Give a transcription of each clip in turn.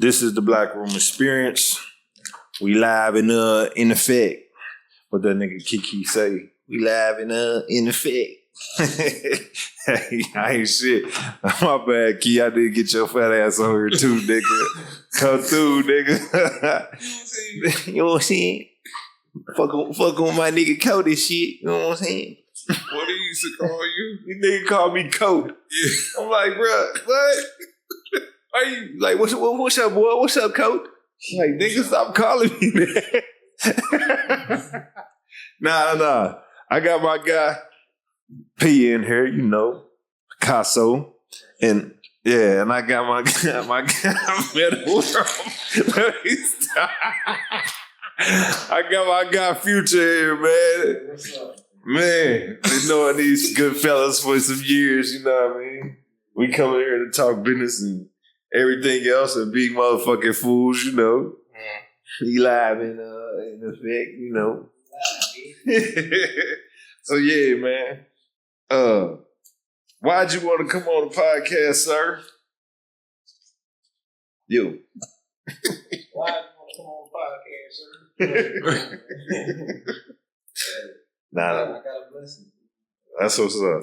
This is the Black Room Experience. We live in effect. What that nigga Kiki say? We live in effect. I ain't shit. My bad, Key. I did get your fat ass over here too, nigga. Come through, nigga. You know what I'm saying? Fuck on my nigga Cody shit. You know what I'm saying? What he used to call you? You nigga call me Coat. Yeah. I'm like, bro, what? Are you like, what's up, boy? What's up, Coat? Like, nigga, stop calling me that. Nah. I got my guy P in here, you know, Picasso, and yeah, and I got my guy Metal World. I got my guy Future here, man. What's up? Man, been knowing these good fellas for some years, you know what I mean? We come here to talk business and everything else and be motherfucking fools, you know. We live in effect, you know. So yeah, man. Why'd you want to come on the podcast, sir? You. Why'd you want to come on the podcast, sir? Nah. I got a blessing. That's what's up.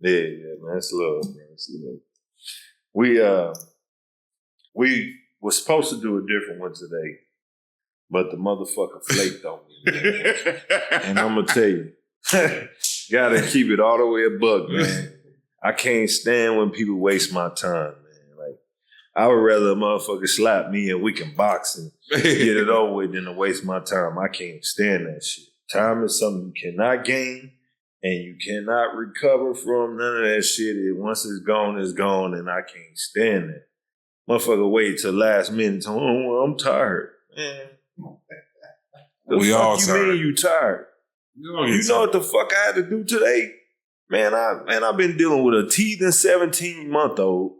Yeah, man. It's love, man. It's love. We were supposed to do a different one today, but the motherfucker flaked on me. And I'm gonna tell you, gotta keep it all the way a buck, man. I can't stand when people waste my time, man. Like, I would rather a motherfucker slap me and we can box and get it over with than to waste my time. I can't stand that shit. Time is something you cannot gain and you cannot recover from. None of that shit. Once it's gone, and I can't stand that. Motherfucker wait till last minute. Oh, I'm tired. Man. We all tired. You mean you tired? You know what the fuck I had to do today? Man, I've been dealing with a teething 17-month-old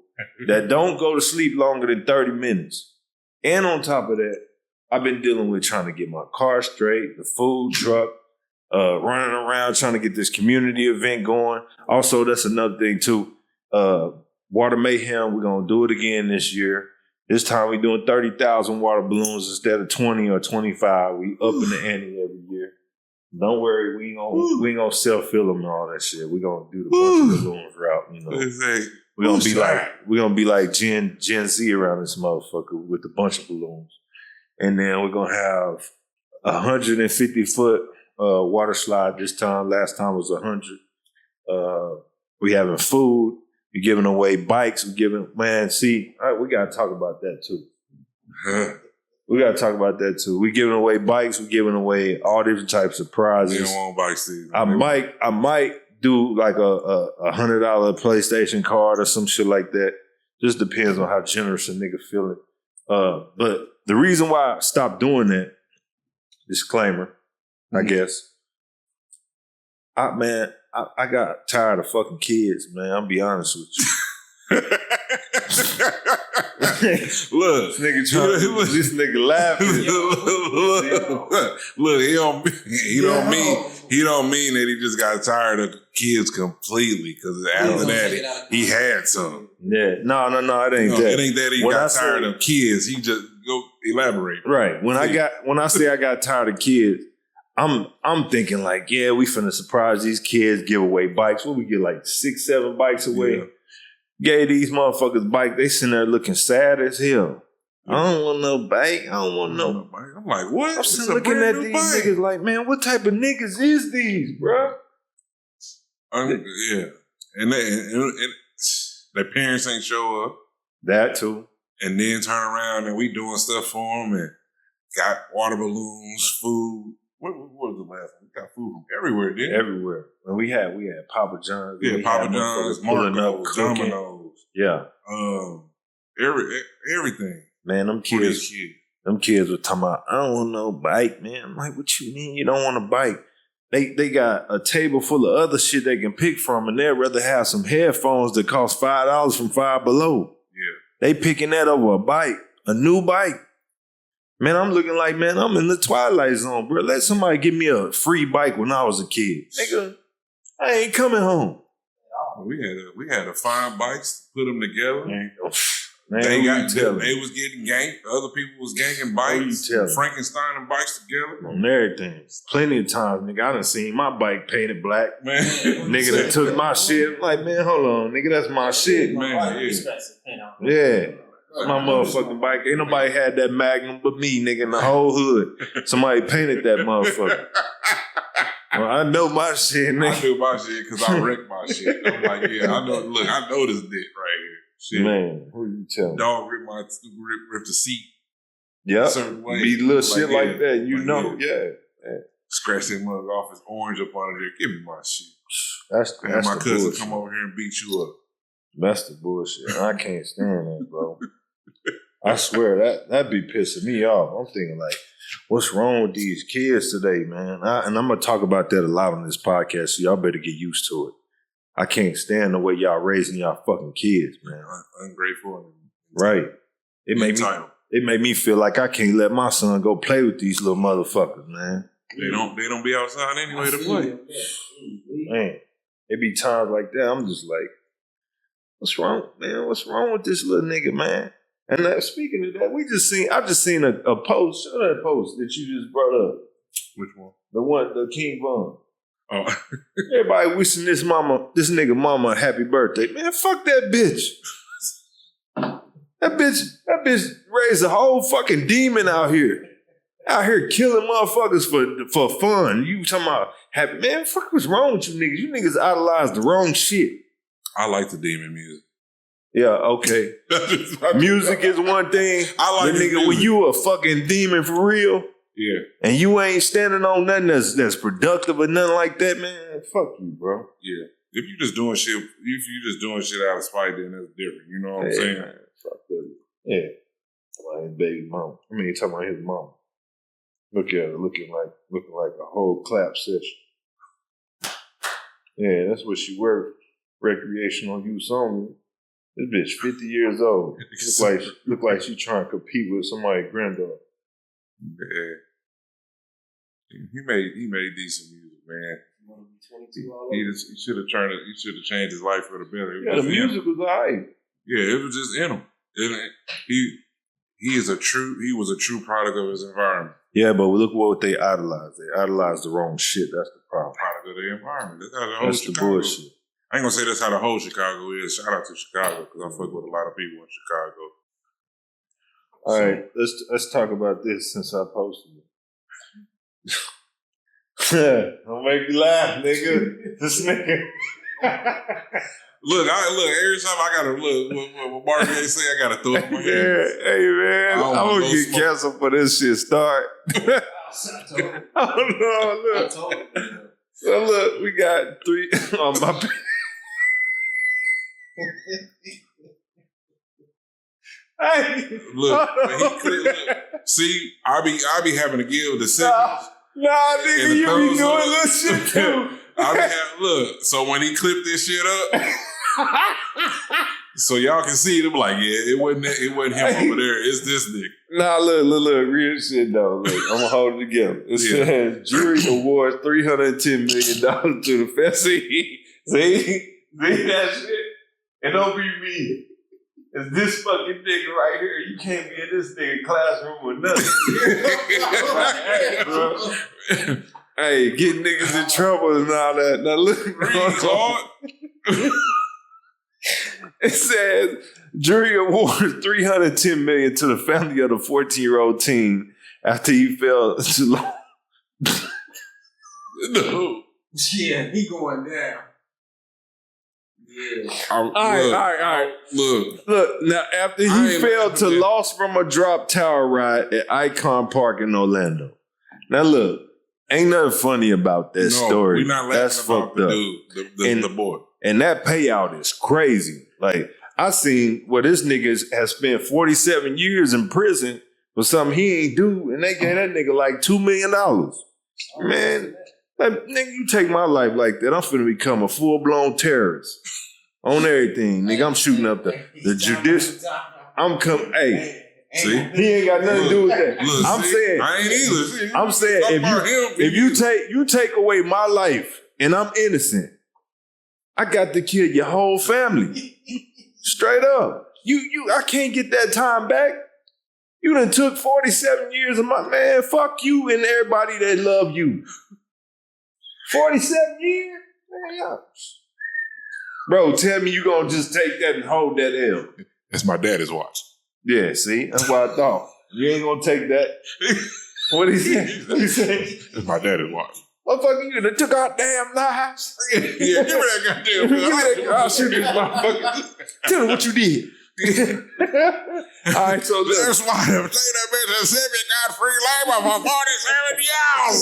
that don't go to sleep longer than 30 minutes. And on top of that, I've been dealing with trying to get my car straight, the food truck, running around trying to get this community event going. Also, that's another thing too. Water Mayhem, we're going to do it again this year. This time we're doing 30,000 water balloons instead of 20 or 25. We up in the ante every year. Don't worry, we ain't gonna self-fill them and all that shit. We're going to do the bunch of balloons route, you know. We're going to be like Gen Z around this motherfucker with a bunch of balloons. And then we're going to have 150-foot water slide this time. Last time was 100. We having food. We're giving away bikes. We got to talk about that too. We got to talk about that too. We're giving away bikes. We're giving away all different types of prizes. They don't want bikes either. I might do like a $100 PlayStation card or some shit like that. Just depends on how generous a nigga feeling. But the reason why I stopped doing that, disclaimer, I guess, I got tired of fucking kids, man. I'll be honest with you. Look, this nigga laughing. Look, he don't mean that he just got tired of kids completely, because after that he had some. Yeah, no, it ain't that. It ain't that he got tired of kids. He just go elaborate. Right. When I say I got tired of kids, I'm thinking like, yeah, we finna surprise these kids, give away bikes. What we get, like 6-7 bikes away? Yeah. Gave these motherfuckers bike. They sitting there looking sad as hell. Yeah. I don't want no bike. I don't want no bike. I'm like, what? I'm sitting looking at these niggas like, man, what type of niggas is these, bro? Yeah. And their parents ain't show up. That too. And then turn around and we doing stuff for them and got water balloons, food. What was the last one? We got food from everywhere, didn't we? Everywhere. And we had Papa John's. Yeah, Papa John's, Marco's, Domino's. Yeah. Everything. Man, them kids were talking about, I don't want no bike, man. I'm like, what you mean you don't want a bike? They got a table full of other shit they can pick from, and they'd rather have some headphones that cost $5 from Five Below. Yeah. They picking that over a bike, a new bike. Man, I'm looking like, man, I'm in the Twilight Zone, bro. Let somebody give me a free bike when I was a kid. Nigga, I ain't coming home. We had to find bikes, put them together. Man, They they was getting ganked. Other people was ganking Who you bikes. telling? Frankenstein and bikes together. on everything. Plenty of times, nigga, I done seen my bike painted black. Man, Nigga that took my shit. I'm like, man, hold on, nigga, that's my shit. Man, Yeah. My motherfucking bike. Ain't nobody had that Magnum but me, nigga, in the whole hood. Somebody painted that motherfucker. Well, I know my shit, I nigga. do my shit because I wrecked my shit. I'm like, yeah, I know. Look, I know this dick right here. Shit. Man, who you telling? Dog ripped the seat. Yep. A certain way. Be little shit like yeah, that, you like, know. Yeah. Scratch that mug off his orange up under there. Give me my shit. That's And my the cousin bullshit. come over here and beat you up. That's the bullshit. I can't stand that, bro. I swear that be pissing me off. I'm thinking like, what's wrong with these kids today, man? And I'm gonna talk about that a lot on this podcast, so y'all better get used to it. I can't stand the way y'all raising y'all fucking kids, man. Ungrateful. Right. It made me feel like I can't let my son go play with these little motherfuckers, man. They don't be outside anyway to play. Man, it be times like that. I'm just like, what's wrong, man? What's wrong with this little nigga, man? And speaking of that, I just seen a post. Show that post that you just brought up. Which one? The King Von. Oh, Everybody wishing this nigga mama a happy birthday. Man, fuck that bitch. That bitch raised a whole fucking demon out here. Out here killing motherfuckers for fun. You talking about happy, man, fuck what's wrong with you niggas? You niggas idolize the wrong shit. I like the demon music. Yeah, okay. Music is one thing. I like the nigga, when you a fucking demon for real, yeah, and you ain't standing on nothing that's productive or nothing like that, man, fuck you, bro. Yeah. If you just doing shit out of spite, then that's different. You know what I'm saying? Man, fuck that. Yeah. Like his baby mama. I mean, talking about his mama. Look at her looking like a whole clap session. Yeah, that's what she worked. Recreational use only. This bitch 50 years old. Look like she trying to compete with somebody's granddaughter. Yeah. He made decent music, man. He should have changed his life for the better. Yeah, the music was alright. Yeah, it was just in him. He was a true product of his environment. Yeah, but look what they idolize. They idolize the wrong shit. That's the problem. Product of their environment. That's how the whole That's the Chicago. bullshit. I ain't gonna say that's how the whole Chicago is. Shout out to Chicago because I fuck with a lot of people in Chicago. All right, let's talk about this since I posted it. Don't make me laugh, nigga. This nigga. Look, every time I gotta look what Marvin say, I gotta throw it in my hands. Hey man, I'm gonna get canceled for this shit start. Oh no, look. So look, we got 3 on my page. Hey, look, see, I be having to give the signals. Nah, nigga, you be doing this shit too. So when he clipped this shit up, so y'all can see it, I'm like, yeah, it wasn't him over there, it's this nigga. Nah, look, real shit though. Look, I'm gonna hold it together. It says jury awards $310 million to the fest. See that shit? It don't be me. It's this fucking nigga right here. You can't be in this nigga classroom with nothing. Hey, bro. Hey, getting niggas in trouble and all that. Now look. It says jury awards $310 million to the family of the 14-year-old teen after he fell too long. No. Yeah, he going down. Yeah. All right. Look, now after he fell to loss from a drop tower ride at Icon Park in Orlando. Now look, ain't nothing funny about that story. We're not That's laughing fucked about up. the dude, the boy. And that payout is crazy. Like, I seen where this nigga has spent 47 years in prison for something he ain't do, and they gave that nigga like $2 million. Man, like, nigga, you take my life like that, I'm finna become a full-blown terrorist. On everything, nigga. I'm shooting up the judicial. I'm coming. Hey, see, he ain't got nothing to do with that. Look, I'm saying, I ain't either. See, I'm saying, if you take away my life and I'm innocent, I got to kill your whole family. Straight up. I can't get that time back. You done took 47 years of my man. Fuck you and everybody that love you. 47 years? Man, yeah. Bro, tell me you gonna just take that and hold that L. It's my daddy's watch. Yeah, see? That's what I thought. You ain't gonna take that. What he say? What he say? It's my daddy's watch. Motherfucker, you done took our damn lives. Yeah, give me that goddamn. Give me that. I'll shoot this motherfucker. Tell me what you did. All right, so look. That's why the state of Mississippi got free labor for 47 years.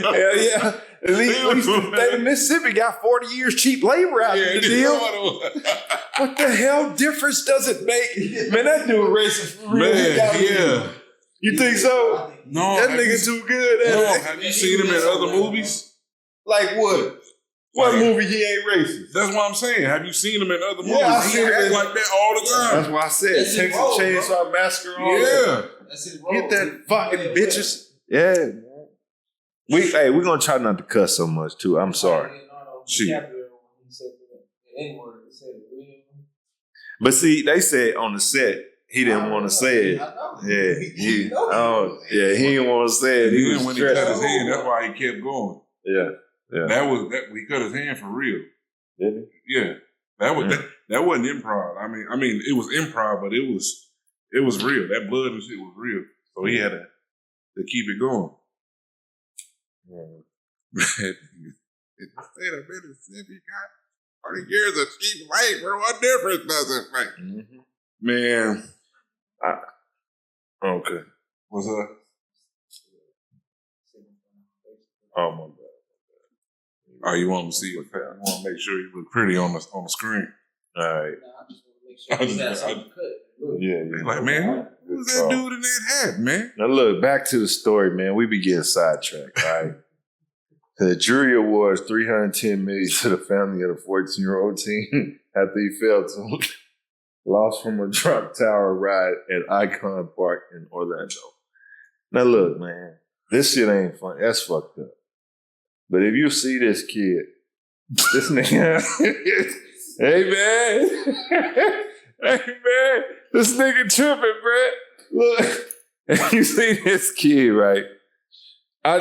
Hell yeah. At least the state of Mississippi got 40 years cheap labor out of the deal. What the hell difference does it make? Man, that dude racist for real. Man, yeah. You think so? No. That nigga too good at it. Have you seen him in other movies? Like what? What movie he ain't racist? That's what I'm saying. Have you seen him in other movies? I He seen him acts like that all the time. That's why I said Texas Chainsaw Massacre. Yeah. That's his role. Get that fucking bitches. Yeah. We're gonna try not to cuss so much too. I'm sorry. But see, they said on the set he didn't want to say it. Yeah, he didn't want to say it. He when he cut his hand, that's why he kept going. Yeah. That he cut his hand for real. Did he? Yeah. That wasn't improv. I mean, it was improv, but it was real. That blood and shit was real. So he had to keep it going. Man, the state of Mississippi got 40 years of cheap labor. What difference does it make? Mm-hmm. Man, okay. What's up? Oh my God. Oh, you want to see it? You want to make sure you look pretty on the screen. All right. I just want to make sure you got something cut. Yeah. Like, man, who's that dude in that hat, man? Now look, back to the story, man. We be getting sidetracked, all right? The jury awards $310 million to the family of the 14-year-old teen after he fell to lost from a drop tower ride at Icon Park in Orlando. Now look, man, this shit ain't fun. That's fucked up. But if you see this kid, this nigga, hey man, this nigga tripping, bro. Look, if you see this kid, right? I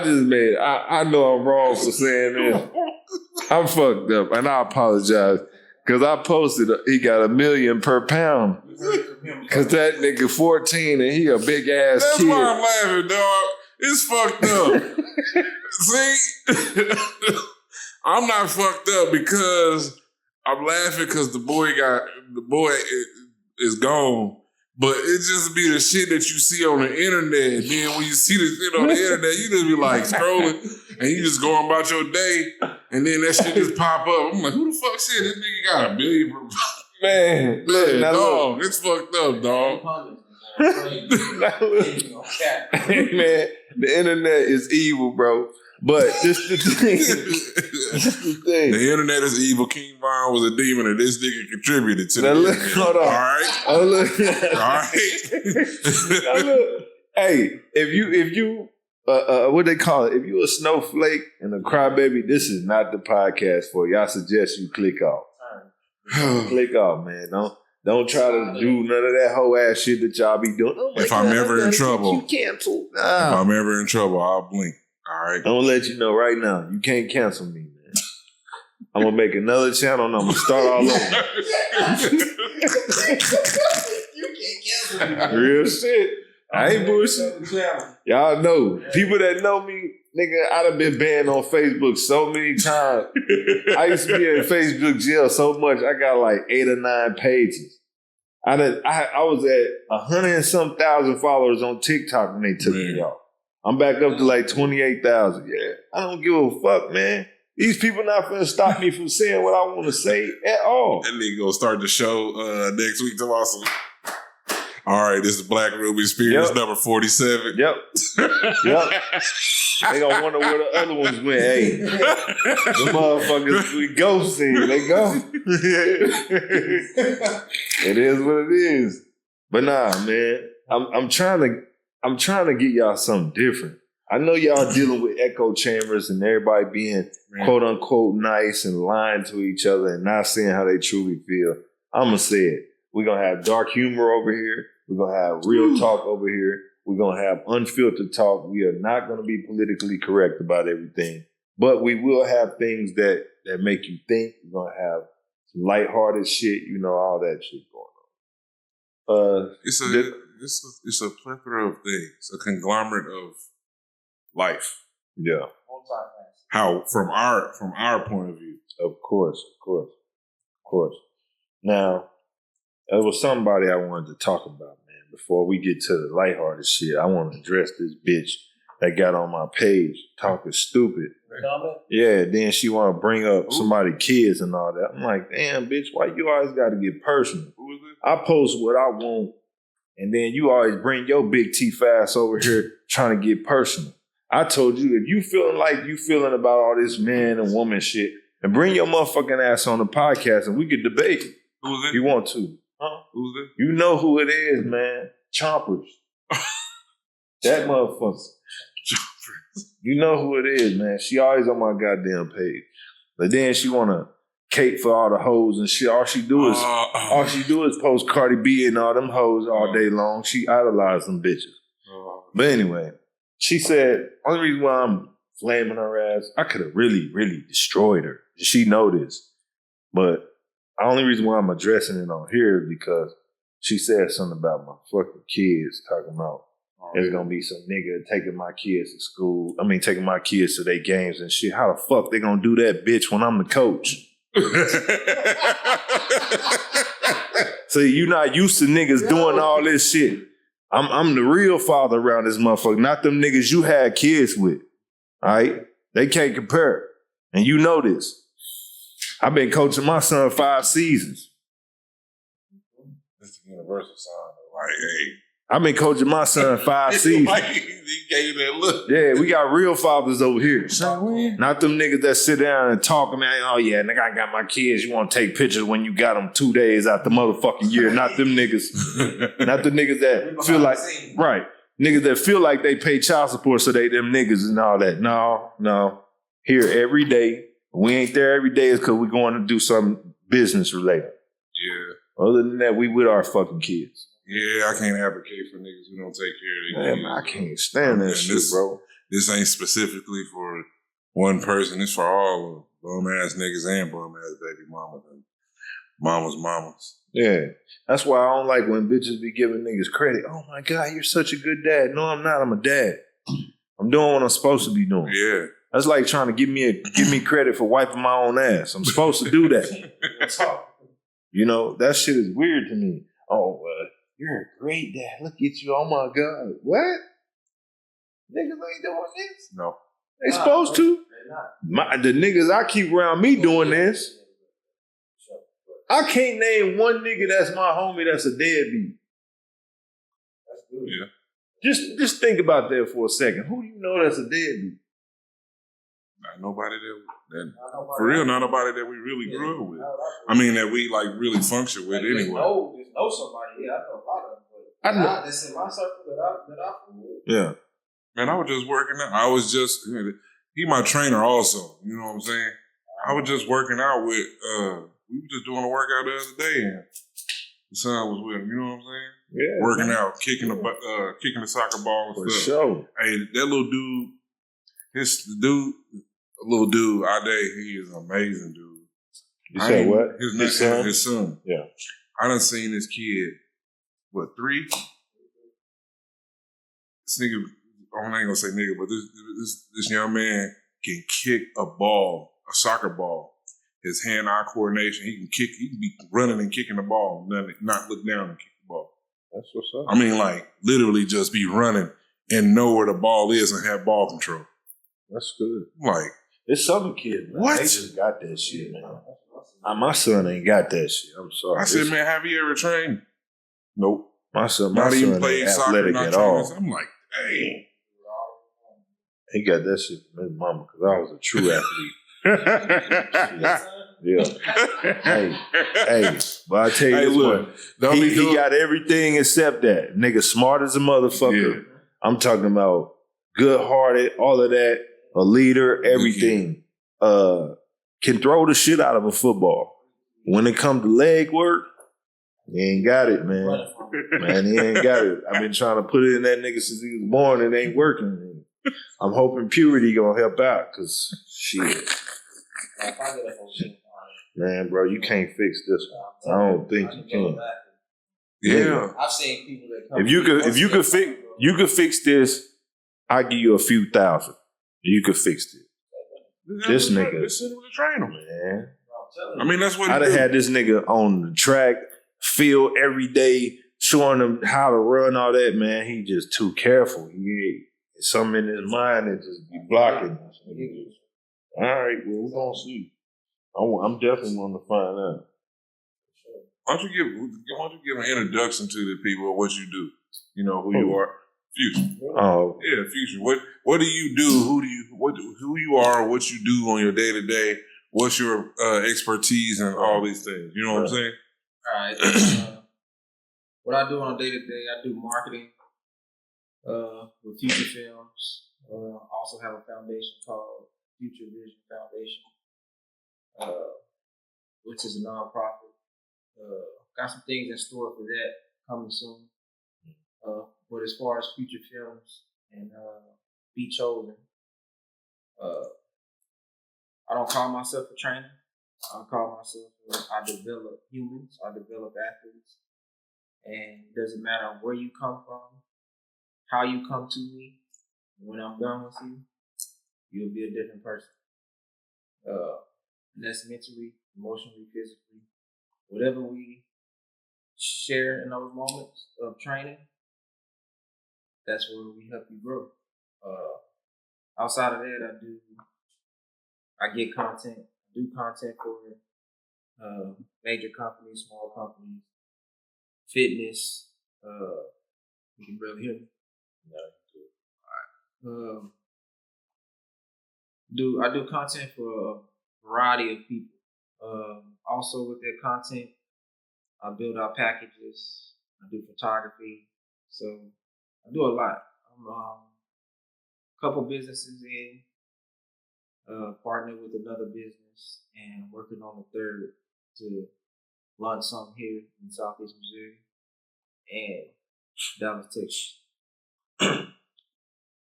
know I'm wrong for saying this. I'm fucked up, and I apologize. Because I posted, he got $1 million per pound. Because that nigga 14 and he a big ass That's kid. That's why I'm laughing, dog. It's fucked up. See? I'm not fucked up because I'm laughing because the boy is gone. But it just be the shit that you see on the internet. Then when you see the shit on the internet, you just be like scrolling and you just go about your day and then that shit just pop up. I'm like, who the fuck said this nigga got $1 million per Man, look, yeah, now dog, look. it's fucked up, dog. Man, the internet is evil, bro. But this the thing. This the thing. The internet is evil. King Von was a demon, and this nigga contributed to now the look, internet. hold on. All right. Oh look. All right. Now look. Hey, if you what they call it? If you a snowflake and a crybaby, this is not the podcast for you. I suggest you click off. Click off, man. Don't try to do none of that whole ass shit that y'all be doing. Oh if I'm ever in trouble, you canceled. If I'm ever in trouble, I'll blink. All right. I'm gonna let you know right now. You can't cancel me, man. I'm gonna make another channel and I'm gonna start all over. You can't cancel me. Real shit. I ain't bullshit. Y'all know. People that know me, nigga, I done been banned on Facebook so many times. I used to be in Facebook jail so much, I got like 8 or 9 pages. I was at 100 and some thousand followers on TikTok when they took me off. I'm back up to like 28,000. Yeah. I don't give a fuck, man. These people not finna stop me from saying what I want to say at all. That nigga gonna start the show next week tomorrow. All right, this is Black Ruby Experience number 47. Yep. They gonna wonder where the other ones went. Hey, the motherfuckers we ghosting. They go. It is what it is. But nah, man. I'm trying to get y'all something different. I know y'all dealing with echo chambers and everybody being quote unquote nice and lying to each other and not saying how they truly feel. I'ma say it. We're going to have dark humor over here. We're going to have real talk over here. We're going to have unfiltered talk. We are not going to be politically correct about everything. But we will have things that make you think. We're going to have some lighthearted shit, all that shit going on. It's a plethora of things, a conglomerate of life. Yeah. How from our point of view. Of course. Now, there was somebody I wanted to talk about, man. Before we get to the lighthearted shit, I want to address this bitch that got on my page talking stupid. Yeah, then she want to bring up somebody's kids and all that. I'm like, damn, bitch, why you always got to get personal? Who is it? I post what I want, and then you always bring your big teeth ass over here trying to get personal. I told you, if you feeling like you feeling about all this man and woman shit, and bring your motherfucking ass on the podcast and we could debate. Who's it? If you want to. Huh? Who's it? You know who it is, man. Chompers. That motherfucker. You know who it is, man. She always on my goddamn page. But then she wanna cape for all the hoes and shit. All she do is post Cardi B and all them hoes all day long. She idolized them bitches. But anyway, she said, only reason why I'm flaming her ass, I could have really, really destroyed her. She know this. But the only reason why I'm addressing it on here is because she said something about my fucking kids, talking about there's gonna be some nigga taking my kids to school. I mean, taking my kids to their games and shit. How the fuck they gonna do that, bitch, when I'm the coach? See, you not used to niggas doing all this shit. I'm the real father around this motherfucker, not them niggas you had kids with. All right? They can't compare. And you know this. I've been coaching my son 5 seasons. It's the universal sign. Like, hey. I've been coaching my son 5 seasons. He gave you that look. Yeah, we got real fathers over here. So not them niggas that sit down and talk, man, oh yeah, nigga, I got my kids. You want to take pictures when you got them 2 days out the motherfucking year. Not them niggas. Not the niggas that feel like, right. Niggas that feel like they pay child support so they them niggas and all that. No. Here every day. We ain't there every day is because we're going to do something business related. Yeah. Other than that, we with our fucking kids. Yeah, I can't advocate for niggas who don't take care of their kids. Man, I can't stand that shit, bro. This ain't specifically for one person. It's for all bum ass niggas and bum ass baby mamas and mamas. Yeah. That's why I don't like when bitches be giving niggas credit. Oh my God, you're such a good dad. No, I'm not. I'm a dad. I'm doing what I'm supposed to be doing. Yeah. That's like trying to give me credit for wiping my own ass. I'm supposed to do that. You know, that shit is weird to me. Oh, you're a great dad. Look at you. Oh my God. What? Niggas ain't doing this? No. They supposed to. The niggas I keep around me doing this. I can't name one nigga that's my homie that's a deadbeat. That's good. Yeah. Just think about that for a second. Who do you know that's a deadbeat? Not nobody that for real, not nobody that we really grew up with. I mean, that we like really function with anyway. Just know somebody. Yeah, I know a lot of them. But I know. That's in my circle that I with. Yeah. Man, I was just working out. I was just, he my trainer also. You know what I'm saying? I was just working out with, we were just doing a workout the other day and the son was with him. You know what I'm saying? Yeah. Working out, kicking the soccer ball and For stuff. sure. Hey, that little dude, little dude, Ade, he is an amazing dude. You said what? His son. Yeah. I done seen this kid, 3? This nigga, I ain't gonna say nigga, but this young man can kick a ball, a soccer ball. His hand-eye coordination, he can be running and kicking the ball, not look down and kick the ball. That's what's up. I mean, like, literally just be running and know where the ball is and have ball control. That's good. Like, it's some kids, man. What? They just got that shit, man. My son ain't got that shit. I'm sorry. I said, man, have you ever trained? Nope. My son Not even ain't played soccer, athletic not at trained. all. I'm like, dang. He got that shit from his mama because I was a true athlete. Yeah. Hey, but I tell you this one, he got everything except that. Nigga smart as a motherfucker. Yeah. I'm talking about good-hearted, all of that, a leader, everything. Can throw the shit out of a football. When it comes to leg work, He ain't got it, man. Running from it. Man, he ain't got it. I've been trying to put it in that nigga since he was born. It ain't working. I'm hoping Purity gonna help out, cause shit. If I get up on shit, Man, bro, you can't fix this one. I don't think you can. Yeah. I've seen people that come. If you could fix this, I give you a few thousand. You could fix it. This nigga, Just sit with the trainer. man. I mean, that's what I'd have had this nigga on the track, field every day, showing him how to run all that, man. He just too careful. He it's something in his mind that just be blocking. All right, well, we're gonna see. I'm definitely gonna find out. Why don't you give an introduction to the people of what you do? You know who you are. Future. Oh, Yeah, Future. What do you do? Who you are? What you do on your day to day? What's your expertise and all these things? You know what I'm saying? All right. What I do on a day to day, I do marketing with Future Films. Also have a foundation called Future Vision Foundation, which is a nonprofit. Got some things in store for that coming soon. But as far as Future Films and Be Chosen, I don't call myself a trainer. I call myself, I develop humans, I develop athletes. And it doesn't matter where you come from, how you come to me. When I'm done with you, you'll be a different person. And that's mentally, emotionally, physically. Whatever we share in those moments of training, that's where we help you grow. Outside of that, I get content, do content for major companies, small companies, fitness. You can barely hear me. I do content for a variety of people. Also with that content, I build out packages. I do photography. So I do a lot. I'm a couple businesses in, partnered with another business, and working on a third to launch something here in Southeast Missouri and Dallas, Texas.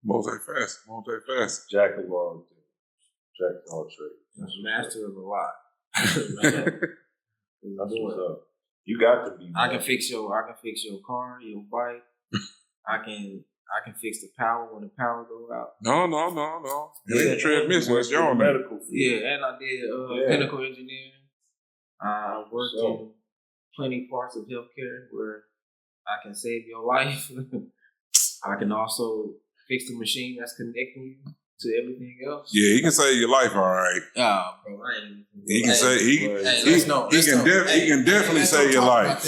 Multi-fast. Jack of all trades. Master of a lot. That's what's up. You got to be. I can fix your car, your bike. I can fix the power when the power go out. No. It ain't transmission. It's your medical field. Yeah, and I did Pinnacle Engineering. I worked in plenty parts of healthcare where I can save your life. I can also fix the machine that's connecting you to everything else. Yeah, he can save your life, all right. Ah, bro, I ain't. He can say he can definitely save your life.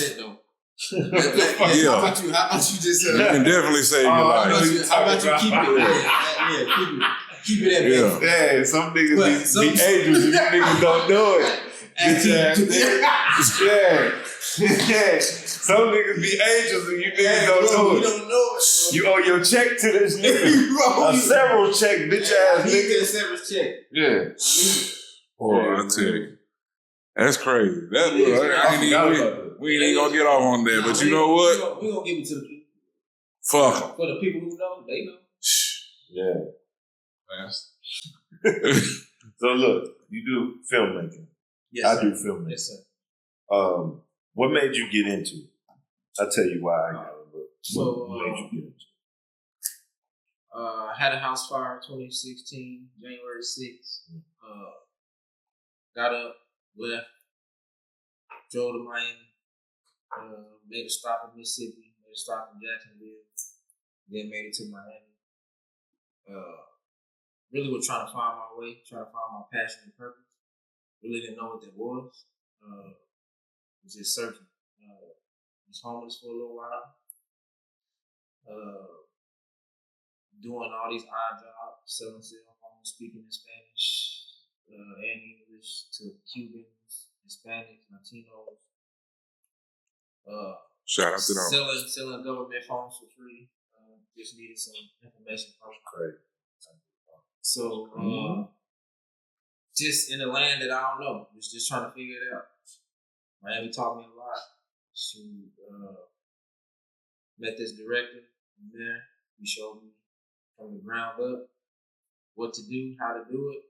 Yeah. How about you just? He can definitely save your life. How about you keep it? Keep it at bay. Yeah, some niggas be angels and you niggas don't know it. Yeah. Some niggas be angels and you niggas don't know it. You don't know it. You owe your check to this nigga. A several check, bitch ass nigga. A several check. Yeah. Boy, I tell you. That's crazy. We ain't even gonna get off on that, but you know what? We gonna give it to the people. Fuck them. For the people who know, they know. Yeah. So look, you do filmmaking. Yes, I do filmmaking. Yes, sir. What made you get into it? I'll tell you why I got it, but what made you get into it? I had a house fire 2016, January 6th. Got up, left, drove to Miami, made a stop in Mississippi, made a stop in Jacksonville, then made it to Miami. Really was trying to find my way, trying to find my passion and purpose. Really didn't know what that was. Was just searching. Was homeless for a little while. Doing all these odd jobs, selling cell phones, speaking in Spanish and English to Cubans, Hispanics, Latinos. Shout out to them. Selling government phones for free. Just needed some information from Great. So just in a land that I don't know, was just trying to figure it out. Miami taught me a lot. Shoot, met this director from there. He showed me from the ground up what to do, how to do it.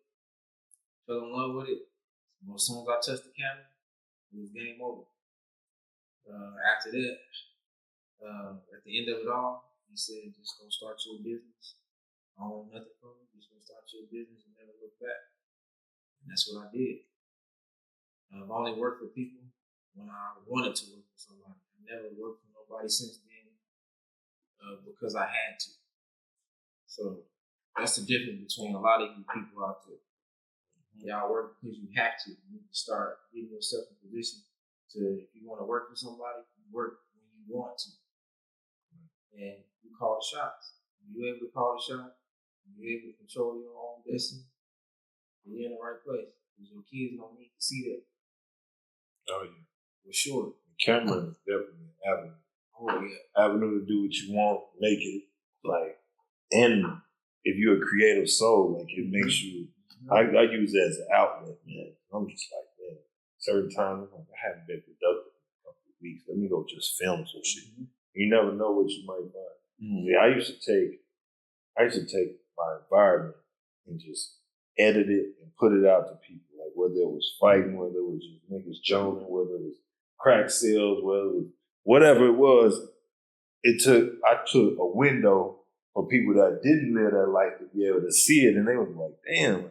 Fell in love with it. Well, as soon as I touched the camera, it was game over. After that, at the end of it all, he said, just go start your business. I don't want nothing from you. Just go start your business and never look back. And that's what I did. I've only worked for people when I wanted to work for somebody. I never worked for nobody since then because I had to. So that's the difference between a lot of you people out there. Y'all work because you have to. You need to start getting yourself in position to, if you want to work for somebody, you work when you want to. And you call the shots. When you're able to call the shot, when you're able to control your own destiny, you're in the right place. Because your kids don't need to see that. Oh, yeah. For sure. The camera is definitely an avenue. Oh, yeah. Avenue to do what you want, make it. Like, and if you're a creative soul, like, it makes you, I use it as an outlet, man. I'm just like, man, certain times, I'm like, I haven't been productive in a couple of weeks. Let me go just film some shit. You never know what you might find. Yeah, I used to take my environment and just edit it and put it out to people. Like whether it was fighting, whether it was just niggas joning, whether it was crack sales, whether it was whatever it was, I took a window for people that didn't live that life to be able to see it, and they was like, damn,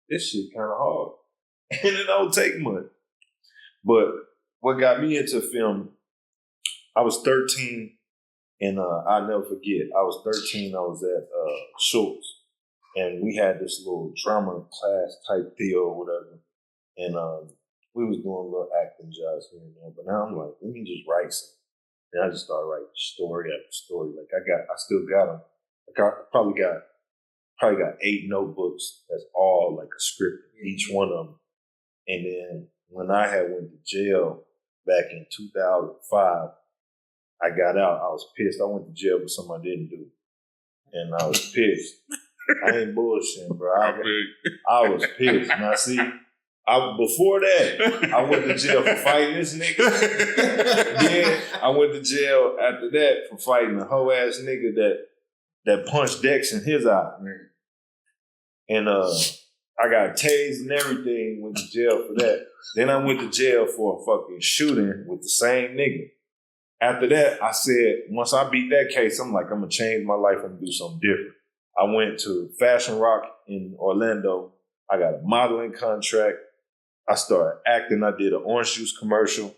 this shit kind of hard. And it don't take much. But what got me into film, I was 13, and I'll never forget, I was 13, I was at Schultz, and we had this little drama class type deal or whatever, and we was doing little acting jobs here and there, but now I'm like, let me just write something. And I just started writing story after story. Like I still got them. I probably got 8 notebooks that's all like a script, each one of them. And then when I had went to jail back in 2005, I got out. I was pissed. I went to jail for something I didn't do. And I was pissed. I ain't bullshitting, bro. I was pissed. Now, see, before that, I went to jail for fighting this nigga. Then I went to jail after that for fighting a hoe ass nigga that punched Dex in his eye. And I got tased and everything, went to jail for that. Then I went to jail for a fucking shooting with the same nigga. After that, I said, once I beat that case, I'm like, I'm going to change my life. I'm going to do something different. I went to Fashion Rock in Orlando. I got a modeling contract. I started acting. I did an orange juice commercial.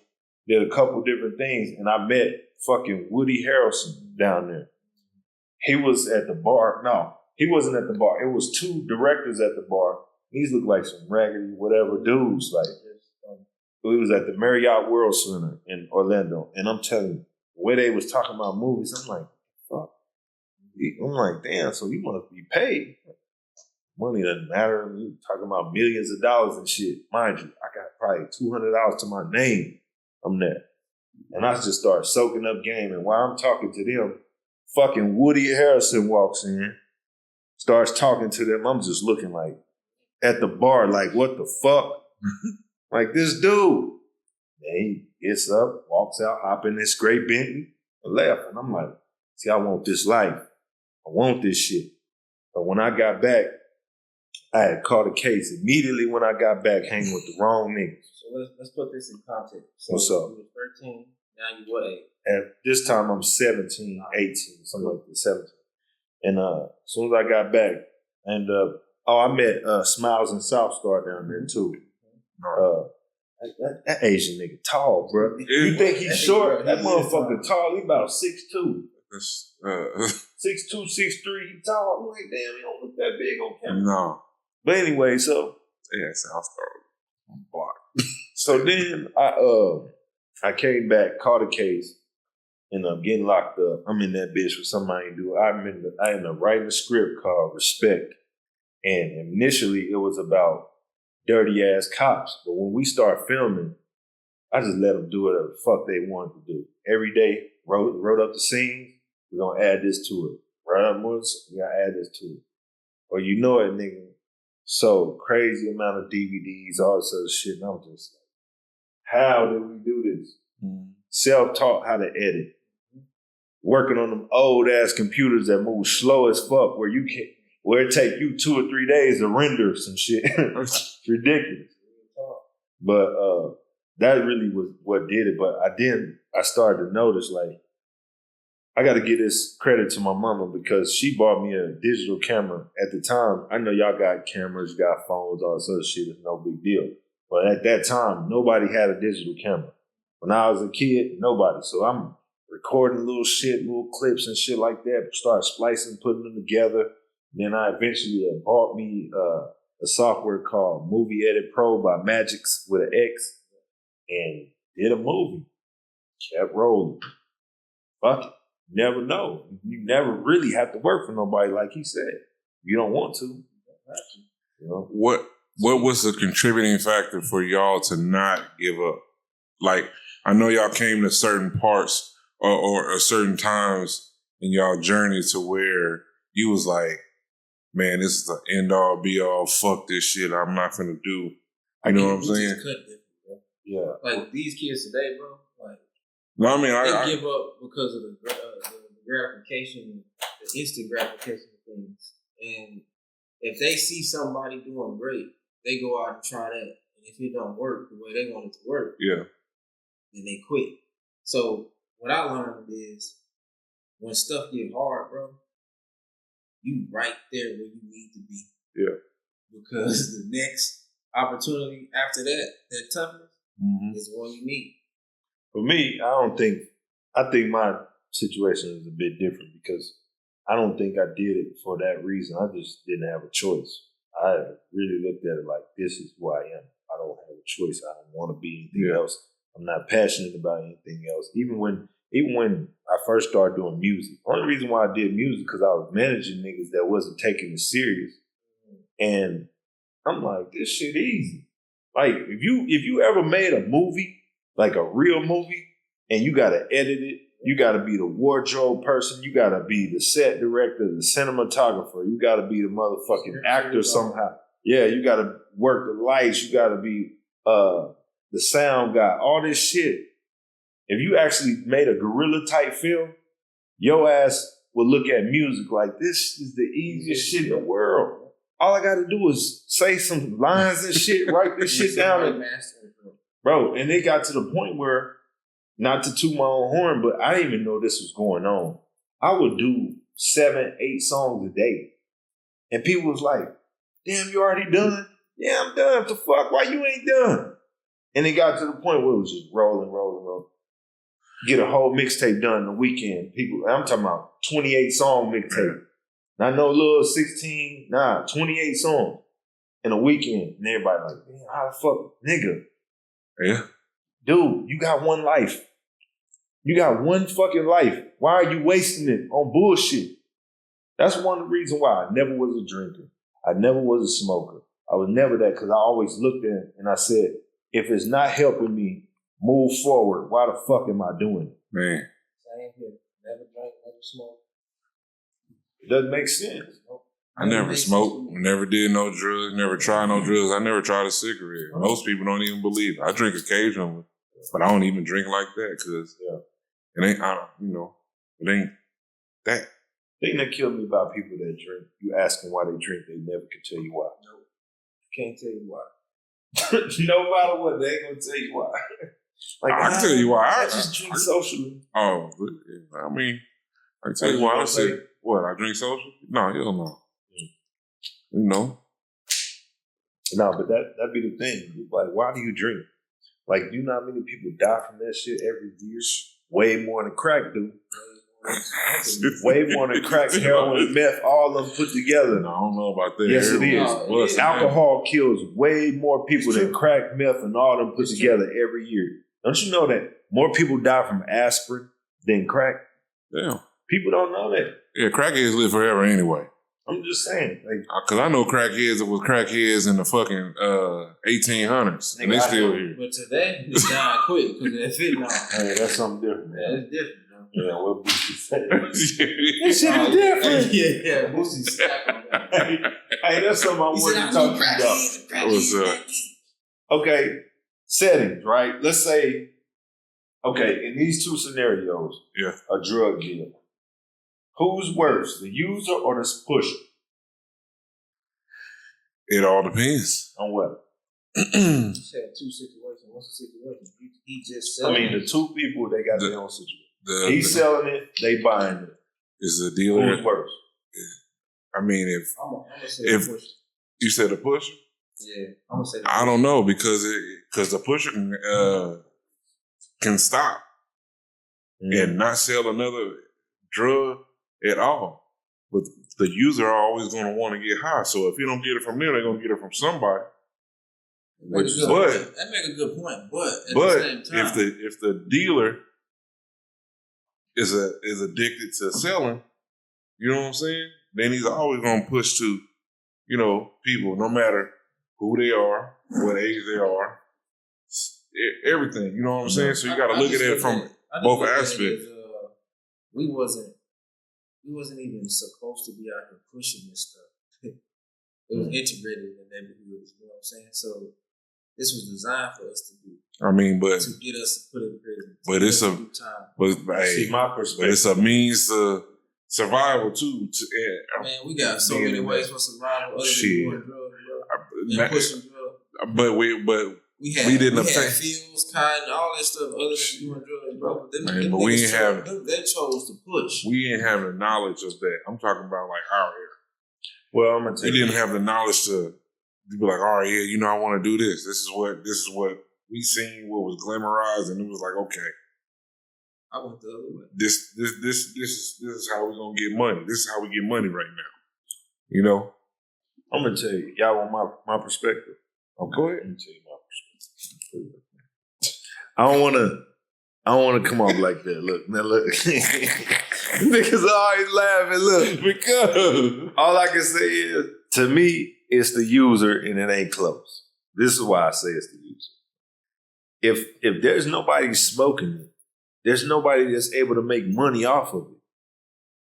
Did a couple different things. And I met fucking Woody Harrelson down there. He was at the bar. No, he wasn't at the bar. It was 2 directors at the bar. These looked like some raggedy whatever dudes. Like, we was at the Marriott World Center in Orlando. And I'm telling you, the way they was talking about movies, I'm like, fuck. I'm like, damn, so you must be paid. Money doesn't matter. You talking about millions of dollars and shit. Mind you, I got probably $200 to my name. I'm there. And I just started soaking up game. And while I'm talking to them, fucking Woody Harrelson walks in, starts talking to them. I'm just looking like, at the bar, like, what the fuck? Like, this dude. And he gets up, walks out, hop in this gray Bentley, and left. And I'm like, see, I want this life. I want this shit. But when I got back, I had caught a case immediately when I got back hanging with the wrong niggas. So let's put this in context. So what's up? You were 13, now you what age? At this time, I'm 17, 18, something like that, 17. And as soon as I got back, I ended up, I met Smiles and South Star down there too. That Asian nigga tall, bro. You think he's short? That motherfucker tall. He about 6'2". 6'2", 6'3", he tall. I'm like, damn, he don't look that big on camera. No. But anyway, so yeah, South Star Blacc. So then I came back, caught a case, and I'm getting locked up. I'm in that bitch with something I ain't do. I ended up writing a script called Respect. And initially it was about dirty ass cops. But when we start filming, I just let them do whatever the fuck they wanted to do. Every day, wrote up the scenes, we're gonna add this to it. Write up once, we gotta add this to it. Or you know it, nigga. So crazy amount of DVDs, all this other shit. And I'm just like, how did we do this? self-taught how to edit. Working on them old ass computers that move slow as fuck, where it take you 2 or 3 days to render some shit. It's ridiculous. But that really was what did it. But I started to notice, like, I got to give this credit to my mama because she bought me a digital camera at the time. I know y'all got cameras, got phones, all this other shit. It's no big deal. But at that time, nobody had a digital camera. When I was a kid, nobody. So I'm recording little shit, little clips and shit like that, start splicing, putting them together. Then I eventually bought me a software called Movie Edit Pro by Magix with an X and did a movie. Kept rolling. Fuck it. Never know. You never really have to work for nobody, like he said. You don't want to. You know? What was the contributing factor for y'all to not give up? Like, I know y'all came to certain parts or certain times in y'all journey to where you was like, man, this is the end all be all. Fuck this shit. I'm not gonna do. You know what I'm saying? Yeah. Like these kids today, bro. Like, no, I mean, they give up because of the gratification, the instant gratification of things. And if they see somebody doing great, they go out and try that. And if it don't work the way they want it to work, yeah, then they quit. So what I learned is when stuff get hard, bro, you right there where you need to be. Yeah. Because the next opportunity after that toughness is the one you need. For me, I think my situation is a bit different because I don't think I did it for that reason. I just didn't have a choice. I really looked at it like, this is who I am. I don't have a choice. I don't want to be anything else. I'm not passionate about anything else. Even when I first started doing music, the only reason why I did music because I was managing niggas that wasn't taking it serious. And I'm like, this shit easy. Like, if you ever made a movie, like a real movie, and you gotta edit it, you gotta be the wardrobe person, you gotta be the set director, the cinematographer, you gotta be the motherfucking actor somehow. Yeah, you gotta work the lights, you gotta be the sound guy, all this shit. If you actually made a guerrilla type film, your ass would look at music like, this is the easiest shit in the world. All I gotta do is say some lines and shit, write this shit down. Bro, and it got to the point where, not to toot my own horn, but I didn't even know this was going on. I would do 7, 8 songs a day. And people was like, damn, you already done? Yeah, I'm done. What the fuck? Why you ain't done? And it got to the point where it was just rolling. Get a whole mixtape done in the weekend. I'm talking about 28 song mixtape. Not no little 28 songs in a weekend. And everybody like, man, how the fuck, nigga? Yeah. Dude, you got one life. You got one fucking life. Why are you wasting it on bullshit? That's one of the reasons why I never was a drinker. I never was a smoker. I was never that because I always looked at it and I said, if it's not helping me move forward, why the fuck am I doing it? Man. Same here. Never drank, never smoked. It doesn't make sense. I never smoked, never did no drugs, never tried no drugs. I never tried a cigarette. Most people don't even believe it. I drink occasionally, but I don't even drink like that because it ain't, it ain't that. The thing that killed me about people that drink, you ask them why they drink, they never can tell you why. No. Can't tell you why. No matter what, they ain't gonna tell you why. Like, I can tell you why. I just drink socially. Oh, I mean, I can tell you why. I say, what, I drink social? No, hell no. You know? No, but that be the thing. Like, why do you drink? Like, do you know how many people die from that shit every year? Way more than crack do. Way more than crack, heroin, meth, all of them put together. No, I don't know about that. Yes, it is. Alcohol kills way more people than crack, meth, and all of them put together every year. Don't you know that more people die from aspirin than crack? Yeah. People don't know that. Yeah, crackheads live forever anyway. I'm just saying. Because I know crackheads that was crackheads in the fucking 1800s. And they still here. But today, it's dying quick because of that fentanyl. Hey, that's something different. Yeah, it's different. Yeah, what Boosie said. This shit is different. Yeah, Boosie's snapping. Hey, that's something I wanted to talk to you about. Okay, settings, right? Let's say Okay, in these two scenarios, a drug dealer, who's worse, the user or the pusher? It all depends. On what? You said two situations. What's the situation? He just selling the two people, they got their own situation. He's selling it, they buying it. Is the dealer who's worse? I mean, I'm gonna say if the pusher. You said the pusher? Yeah, I'm gonna say. I don't know because the pusher can stop and not sell another drug at all. But the user are always going to want to get high. So if you don't get it from them, they're going to get it from somebody. That make a good point. But at the same time, if the dealer is addicted to selling, you know what I'm saying? Then he's always going to push to, people, no matter who they are, what age they are, everything. You know what I'm saying? So you got to look at it from both aspects. We wasn't even supposed to be out here pushing this stuff. It was integrated in the neighborhoods. You know what I'm saying? So this was designed for us to do. I mean, but to get us to put in prison. But it's see my perspective. But it's a means to survival too. Man, we got so many ways for survival other than doing drugs, bro. And pushing drugs. But we didn't obtain fields, cotton, all that stuff other than doing drugs, bro. But we didn't have. They chose to push. We didn't have the knowledge of that. I'm talking about like our era. Well, I'm gonna tell you. We didn't have the knowledge to be like, all right, yeah, I want to do this. This is what we seen. What was glamorized, and it was like, okay, I went the other way. This is how we're gonna get money. This is how we get money right now. I'm gonna tell you. Y'all want my perspective? Oh, go ahead. Let me tell you my perspective. I don't wanna come off like that. Look, now look. Niggas always laughing. Look, because all I can say is, to me, it's the user and it ain't close. This is why I say it's the user. If there's nobody smoking it, there's nobody that's able to make money off of it.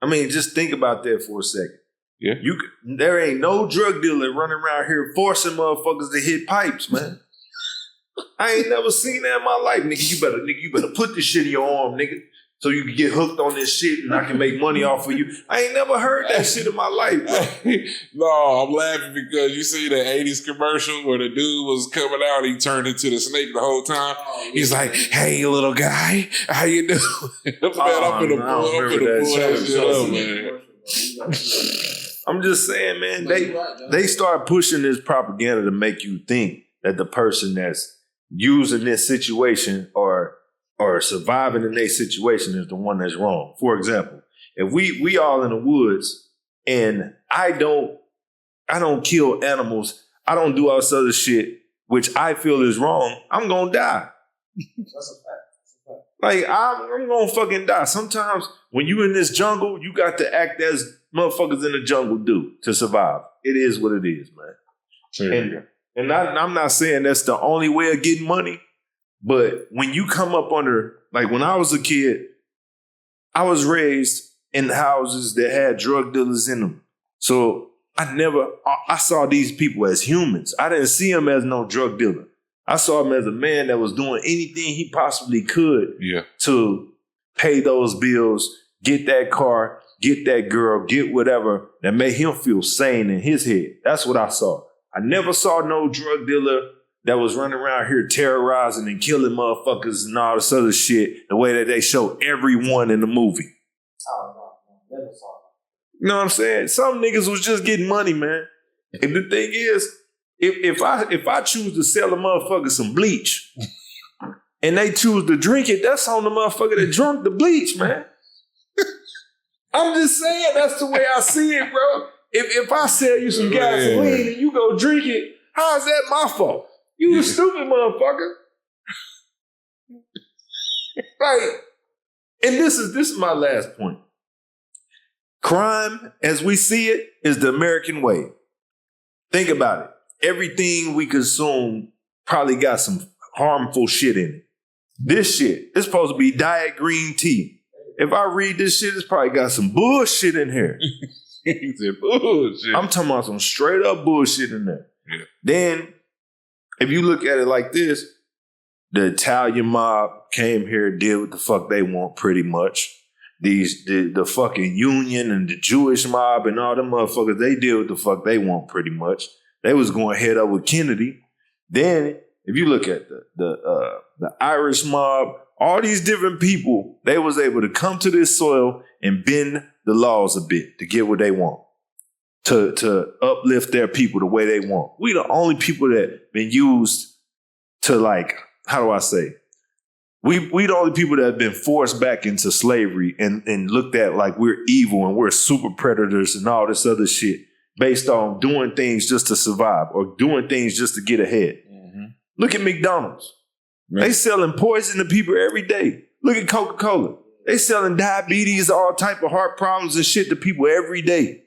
I mean, just think about that for a second. Yeah. There ain't no drug dealer running around here forcing motherfuckers to hit pipes, man. I ain't never seen that in my life, nigga. You better put this shit in your arm, nigga, so you can get hooked on this shit and I can make money off of you. I ain't never heard that shit in my life, bro. No, I'm laughing because you see the 80s commercial where the dude was coming out, he turned into the snake the whole time. He's like, hey, little guy, how you doing? I'm finna pull that shit up, man. I'm just saying, man, they start pushing this propaganda to make you think that the person that's using this situation or surviving in their situation is the one that's wrong. For example, if we all in the woods and I don't kill animals, I don't do all this other shit, which I feel is wrong, I'm gonna die. That's a fact. Like, I'm gonna fucking die. Sometimes when you in this jungle, you got to act as motherfuckers in the jungle do to survive. It is what it is, man. Sure. And I'm not saying that's the only way of getting money, but when you come up under, like when I was a kid, I was raised in houses that had drug dealers in them. So I saw these people as humans. I didn't see them as no drug dealer. I saw him as a man that was doing anything he possibly could to pay those bills, get that car, get that girl, get whatever that made him feel sane in his head. That's what I saw. I never saw no drug dealer that was running around here terrorizing and killing motherfuckers and all this other shit the way that they show everyone in the movie. Oh, no, never saw that. You know what I'm saying? Some niggas was just getting money, man. And the thing is, if I choose to sell a motherfucker some bleach and they choose to drink it, that's on the motherfucker that drunk the bleach, man. I'm just saying, that's the way I see it, bro. If I sell you some gasoline and you go drink it, how is that my fault? You a stupid motherfucker. Right. And this is my last point. Crime, as we see it, is the American way. Think about it. Everything we consume probably got some harmful shit in it. This shit is supposed to be diet green tea. If I read this shit, it's probably got some bullshit in here. He said bullshit. I'm talking about some straight up bullshit in there. Yeah. Then, if you look at it like this, The Italian mob came here, did what the fuck they want, pretty much. The fucking union and the Jewish mob and all them motherfuckers, they did what the fuck they want, pretty much. They was going head up with Kennedy. Then, if you look at the Irish mob, all these different people, they was able to come to this soil and bend the laws a bit to get what they want, to uplift their people the way they want. We the only people that been used to, like, how do I say? We the only people that have been forced back into slavery and looked at like we're evil and we're super predators and all this other shit based on doing things just to survive or doing things just to get ahead. Mm-hmm. Look at McDonald's. Right. They selling poison to people every day. Look at Coca-Cola. They selling diabetes, all type of heart problems and shit to people every day.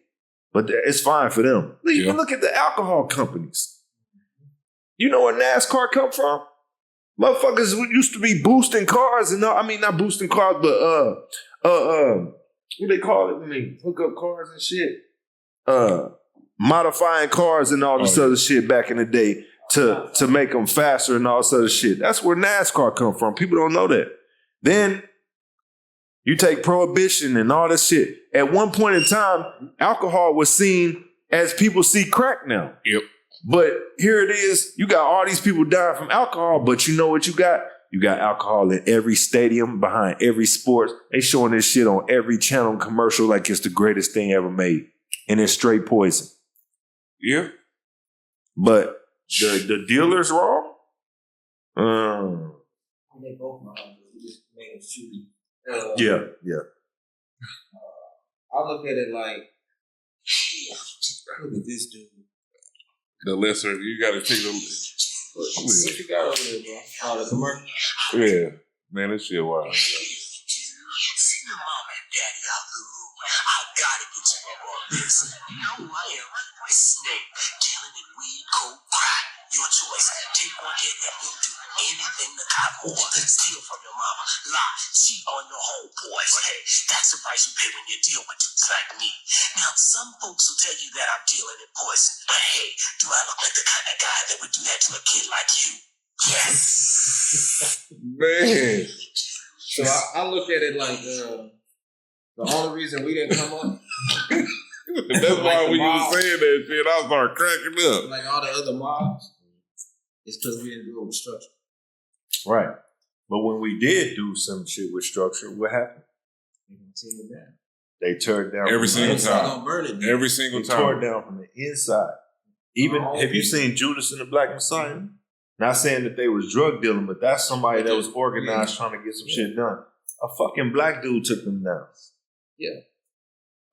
But it's fine for them. Even look at the alcohol companies. You know where NASCAR come from? Motherfuckers used to be boosting cars and not boosting cars, but what they call it when they hook up cars and shit? Modifying cars and all this other shit back in the day to make them faster and all this other shit. That's where NASCAR come from. People don't know that. Then you take prohibition and all this shit. At one point in time, alcohol was seen as people see crack now. Yep. But here it is. You got all these people dying from alcohol, but you know what you got? You got alcohol in every stadium, behind every sport. They showing this shit on every channel commercial like it's the greatest thing ever made. And it's straight poison. Yeah. But the dealer's wrong? They both wrong. We just made a shooting. Yeah. I look at it like, look at this dude. The lesser, you got to take the. What you got over there, bro? Oh, the commercial. Yeah, man, this shit wild. See my mom and daddy out the room. I gotta get you up on this. You know who I am? We're Snake, dealing in weed, coke, crack. Your choice. Take one hit and we'll do anything to cop more. Steal from your mama, lie, cheat on your homeboys. But hey, that's the price you pay when you deal with dudes like me. Now, some folks will tell you that I'm dealing in poison. But hey, do I look like the kind of guy that would do that to a kid like you? Yes. Man. So I look at it like the only reason we didn't come up. That's why when you were saying that shit, I started cracking up. Like all the other mobs, it's because we didn't do it with structure. Right. But when we did do some shit with structure, what happened? They tore it down every single time. Every single time. They tore it down from the inside. Even have you seen Judas and the Black Messiah? Mm-hmm. Not saying that they was drug dealing, but that's somebody that was organized trying to get some shit done. A fucking black dude took them down. Yeah.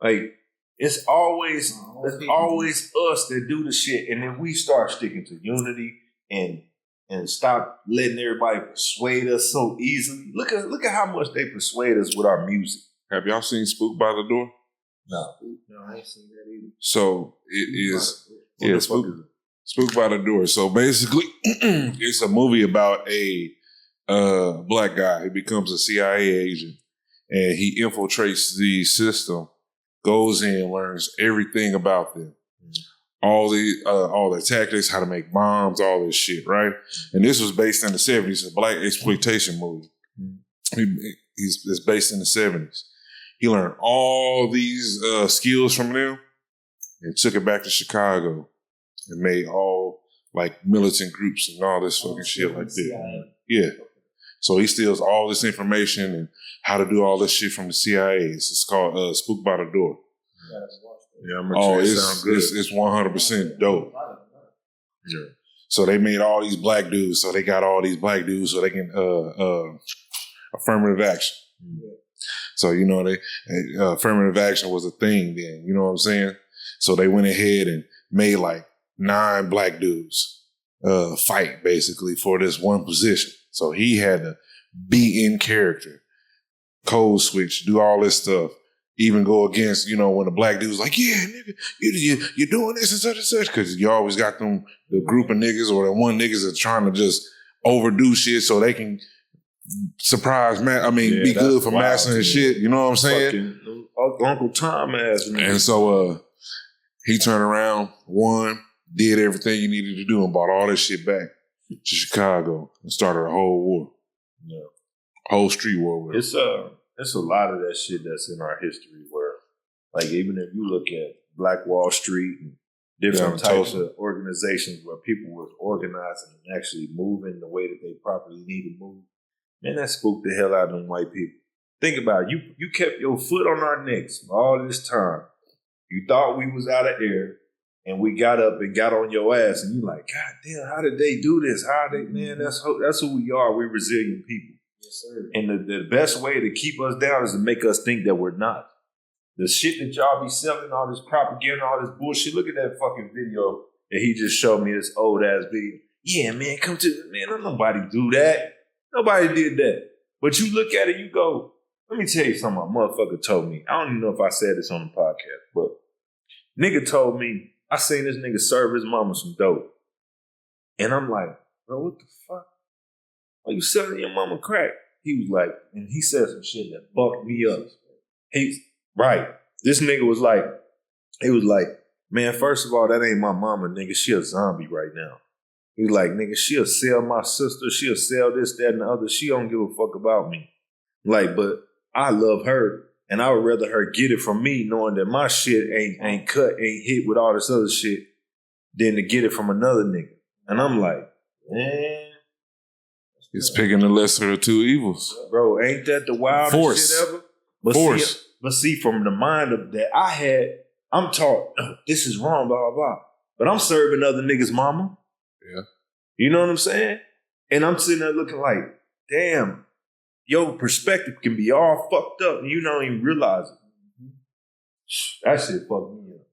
Like, it's always us that do the shit, and then we start sticking to unity and stop letting everybody persuade us so easily. Look at how much they persuade us with our music. Have y'all seen Spook by the Door? No, I ain't seen that either. So it is Spook by the Door. So basically, it's a movie about a black guy. He becomes a CIA agent, and he infiltrates the system. Goes in, learns everything about them, all the tactics, how to make bombs, all this shit, right? And this was based in the 70s, a black exploitation movie. It's based in the 70s. He learned all these skills from them and took it back to Chicago and made all like militant groups and all this fucking shit like that. Yeah. So he steals all this information and how to do all this shit from the CIA. It's called Spook by the Door. Yeah, I'm gonna it's 100% dope. Yeah. So they made all these black dudes. So they got all these black dudes so they can affirmative action. Yeah. So you know affirmative action was a thing then. You know what I'm saying? So they went ahead and made like 9 black dudes fight basically for this one position. So he had to be in character, code switch, do all this stuff, even go against, when the black dude's like, yeah, nigga, you're doing this and such, because you always got the group of niggas or the one niggas that trying to just overdo shit so they can surprise, be good for mastering and shit. You know what I'm saying? Uncle Tom ass. And so he turned around, won, did everything you needed to do and bought all this shit back. to Chicago and started a whole war. Yeah. Whole street war with him. It's a lot of that shit that's in our history where, like, even if you look at Black Wall Street and different types of organizations where people was organizing and actually moving the way that they properly need to move, man, that spooked the hell out of them white people. Think about it. You kept your foot on our necks all this time. You thought we was out of air, and we got up and got on your ass, and you like, God damn, how did they do this? How they, man, that's who we are. We're resilient people. Yes, sir. And the best way to keep us down is to make us think that we're not. The shit that y'all be selling, all this propaganda, all this bullshit. Look at that fucking video that he just showed me, this old ass video. Yeah, man, come to, man, don't nobody do that. Nobody did that. But you look at it, you go, let me tell you something my motherfucker told me. I don't even know if I said this on the podcast, but nigga told me, I seen this nigga serve his mama some dope. And I'm like, bro, what the fuck? Why you selling your mama crack? He was like, and he said some shit that bucked me up. Right. This nigga was like, he was like, man, first of all, that ain't my mama, nigga. She a zombie right now. He was like, nigga, she'll sell my sister. She'll sell this, that, and the other. She don't give a fuck about me. Like, but I love her, and I would rather her get it from me knowing that my shit ain't cut, ain't hit with all this other shit than to get it from another nigga. And I'm like, man. It's picking the lesser of two evils. Bro, ain't that the wildest shit ever? But see, from the mind of that I had, I'm taught, oh, this is wrong, blah, blah, blah. But I'm serving other niggas' mama. Yeah. You know what I'm saying? And I'm sitting there looking like, damn, your perspective can be all fucked up and you don't even realize it. That shit fucked me up.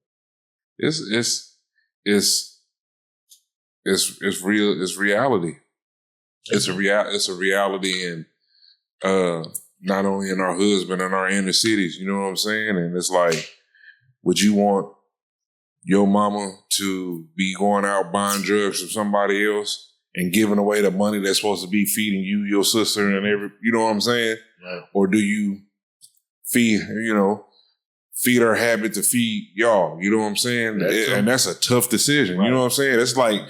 It's real. It's reality. It's a reality in not only in our hoods but in our inner cities. You know what I'm saying? And it's like, would you want your mama to be going out buying drugs from somebody else and giving away the money that's supposed to be feeding you, your sister, and you know what I'm saying? Right. Or do you feed her habit to feed y'all? You know what I'm saying? And that's a tough decision. Right. You know what I'm saying? It's like,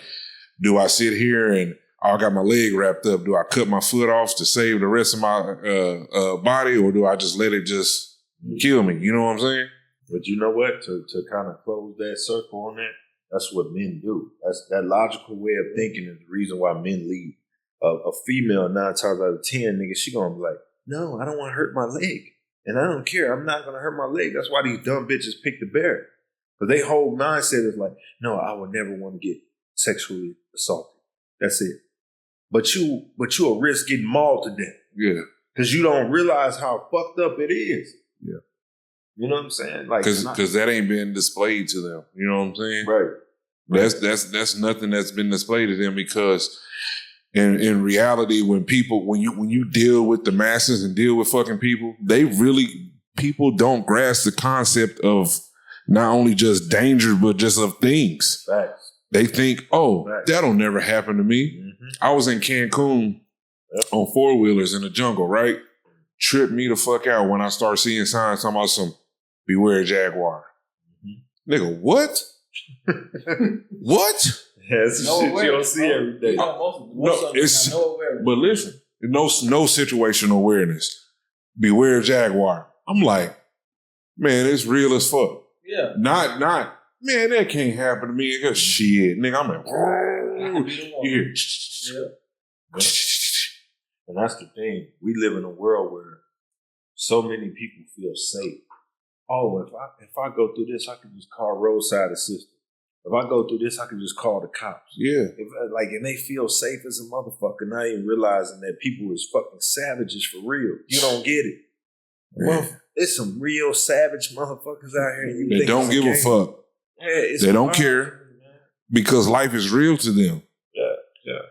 do I sit here and I got my leg wrapped up. Do I cut my foot off to save the rest of my body, or do I just let it just kill me? You know what I'm saying? But you know what? To kind of close that circle on that, that's what men do. That's that logical way of thinking is the reason why men leave. A female 9 times out of 10, nigga, she gonna be like, no, I don't want to hurt my leg, and I don't care. I'm not gonna hurt my leg. That's why these dumb bitches pick the bear, because they whole mindset is like, no, I would never want to get sexually assaulted. That's it. But you'll risk getting mauled to death. Yeah. Because you don't realize how fucked up it is. Yeah. You know what I'm saying? Like, because that ain't been displayed to them. You know what I'm saying? Right. That's nothing that's been displayed to them, because in reality, when you deal with the masses and deal with fucking people, people don't grasp the concept of not only just danger, but just of things. Facts. They think, that'll never happen to me. Mm-hmm. I was in Cancun on 4-wheelers in the jungle, right? Tripped me the fuck out when I start seeing signs talking about some beware jaguar. Mm-hmm. Nigga, what? What? Yeah, it's shit you don't see every day. But listen, no situational awareness. Beware jaguar. I'm like, man, it's real as fuck. Yeah. Not, man, that can't happen to me. Because shit, nigga, I'm like, you hear? Yeah. And that's the thing. We live in a world where so many people feel safe. Oh, if I go through this, I can just call roadside assistance. If I go through this, I can just call the cops. Yeah. And they feel safe as a motherfucker, not even realizing that people is fucking savages for real. You don't get it. Well, there's some real savage motherfuckers out here. They don't give a fuck. Yeah, they don't care because life is real to them. Yeah,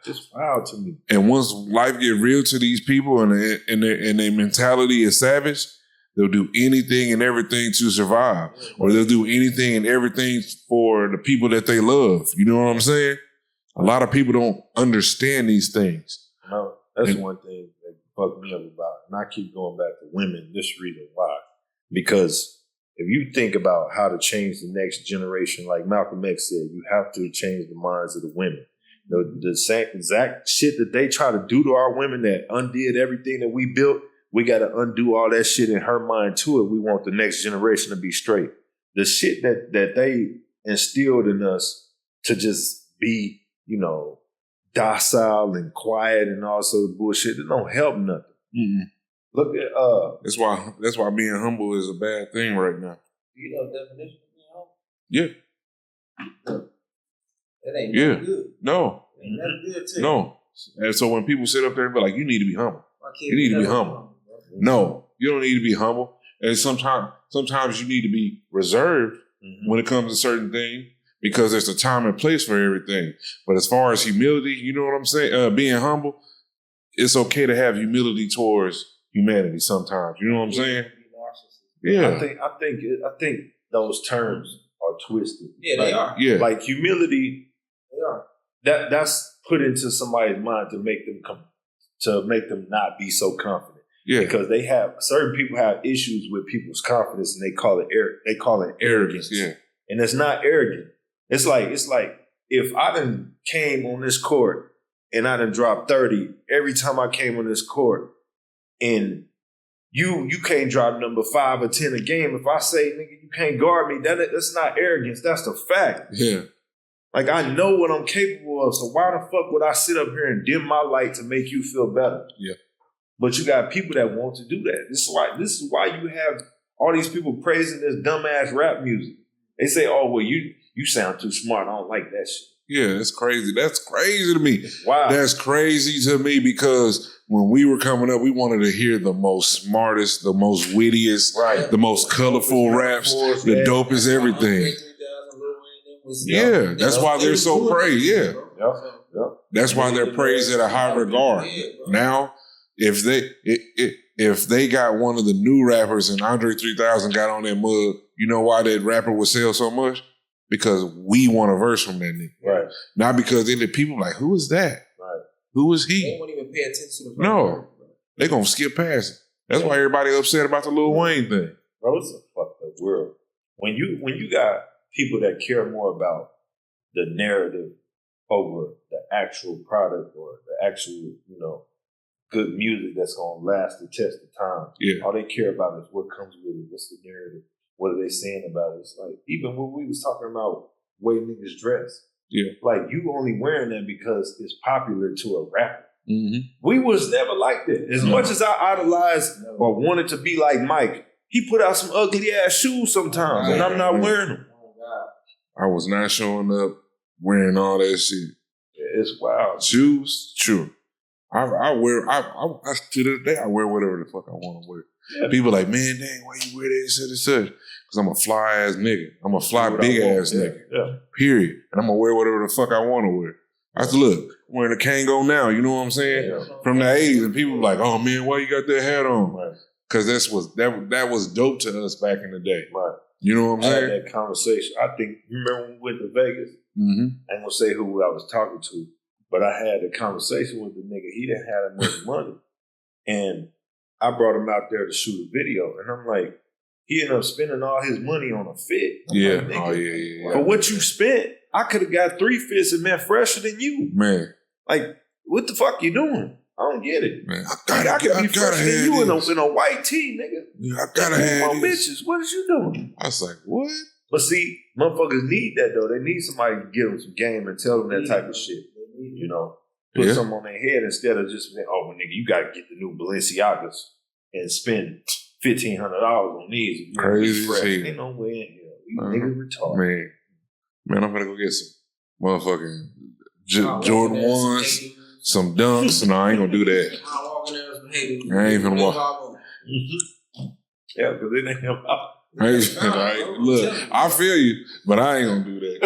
it's wild to me. And once life get real to these people and their mentality is savage, they'll do anything and everything to survive, or they'll do anything and everything for the people that they love. You know what I'm saying? A lot of people don't understand these things. No, that's one thing that fucked me up about it. And I keep going back to women. This reason why, because if you think about how to change the next generation, like Malcolm X said, you have to change the minds of the women. The same exact shit that they try to do to our women that undid everything that we built, we got to undo all that shit in her mind to it. We want the next generation to be straight. The shit that they instilled in us to just be, docile and quiet and all sort of bullshit, it don't help nothing. Mm-mm. Look at That's why being humble is a bad thing right now. You know the definition of being humble? Yeah. It ain't nothing good. No. It ain't nothing good to you. No. And so when people sit up there and be like, you need to be humble. My kids You need to be never humble. No, you don't need to be humble. And sometimes you need to be reserved when it comes to certain things because there's a time and place for everything. But as far as humility, you know what I'm saying? Being humble, it's okay to have humility towards humanity sometimes. You know what I'm saying? Yeah. I think those terms are twisted. Yeah, they are. Yeah. Like humility, They are. that's put into somebody's mind to make them not be so confident. Yeah. Because certain people have issues with people's confidence and they call it arrogance. Yeah. And it's not arrogant. It's like if I done came on this court and I done dropped 30 every time I came on this court and you can't drop number 5 or 10 a game. If I say, nigga, you can't guard me, that's not arrogance. That's the fact. Yeah. Like, I know what I'm capable of, so why the fuck would I sit up here and dim my light to make you feel better? Yeah. But you got people that want to do that. This is why you have all these people praising this dumbass rap music. They say, oh, well, you sound too smart. I don't like that shit. Yeah, that's crazy. That's crazy to me. Wow. That's crazy to me because when we were coming up, we wanted to hear the most smartest, the most wittiest, Right. the most colorful raps, the dopest everything. Yeah, that's why they're so praised. Yeah. Yep. That's why they're praised at a high regard. Now, if they got one of the new rappers and Andre 3000 got on that mug, you know why that rapper would sell so much? Because we want a verse from that nigga. Right. Not because the people like, who is that? Right. Who is They he? won't even pay attention to the No. They gonna skip past it. That's why everybody upset about the Lil Wayne thing. Bro, it's a fucked up world. When you got people that care more about the narrative over the actual product or the actual, good music that's gonna last the test of time. Yeah. All they care about is what comes with it, what's the narrative, what are they saying about it. It's like, even when we was talking about way niggas dress, Yeah. like you only wearing that because it's popular to a rapper. Mm-hmm. We was never like that. As much as I idolized or wanted to be like Mike, he put out some ugly ass shoes sometimes, and I'm not wearing them. I was not showing up wearing all that shit. Yeah, it's wild. Shoes, true. I to this day, I wear whatever the fuck I want to wear. Yeah. People like, man, dang, why you wear that such and such? Because I'm a fly ass nigga. I'm a fly What I big want. ass Yeah, nigga. yeah. Period. And I'm gonna wear whatever the fuck I want to wear. I said, look, I'm wearing a Kango now. You know what I'm saying? Yeah. From the 80s, and people like, oh man, why you got that hat on? Right. Because that was dope to us back in the day. Right. You know what I'm I had saying? that conversation. I think, you remember when we went to Vegas? Mm-hmm. I ain't gonna say who I was talking to, but I had a conversation with the nigga. He didn't have enough money. And I brought him out there to shoot a video. And I'm like, he ended up spending all his money on a fit. I'm Yeah. like, nigga, Oh, yeah. for what you spent, I could have got 3 fits and been fresher than you. Man, Like, what the fuck you doing? I don't get it. man, I could be fresher than you in this. a white tee, nigga. Yeah, I gotta have My this. bitches, what is you doing? I was like, what? But see, motherfuckers need that though. They need somebody to give them some game and tell them that type of shit. You know, put Yeah. something on their head instead of just saying, "Oh, well, nigga, you gotta get the new Balenciagas and spend $1,500 on these." If you wanna be Crazy as fresh." hell. Ain't no way in hell. You niggas retarded. Man, I'm gonna go get some motherfucking Jordan 1s, some dunks. No, I ain't gonna do that. I ain't finna walk. Yeah, because it ain't about. Look, I feel you, but I ain't gonna do that.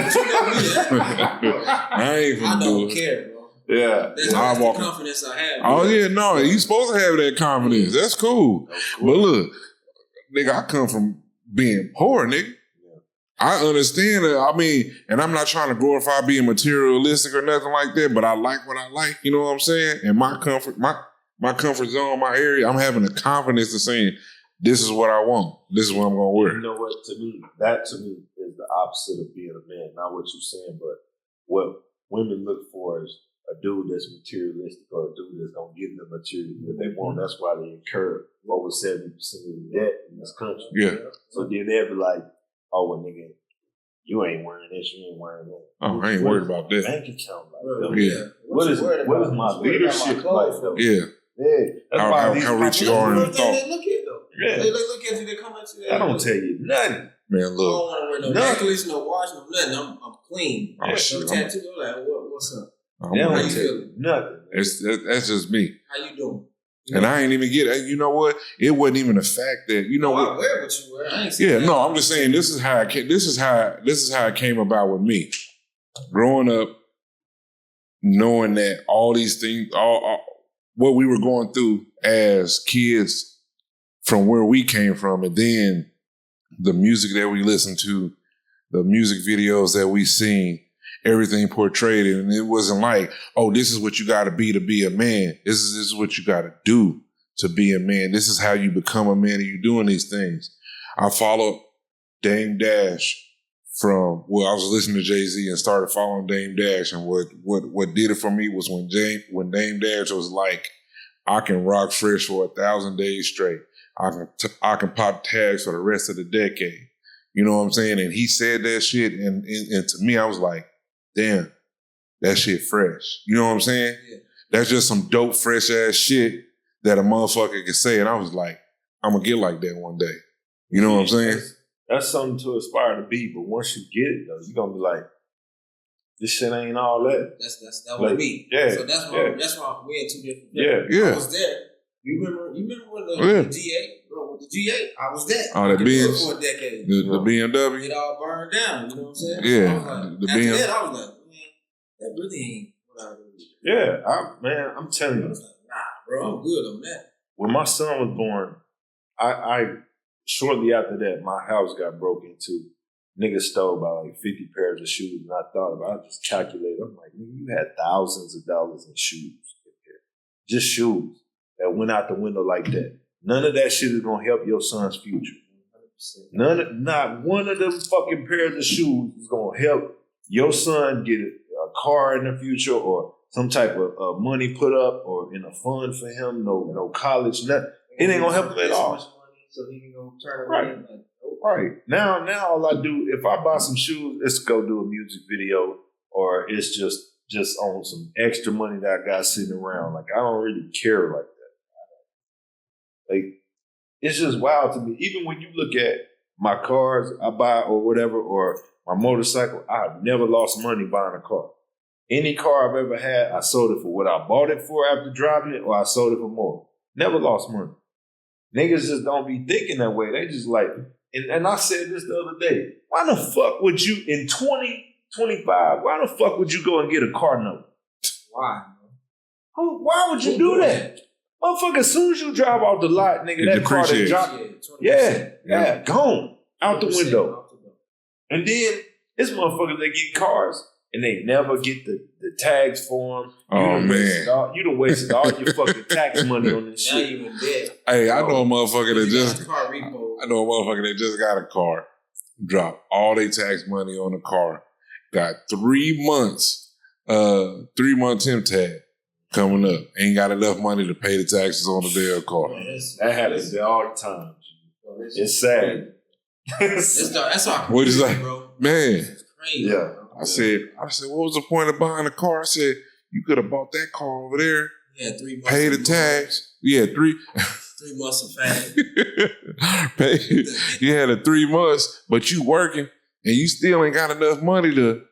I ain't I gonna do don't it. care, bro. Yeah. That's I the walk- confidence I have. Oh yeah, no, you supposed to have that confidence. That's cool. But look, nigga, I come from being poor, nigga. I understand that. I mean, and I'm not trying to glorify being materialistic or nothing like that, but I like what I like. You know what I'm saying? And my comfort zone, my area, I'm having the confidence of saying, this is what I want. This is what I'm gonna wear. You know what? To me, that is the opposite of being a man. Not what you're saying, but women look for is a dude that's materialistic or a dude that's gonna give them the material that they want. That's why they incur over 70% of the debt in this country. Yeah. So then they'll be like, "Oh, well, nigga, you ain't wearing this, you ain't wearing that." Oh, I ain't worried about that. Bank account like that. Yeah. What is my leadership like though? Yeah. Yeah. That's why How rich you are in the thought. They look at though. Yeah. They look at you. They come at you. I don't tell you nothing. Man, I don't look. want to wear no Nothing. necklace, no watch, no nothing. I'm clean. Oh, shit. No tattoo. I'm like, what's up? They don't How tell you you feeling? nothing. That's just me. How you doing? And I ain't even get it. You know what? It wasn't even the fact that, you know I what? wear what you wear. I ain't Yeah, saying no, I'm just saying this is how it came about with me. Growing up, knowing that all these things, all what we were going through as kids from where we came from, and then the music that we listened to, the music videos that we seen, everything portrayed it. And it wasn't like, oh, this is what you got to be a man. This is what you got to do to be a man. This is how you become a man, and you doing these things. I followed Dame Dash I was listening to Jay-Z and started following Dame Dash. And what did it for me was when Dame Dash was like, I can rock fresh for 1,000 days straight. I can pop tags for the rest of the decade. You know what I'm saying? And he said that shit, and to me, I was like, damn, that shit fresh. You know what I'm saying? Yeah. That's just some dope, fresh ass shit that a motherfucker can say. And I was like, I'm gonna get like that one day. You know what I'm saying? That's something to aspire to be, but once you get it though, you're gonna be like, this shit ain't all that. That's what me. Yeah. So that's why we're in two different. Yeah. I was there. You remember when the G8, bro? With the G8, I was there. Oh, that Benz for a decade. The BMW. It all burned down. You know what I'm saying? Yeah. So I was like, The after Benz. that, I was like, man, that really ain't what I really. Yeah, I'm telling I you. was like, nah, bro, I'm good on that. When my son was born, I shortly after that, my house got broke into. Niggas stole about like 50 pairs of shoes, and I thought about it. I just calculated. I'm like, nigga, you had thousands of dollars in shoes. Just shoes that went out the window like that. None of that shit is gonna help your son's future. Not one of them fucking pairs of shoes is gonna help your son get a car in the future or some type of money put up or in a fund for him. No college, nothing. It ain't gonna help him at all. So he can go turn Right. around. Like, Right. Now all I do, if I buy some shoes, it's go do a music video or it's just on some extra money that I got sitting around. Like, I don't really care like that. Like, it's just wild to me. Even when you look at my cars I buy or whatever, or my motorcycle, I've never lost money buying a car. Any car I've ever had, I sold it for what I bought it for after driving it, or I sold it for more. Never lost money. Niggas just don't be thinking that way. They just like, and I said this the other day, why the fuck would you, in 2025, why the fuck would you go and get a car note? why? Why would you do that? Motherfucker, as soon as you drive off the lot, nigga, that car that depreciates. dropped, yeah, gone, out the window. And then, this motherfuckers, they get cars, and they never get the tags for them. Oh, man. You done wasted all your fucking tax money on this Now shit. you in debt. Hey, I know a motherfucker that just car repo. got a car, dropped all their tax money on the car, got 3 months, 3 month temp tag coming up. Ain't got enough money to pay the taxes on the damn car. That happens all the time. It's sad. That's our What is that? bro. Man, It's crazy. Yeah. I said, what was the point of buying a car? I said, you could have bought that car over there, Yeah, 3 months. pay the tax. Yeah, 3 3 months of fame. You had a 3 months, but you working and you still ain't got enough money to.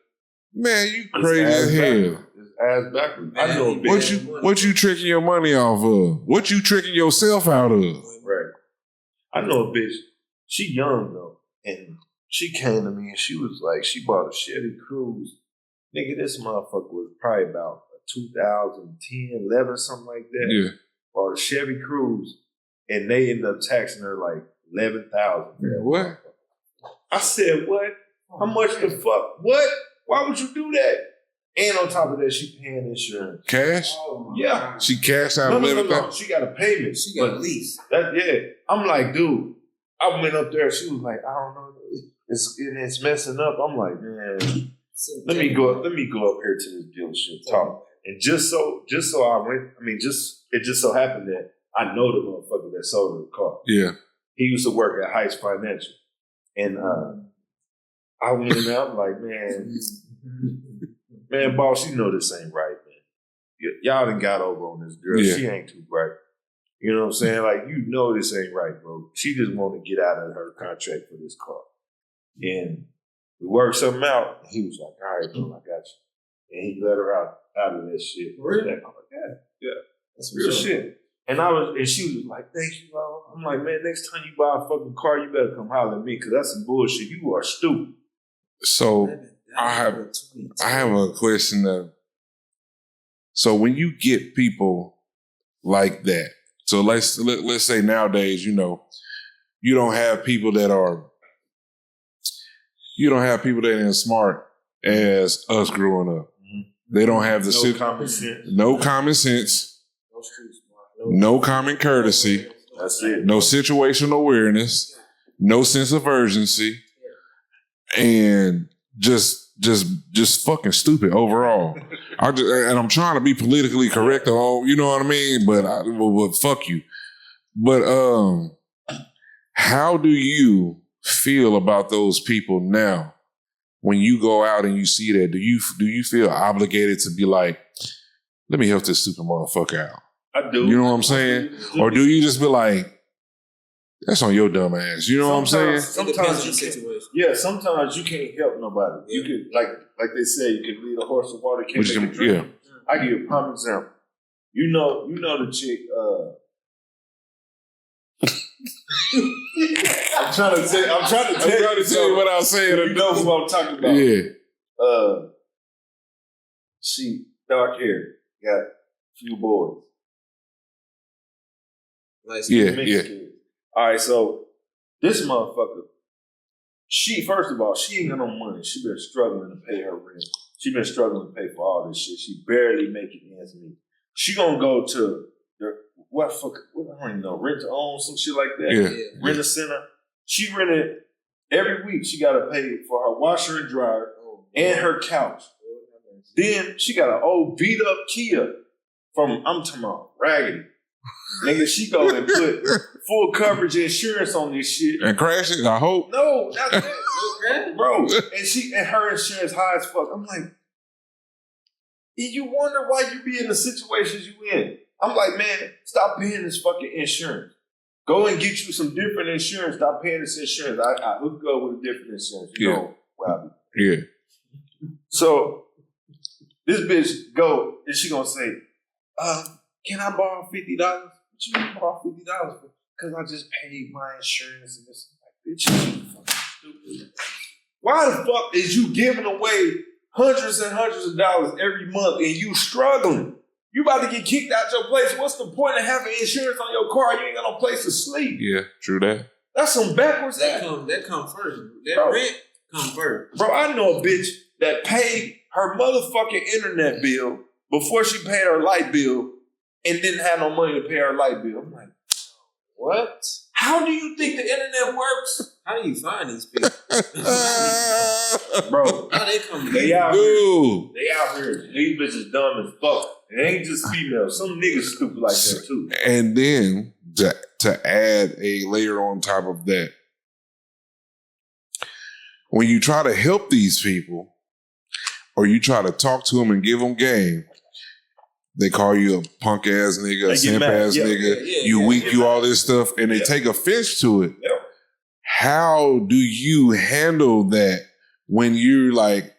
Man, you crazy as hell. It's ass backwards. I know a bitch. What you tricking your money off of? What you tricking yourself out of? Right. I know a bitch. She young though, and she came to me and she was like, she bought a Chevy Cruze. Nigga, this motherfucker was probably about 2010, 11, something like that. Yeah. Bought a Chevy Cruze, and they ended up taxing her like $11,000. What? I said, what? How much the fuck? What? Why would you do that? And on top of that, she paying insurance. Cash? Oh, Yeah. She cashed out No. $11,000. She got a payment. She got a But lease. I'm like, dude. I went up there. She was like, I don't know. It's messing up. I'm like, man. Let me go up here to this dealership talk. And just so I went, it just so happened that I know the motherfucker that sold the car. Yeah. He used to work at Heights Financial. And I went in there, I'm like, man, boss, you know this ain't right, man. Y'all done got over on this girl. Yeah. She ain't too bright. You know what I'm saying? Like, you know this ain't right, bro. She just want to get out of her contract for this car. And we worked something out. He was like, all right, bro, I got you. And he let her out of that shit. Really? Yeah. That's real shit. And she was like, thank you, bro. I'm like, man, next time you buy a fucking car, you better come holler at me, because that's some bullshit. You are stupid. So I have a question of, so when you get people like that, so let's say nowadays, you don't have people that are smart as us growing up. Mm-hmm. They don't have the no common sense, no common courtesy. That's it. No situational awareness, no sense of urgency, and just fucking stupid overall. I'm trying to be politically correct, you know what I mean? But fuck you. But how do you feel about those people now? When you go out and you see that, do you feel obligated to be like, let me help this stupid motherfucker out? I do. You know what I'm saying? Or do you just be like, that's on your dumb ass? You know what I'm saying? Sometimes you can't help nobody. You could, like they say, you can lead a horse to water, can't make it drink. Yeah. I give you a prime example. You know the chick. I'm trying to tell you what I was saying. You know who I'm talking about. Yeah. She dark hair, got a few boys. Nice. Yeah. All right, so this motherfucker, first of all, she ain't got no money. She been struggling to pay her rent. She been struggling to pay for all this shit. She barely making ends meet. She gonna go to I don't even know, rent to own, some shit like that. Yeah. Rent a center. She rented every week. She got to pay for her washer and dryer and her couch. Then she got an old beat up Kia from, I'm talking about raggedy. Nigga, she go and put full coverage insurance on this shit. And crash it, I hope. No, not that. Bro. And her insurance high as fuck. I'm like, you wonder why you be in the situations you in. I'm like, man, stop paying this fucking insurance. Go and get you some different insurance. Stop paying this insurance. I hook up with a different insurance. You know where I be. Yeah. So this bitch go and she gonna say, can I borrow $50? What you mean borrow $50 for? Because I just paid my insurance and this. Like, bitch, you fucking stupid. Why the fuck is you giving away hundreds and hundreds of dollars every month and you struggling? You about to get kicked out your place. What's the point of having insurance on your car? You ain't got no place to sleep. Yeah, true that. That's some backwards. That come first. That rent come first. Bro, I know a bitch that paid her motherfucking internet bill before she paid her light bill and didn't have no money to pay her light bill. I'm like, what? How do you think the internet works? How do you find these people? Bro, how they come? They out Dude. here. They out here. These bitches dumb as fuck. It ain't just females. Some niggas stupid like that too. And then to add a layer on top of that, when you try to help these people or you try to talk to them and give them game, they call you a punk ass nigga, a simp ass nigga, you weak, you all this stuff, and they take offense to it. Yeah. How do you handle that when you're like,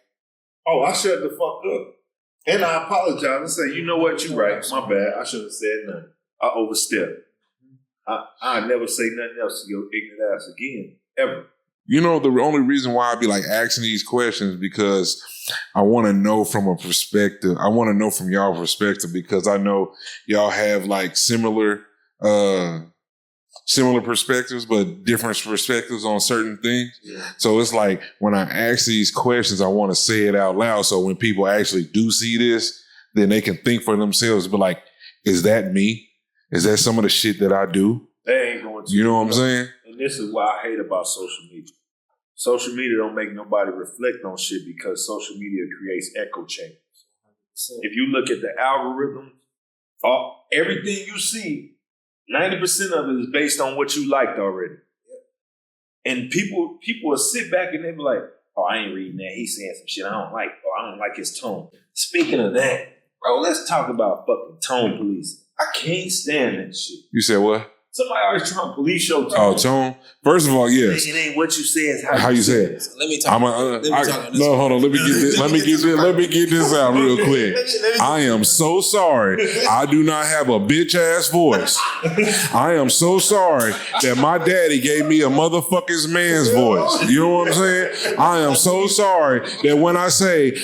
oh, I shut the fuck up. And I apologize and say, you know what, you right. My bad. I should have said nothing. I overstepped. I never say nothing else to your ignorant ass again, ever. You know, the only reason why I be like asking these questions because I want to know from a perspective. I want to know from y'all perspective because I know y'all have like similar perspectives, but different perspectives on certain things. Yeah. So it's like when I ask these questions, I want to say it out loud. So when people actually do see this, then they can think for themselves, but like, is that me? Is that some of the shit that I do? They ain't going to. You know what I'm saying? And this is what I hate about social media. social media don't make nobody reflect on shit because social media creates echo chambers. If you look at the algorithm, everything you see, 90% of it is based on what you liked already. And people will sit back and they be like, oh, I ain't reading that. He's saying some shit I don't like. Oh, I don't like his tone. Speaking of that, bro, let's talk about fucking tone police. I can't stand that shit. You said what? Somebody always trying to police your tone. Oh, tone. First of all, yes. It ain't what you say, it's how you say it. So let me talk. No, hold on. Let me get this. Let me get this out real quick. I am so sorry. I do not have a bitch ass voice. I am so sorry that my daddy gave me a motherfucker's man's voice. You know what I'm saying? I am so sorry that when I say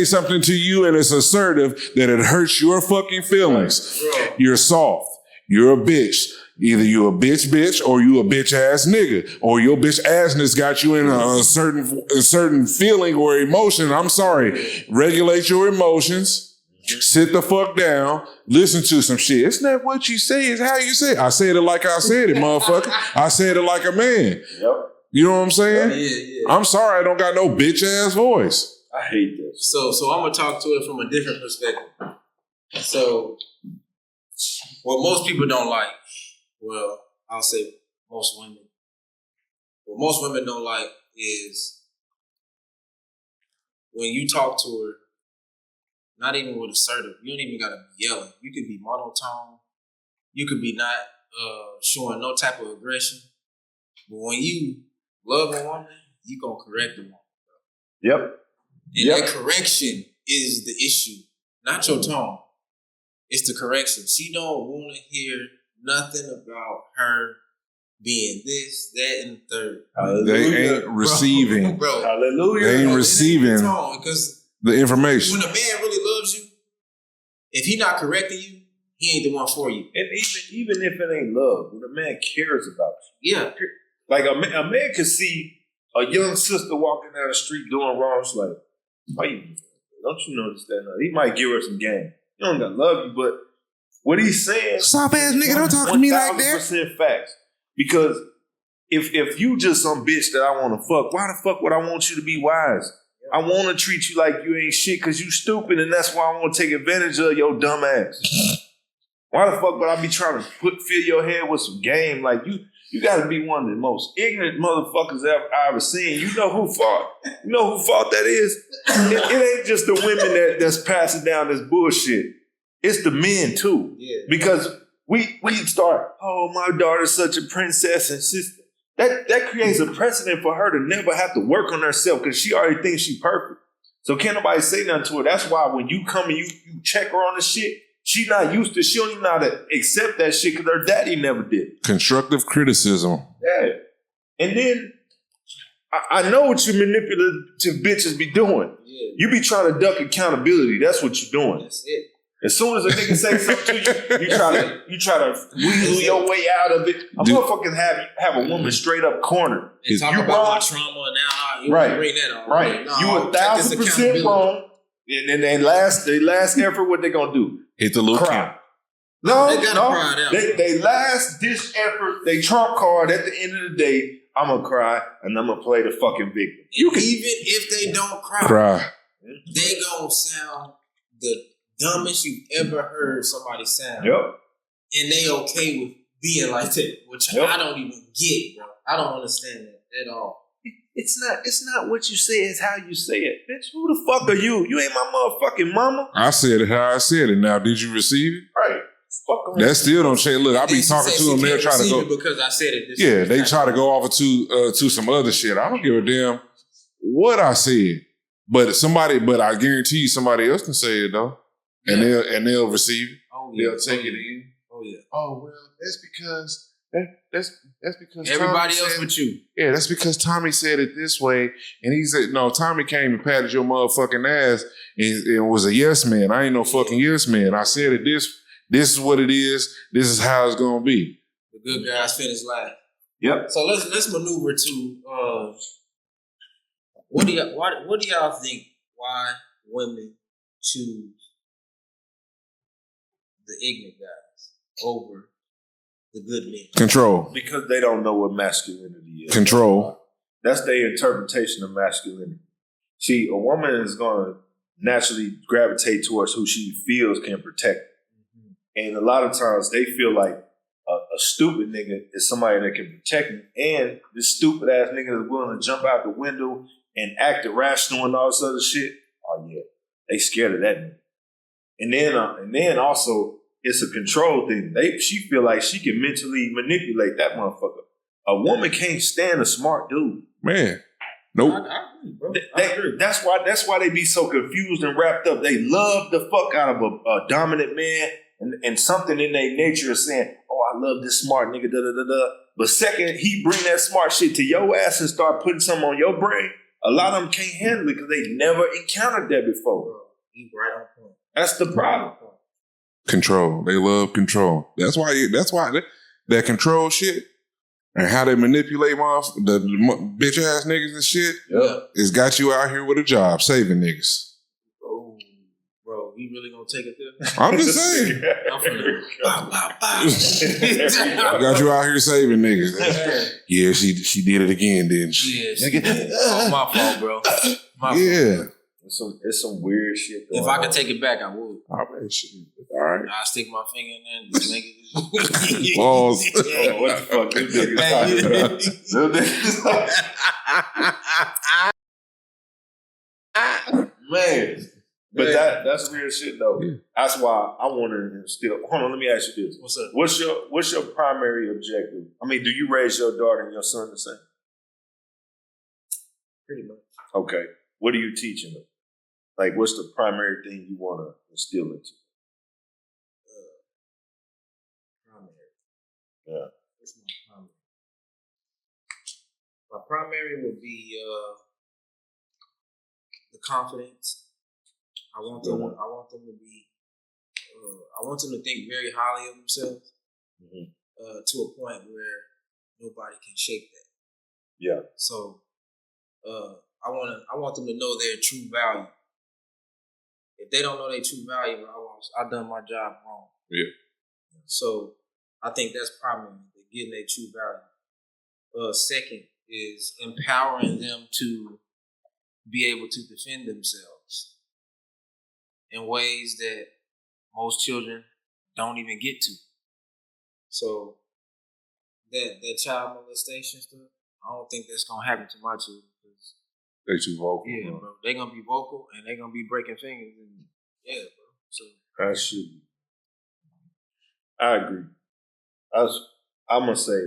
something to you and it's assertive that it hurts your fucking feelings. You're soft. You're a bitch. Either you a bitch or you a bitch ass nigga, or your bitch assness got you in a certain feeling or emotion. I'm sorry. Regulate your emotions. Sit the fuck down. Listen to some shit. It's not what you say, it's how you say it. I said it like I said it, motherfucker. I said it like a man. Yep. You know what I'm saying? Yeah. I'm sorry I don't got no bitch ass voice. I hate this. So I'm gonna talk to it from a different perspective. So what most people don't like, well, I'll say most women. What most women don't like is when you talk to her, not even with assertive, you don't even gotta be yelling. You could be monotone. You could be not showing no type of aggression. But when you love a woman, you gonna correct the woman. Yep. And that correction is the issue, not your tone. It's the correction. She don't want to hear nothing about her being this, that, and the third. Hallelujah. They ain't receiving. Bro. Hallelujah. They ain't receiving because the information. when a man really loves you, if he not correcting you, he ain't the one for you. And even if it ain't love, when a man cares about you. Yeah. Like a man could see a young sister walking down the street doing wrong. It's like, why you don't you notice that? Now? He might give her some game. He don't gotta love you, but what he's saying, soft ass nigga, don't talk to me like that. 1,000% facts. Because if you just some bitch that I want to fuck, why the fuck would I want you to be wise? I want to treat you like you ain't shit because you stupid, and that's why I want to take advantage of your dumb ass. Why the fuck would I be trying to fill your head with some game? Like you got to be one of the most ignorant motherfuckers I ever seen. You know who fault? You know who fault that is? It ain't just the women that's passing down this bullshit. It's the men too. Yeah. Because we start, oh, my daughter's such a princess and sister. That creates a precedent for her to never have to work on herself because she already thinks she's perfect. So can't nobody say nothing to her. That's why when you come and you check her on the shit, she not used to, she don't even know how to accept that shit because her daddy never did. Constructive criticism. Yeah. And then I know what you manipulative bitches be doing. Yeah. You be trying to duck accountability. That's what you're doing. That's it. As soon as a nigga say something to you, you try to weasel your way out of it. A motherfucking have a woman straight up cornered. And talk about my trauma now. You right. Bring that on. Right. No, you 1,000% wrong. And then they last effort, what they gonna do? Hit the little cry. They cry out. They last dish effort, they trump card at the end of the day, I'm gonna cry and I'm gonna play the fucking victim. Even if they don't cry. They gonna sound the dumbest you've ever heard somebody sound. Yep. And they okay with being like that, which I don't even get, bro. I don't understand that at all. It's not what you say, it's how you say it. Bitch, who the fuck are you? You ain't my motherfucking mama. I said it how I said it. Now, did you receive it? Right. Fuck that still don't change. Look, I be talking to them. They'll try to go because I said it. Yeah, they try to go off to some other shit. I don't give a damn what I said. But I guarantee you somebody else can say it though. And they'll receive it. Oh, yeah. They'll take it in. Oh yeah. Oh well, that's because everybody else but you. Yeah, that's because Tommy said it this way, and he said, "No, Tommy came and patted your motherfucking ass and was a yes man. I ain't no fucking yes man. I said it this is what it is. This is how it's gonna be." The good guys finish last. Yep. So let's maneuver to what do y'all think? Why women choose the ignorant guys over the good men? Control. Because they don't know what masculinity is. Control. That's their interpretation of masculinity. See, a woman is going to naturally gravitate towards who she feels can protect her. And a lot of times they feel like a stupid nigga is somebody that can protect me. And this stupid ass nigga is willing to jump out the window and act irrational and all this other shit. Oh yeah, they scared of that nigga. And then also it's a control thing. She feel like she can mentally manipulate that motherfucker. A woman can't stand a smart dude. Man, nope. I agree, bro. I agree. That's why they be so confused and wrapped up. They love the fuck out of a dominant man, and something in their nature is saying, "Oh, I love this smart nigga." Da da da da. But second, he bring that smart shit to your ass and start putting something on your brain. A lot of them can't handle it because they never encountered that before. Bro, he right on point. That's the problem. Control. They love control. That's why that control shit and how they manipulate the bitch ass niggas and shit. Yeah. It's got you out here with a job saving niggas. Oh, bro, he really gonna take it there? I'm just saying. I'm finna Got you out here saving niggas. Yeah, she did it again, didn't she? Yeah, she did. Oh, my fault, bro. My Yeah. It's some weird shit going If I could take it back, I would. All right, shit. All right. I'll stick my finger in there and just make it. Balls. Oh, what the fuck this nigga talking about? Man. But that's weird shit though. Yeah. That's why I want to instill. Hold on, let me ask you this. What's up? What's your primary objective? I mean, do you raise your daughter and your son the same? Pretty much. Okay. What are you teaching them? Like, what's the primary thing you want to instill into? Primary. Yeah. What's my primary? My primary would be the confidence. I want them to be. I want them to think very highly of themselves to a point where nobody can shake that. Yeah. So, I want them to know their true value. If they don't know their true value, I've done my job wrong. Yeah. So I think that's primary, getting their true value. Second is empowering them to be able to defend themselves in ways that most children don't even get to. So that child molestation stuff, I don't think that's gonna happen to my children. They too vocal. Yeah, bro. They're gonna be vocal and they're gonna be breaking fingers and yeah, bro. So That should be. I agree. I'm gonna say,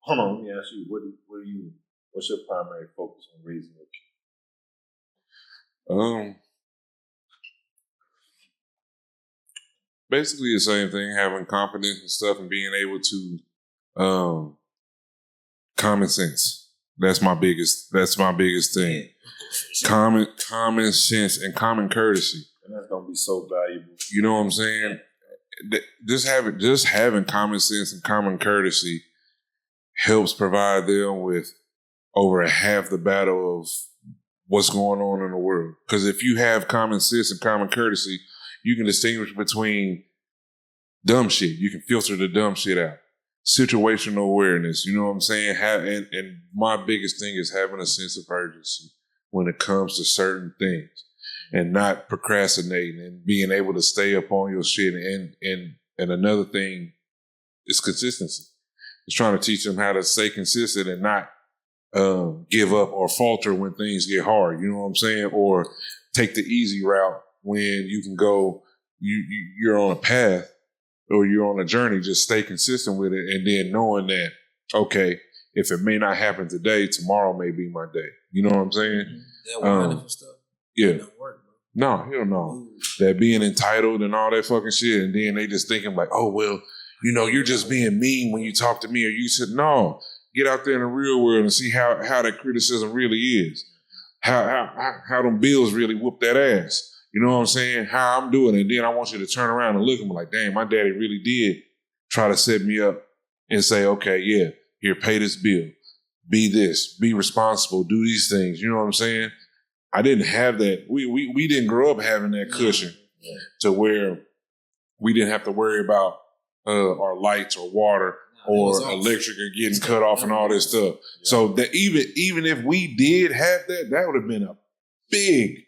hold on, let me ask you, what's your primary focus on raising your kid? Basically the same thing, having confidence and stuff and being able to common sense. That's my biggest thing. Common sense and common courtesy. And that's gonna be so valuable. You know what I'm saying? Just having common sense and common courtesy helps provide them with over half the battle of what's going on in the world. Because if you have common sense and common courtesy, you can distinguish between dumb shit. You can filter the dumb shit out. Situational awareness, you know what I'm saying? And my biggest thing is having a sense of urgency when it comes to certain things and not procrastinating and being able to stay up on your shit. And another thing is consistency. It's trying to teach them how to stay consistent and not give up or falter when things get hard. You know what I'm saying? Or take the easy route when you can go, you're on a path or you're on a journey. Just stay consistent with it. And then knowing that, okay, if it may not happen today, tomorrow may be my day. You know what I'm saying? That wonderful stuff. Yeah. It don't work, bro. No, hell no. That being entitled and all that fucking shit. And then they just thinking like, oh, well, you know, you're just being mean when you talk to me. Or you said, no, get out there in the real world and see how that criticism really is. How them bills really whoop that ass. You know what I'm saying? How I'm doing it. And then I want you to turn around and look at me like, dang, my daddy really did try to set me up and say, okay, yeah, here, pay this bill. Be this. Be responsible. Do these things. You know what I'm saying? I didn't have that. We didn't grow up having that cushion to where we didn't have to worry about our lights or water or electric or getting cut off and all this stuff. Yeah. So that even if we did have that, that would have been a big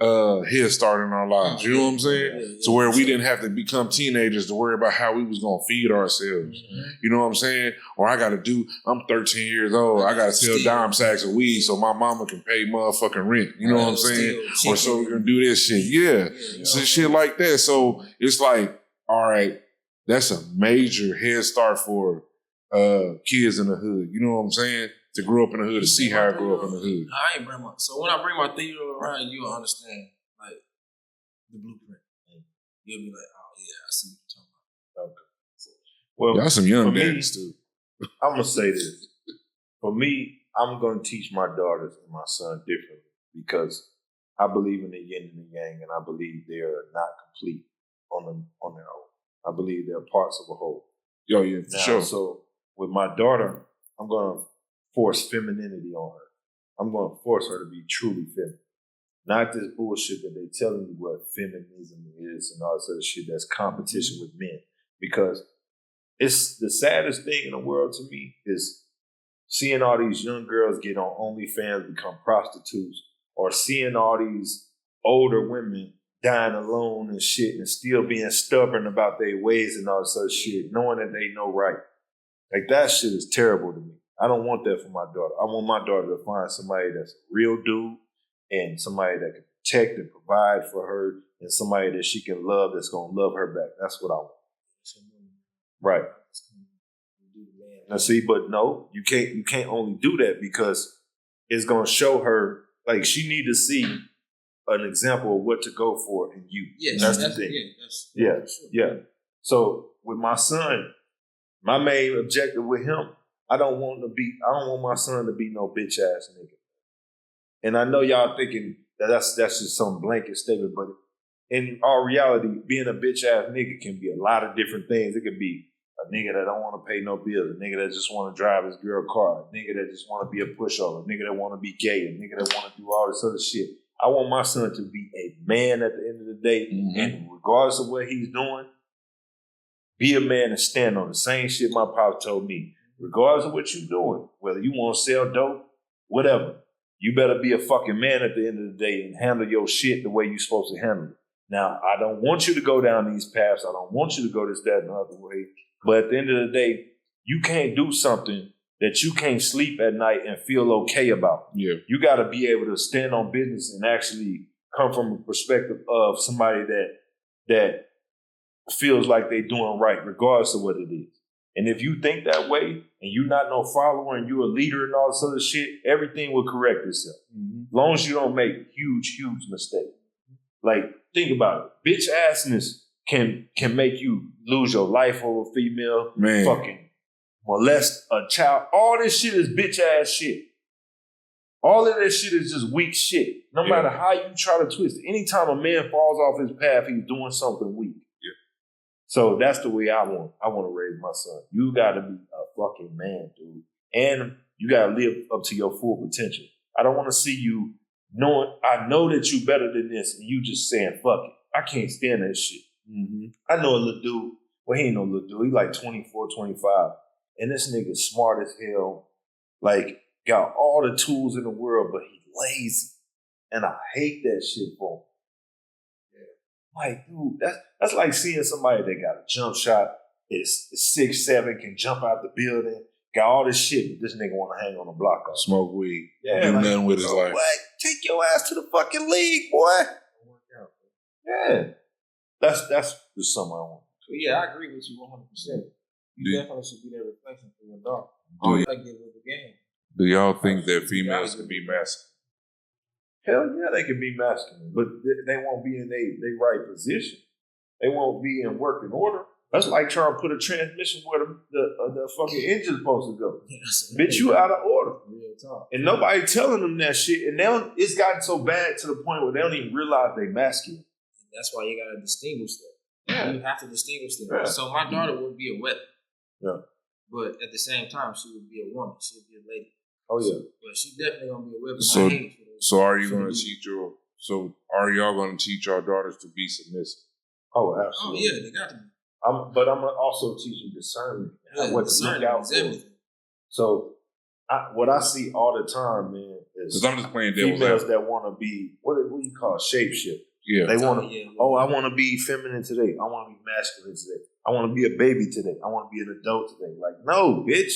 head start in our lives. You know what I'm saying? Yeah. To where we didn't have to become teenagers to worry about how we was gonna feed ourselves. Mm-hmm. You know what I'm saying? Or I'm 13 years old. I gotta sell dime sacks of weed so my mama can pay motherfucking rent. You know what I'm saying? Or so we're gonna do this shit. Yeah. So shit like that. So it's like, all right, that's a major head start for kids in the hood. You know what I'm saying? To grow up in the hood, to see how I grew up in the hood. I ain't bring my. So when I bring my 3-year-old around, you'll understand like the blueprint. And you'll be like, oh yeah, I see what you're talking about. Okay. Well, y'all some young dads too. I'm gonna say this. For me, I'm gonna teach my daughters and my son differently because I believe in the yin and the yang, and I believe they are not complete on their own. I believe they're parts of a whole. Yo, yeah, for sure. So with my daughter, I'm gonna force femininity on her. I'm going to force her to be truly feminine. Not this bullshit that they telling you what feminism is and all this other shit that's competition with men. Because it's the saddest thing in the world to me is seeing all these young girls get on OnlyFans, become prostitutes, or seeing all these older women dying alone and shit and still being stubborn about their ways and all this other shit, knowing that they know right. Like that shit is terrible to me. I don't want that for my daughter. I want my daughter to find somebody that's a real dude and somebody that can protect and provide for her and somebody that she can love that's going to love her back. That's what I want. Right. Now see, but no, you can't only do that because it's going to show her, like she need to see an example of what to go for in you. Yeah, that's the thing. Yeah. So with my son, my main objective with him, I don't want my son to be no bitch ass nigga. And I know y'all thinking that's just some blanket statement, but in all reality, being a bitch ass nigga can be a lot of different things. It could be a nigga that don't want to pay no bills, a nigga that just want to drive his girl car, a nigga that just want to be a pushover, a nigga that want to be gay, a nigga that want to do all this other shit. I want my son to be a man at the end of the day, and regardless of what he's doing, be a man and stand on the same shit my pop told me. Regardless of what you're doing, whether you want to sell dope, whatever, you better be a fucking man at the end of the day and handle your shit the way you're supposed to handle it. Now, I don't want you to go down these paths. I don't want you to go this, that, and the other way. But at the end of the day, you can't do something that you can't sleep at night and feel okay about. Yeah. You got to be able to stand on business and actually come from a perspective of somebody that feels like they're doing right, regardless of what it is. And if you think that way and you're not no follower and you're a leader and all this other shit, everything will correct itself. As long as you don't make huge mistakes. Like, think about it. Bitch assness can make you lose your life over a female, fucking molest a child. All this shit is bitch ass shit. All of that shit is just weak shit. No matter how you try to twist it. Anytime a man falls off his path, he's doing something weak. So that's the way I want to raise my son. You got to be a fucking man, dude. And you got to live up to your full potential. I don't want to see you knowing, I know that you better than this, and you just saying, fuck it. I can't stand that shit. I know a little dude. Well, he ain't no little dude. He like 24, 25. And this nigga smart as hell. Like, got all the tools in the world, but he lazy. And I hate that shit for him. Like, dude, that's like seeing somebody that got a jump shot, is 6'7", can jump out the building, got all this shit, but this nigga want to hang on the block. Smoke weed. Yeah, do nothing with his life. What? Take your ass to the fucking league, boy. Yeah. That's just something I want. So yeah, I agree with you 100%. You definitely should be that reflection for your daughter. I give her the game. Do y'all think that females can be masculine? Hell yeah, they can be masculine, but they won't be in their right position. They won't be in working order. That's like trying to put a transmission where the fucking engine's supposed to go. Bitch, you out of order. Real talk. And nobody telling them that shit. And it's gotten so bad to the point where they don't even realize they masculine. That's why you got to distinguish that. Yeah. You have to distinguish that. Yeah. So my daughter would be a weapon. Yeah. But at the same time, she would be a woman. She would be a lady. Oh, yeah. But she definitely going to be a weapon. So are you going to teach are y'all going to teach our daughters to be submissive? Oh, absolutely. Oh, yeah, they got to be. But I'm gonna also teach them discernment, what to look out for. Everything. So, what I see all the time, man, is Because I'm just playing devil's females advocate. that want to be what do you call shapeshift? Yeah. They want to. Yeah. Oh, I want to be feminine today. I want to be masculine today. I want to be a baby today. I want to be an adult today. Like, no, bitch.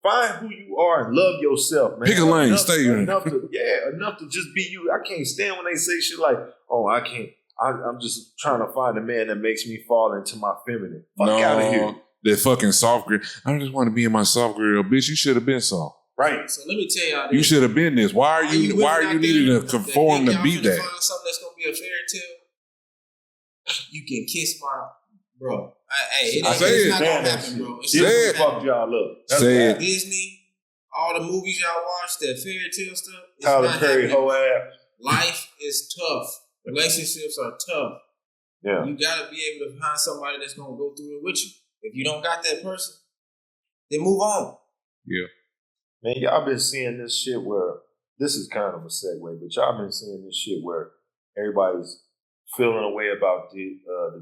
Find who you are and love yourself, man. Pick a lane, stay in it. enough to just be you. I can't stand when they say shit like, "Oh, I can't. I'm just trying to find a man that makes me fall into my feminine." Fuck out of here. That fucking soft girl. I just want to be in my soft girl, bitch. You should have been soft. Right. So let me tell y'all this. You should have been this. Why are you needing to conform to be that? Find something that's gonna be a fairy tale. You can kiss my bro. It's not gonna happen, bro. Disney fucked y'all up. Say it. Disney, all the movies y'all watch, that fairy tale stuff. Tyler Perry, whole ass. Life is tough. Relationships are tough. Yeah. You gotta be able to find somebody that's gonna go through it with you. If you don't got that person, then move on. Yeah. Man, y'all been seeing this shit where this is kind of a segue, but y'all been seeing this shit where everybody's feeling a way about the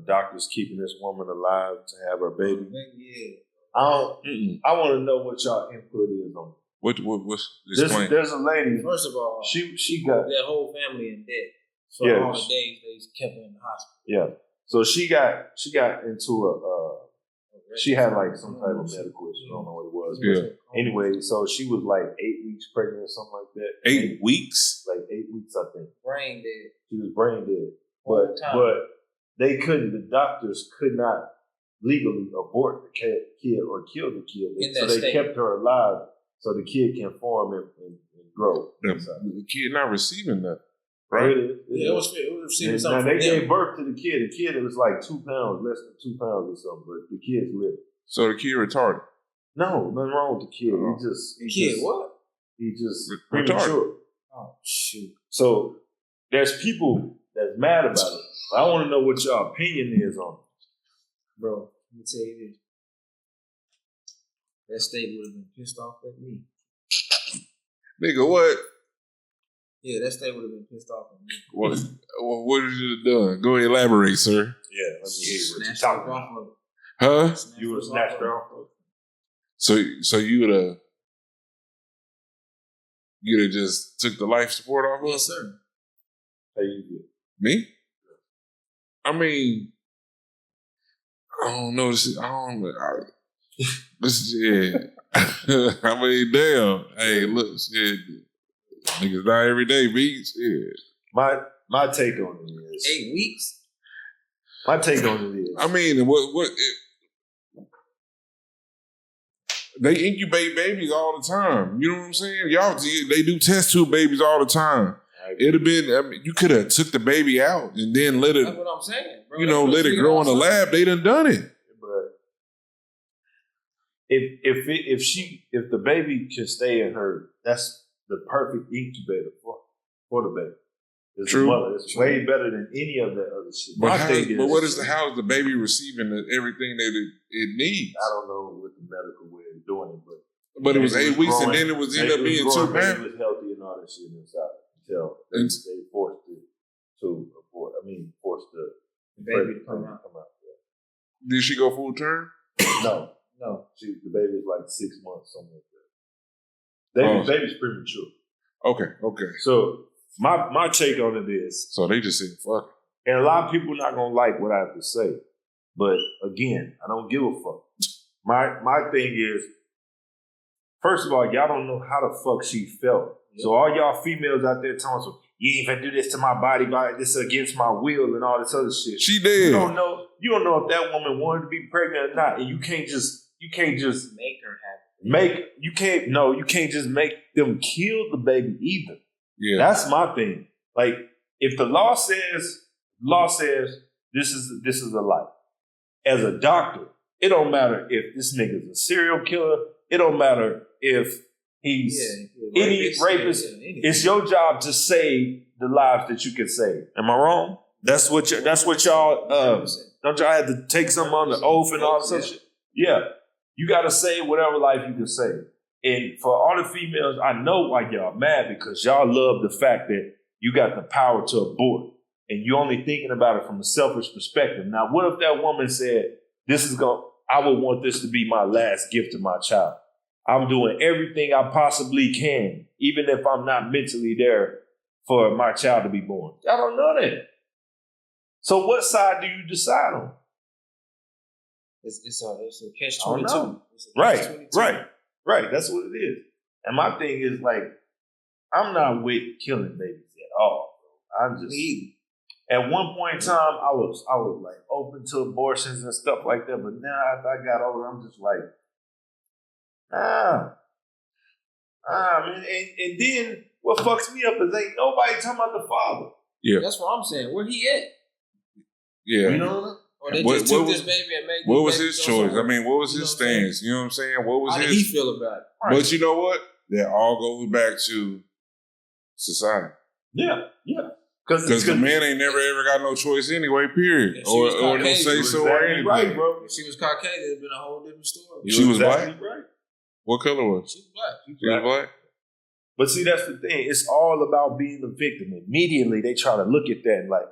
doctors keeping this woman alive to have her baby. Yeah. I want to know what y'all input is on it. What's explain? There's a lady. First of all, she got that whole family in debt for all the days they kept her in the hospital. Yeah. So she got into she had like some type of medical issue. I don't know what it was. Yeah. Anyway, so she was like 8 weeks pregnant or something like that. 8 weeks? Like 8 weeks, I think. Brain dead. She was brain dead. But they couldn't, the doctors could not legally abort the kid or kill the kid. So they kept her alive so the kid can form and grow. The kid not receiving that. Right? It was receiving something. Now they gave birth to the kid. The kid, it was like 2 pounds, less than 2 pounds or something, but the kid's living. So the kid retarded? No, nothing wrong with the kid. He just premature. Oh, shoot. So there's people that's mad about it. I want to know what your opinion is on it. Bro, let me tell you this. That state would have been pissed off at me. Nigga, what? Yeah, that state would have been pissed off at me. What did you done? Go ahead, elaborate, sir. Yeah, let me hear what you're Snatched talking her about. off of it. Huh? You were snatched her off. So you'd have just took the life support off of? Yes, sir. How you do? Me? I mean, I don't know. Yeah. I mean, damn. Hey, look, shit. Niggas die every day, beats. Yeah. My take on it is 8 weeks? My take on it is I mean, what they incubate babies all the time. You know what I'm saying? Y'all, they do test tube babies all the time. It'd have been. I mean, you could have took the baby out and then let it. That's what I'm saying, bro. You know, let it grow in the lab. They done it. But if the baby can stay in her, that's the perfect incubator for the baby. It's True. The mother. It's way better than any of that other shit. But how is the baby receiving everything that it needs? I don't know what the medical way of doing it, but it was 8 weeks and then it was ended up being 2 pounds. It was healthy and all that shit inside until they forced it to abort. I mean, forced the baby to come out. Yeah. Did she go full term? No. The baby's like 6 months, something like that. Baby's premature. Okay. So my take on it is. So they just said fuck. And a lot of people not gonna like what I have to say, but again, I don't give a fuck. My thing is, first of all, y'all don't know how the fuck she felt. Yep. So all y'all females out there telling us, you ain't finna do this to my body, this is against my will and all this other shit. She did. You don't know if that woman wanted to be pregnant or not, and you can't just make her happy. You can't just make them kill the baby either. Yeah. That's my thing. Like, if the law says this is a life. As a doctor, it don't matter if this nigga's a serial killer. It don't matter if he's any rapist. It's your job to save the lives that you can save. Am I wrong? That's what y'all don't y'all have to take something on the oath and all that shit? Yeah. You gotta save whatever life you can save. And for all the females, I know why y'all mad, because y'all love the fact that you got the power to abort and you're only thinking about it from a selfish perspective. Now, what if that woman said, I would want this to be my last gift to my child. I'm doing everything I possibly can, even if I'm not mentally there for my child to be born. I don't know that. So what side do you decide on? It's a catch I don't 22. know. It's a catch 22. Right. That's what it is. And my thing is like, I'm not with killing babies at all. I'm just. At one point in time, I was like open to abortions and stuff like that. But now after I got older, I'm just like, man. And then what fucks me up is ain't nobody talking about the father. Yeah. That's what I'm saying. Where he at? Yeah. You know? Or they just took this baby and made What was baby his go choice? somewhere. I mean, what was You his know what I'm saying? stance? You know what I'm saying? What was How his? did he feel about it? But you know what? That all goes back to society. Yeah. Because the man ain't never ever got no choice anyway, period. Yeah, she was or no Caucasian. say so or anything. Right, bro. If she was Caucasian, it'd been a whole different story. She was exactly black? right. What color was She was black. she? Was black? But see, that's the thing. It's all about being the victim. Immediately, they try to look at that and like,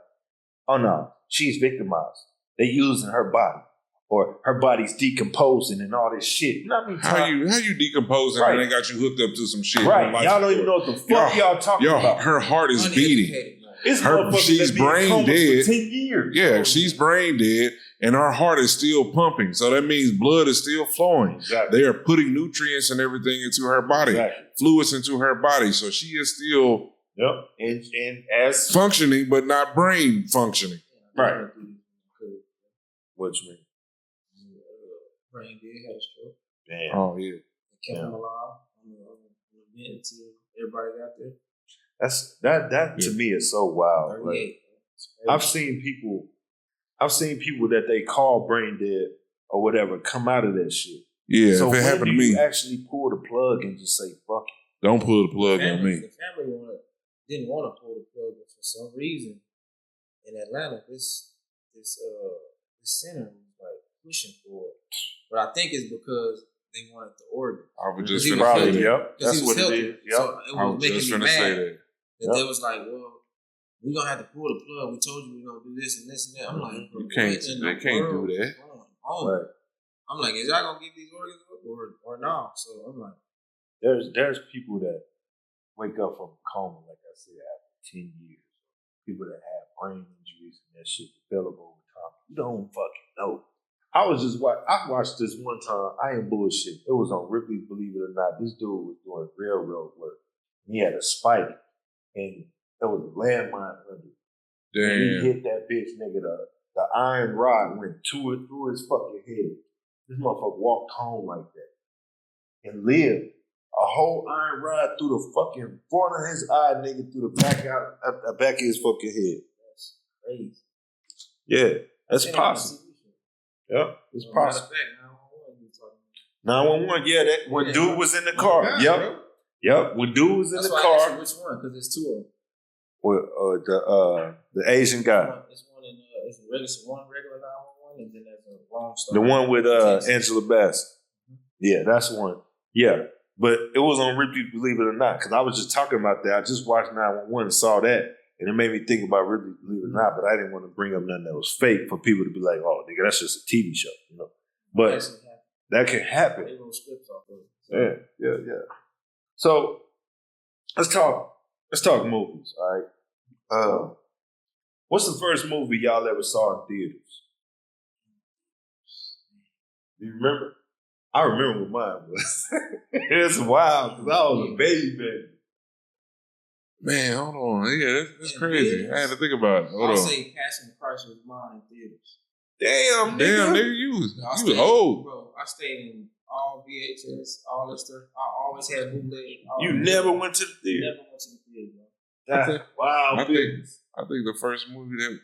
oh no, she's victimized. They using her body. Or her body's decomposing and all this shit. You know what I mean? How you decomposing Right. and they got you hooked up to some shit? Right. Life Y'all don't support. even know what the fuck y'all talking about. Her heart is beating. Uneducated, man. It's her- motherfuckers she's that been in brain comas dead. for 10 years. Yeah, she's brain dead and her heart is still pumping. So that means blood is still flowing. Exactly. They are putting nutrients and everything into her body, Exactly. fluids into her body. So she is still Yep. And as functioning, but not brain functioning. Right. What you mean? Brain did had a stroke. Damn. Oh yeah. They kept him alive on the event until everybody got there. That's that to me is so wild. Like, 38. I've seen people that they call brain dead or whatever come out of that shit. Yeah, So if it when happened do to me, you actually pull the plug and just say fuck it? don't pull the plug on me. The family didn't want to pull the plug, but for some reason in Atlanta, this center was like pushing for it. But I think it's because they wanted the organ. I was just He finna was say healthy. that. Yep. Because That's he was what healthy. it is. Yep. So it I was was making just me finna say mad that. that Yep. they was like, well, we're going to have to pull the plug. We told you we're going to do this and this and that. I'm like, You can't. what in They the can't do world that. is going on? Right. I'm like, is y'all going to give these organs up or no? So I'm like, There's people that wake up from a coma, like I said, after 10 years. People that have brain injuries and that shit develop over time. You don't fucking know. I watched this one time. I ain't bullshit. It was on Ripley's Believe It or Not. This dude was doing railroad work. He had a spike, and there was a landmine under it. And he Damn. hit that bitch, nigga. The iron rod went through his fucking head. This motherfucker walked home like that and lived. A whole iron rod through the fucking front of his eye, nigga, through the back of his fucking head. that's crazy. Yeah, that's And possible. Yep, it's Matter of possible. fact, 911, you talking 911, yeah, that when Yeah. dude was in the car. about. Yep. Yep, when dude was in That's the why I asked you car which one, because there's two of them. with the Asian guy. It's one in it's one regular 911, and then there's a long story. The one with Texas. Angela Bassett. Yeah, that's one. Yeah. But it was on Ripley, Believe It or Not, because I was just talking about that. I just watched 911 and saw that, and it made me think about Ripley, Believe It or Not, but I didn't want to bring up nothing that was fake for people to be like, oh, nigga, that's just a TV show, you know. But Actually happened. that can happen. They wrote scripts off of it. Yeah. So let's talk movies, all right? What's the first movie y'all ever saw in theaters? Do you remember? I remember what mine was. It's wild because I was a baby. Man, hold on. Yeah, that's In crazy. theaters? I had to think about it. Hold I'll on. say Passion of Christ was mine in theaters. Damn, Damn, nigga. nigga, you was stayed, old. Bro, I stayed in all VHS, all that stuff. I always had bootleg. You never went to the theater. Never went to the theater, bro. That's wild I think- business. I think the first movie that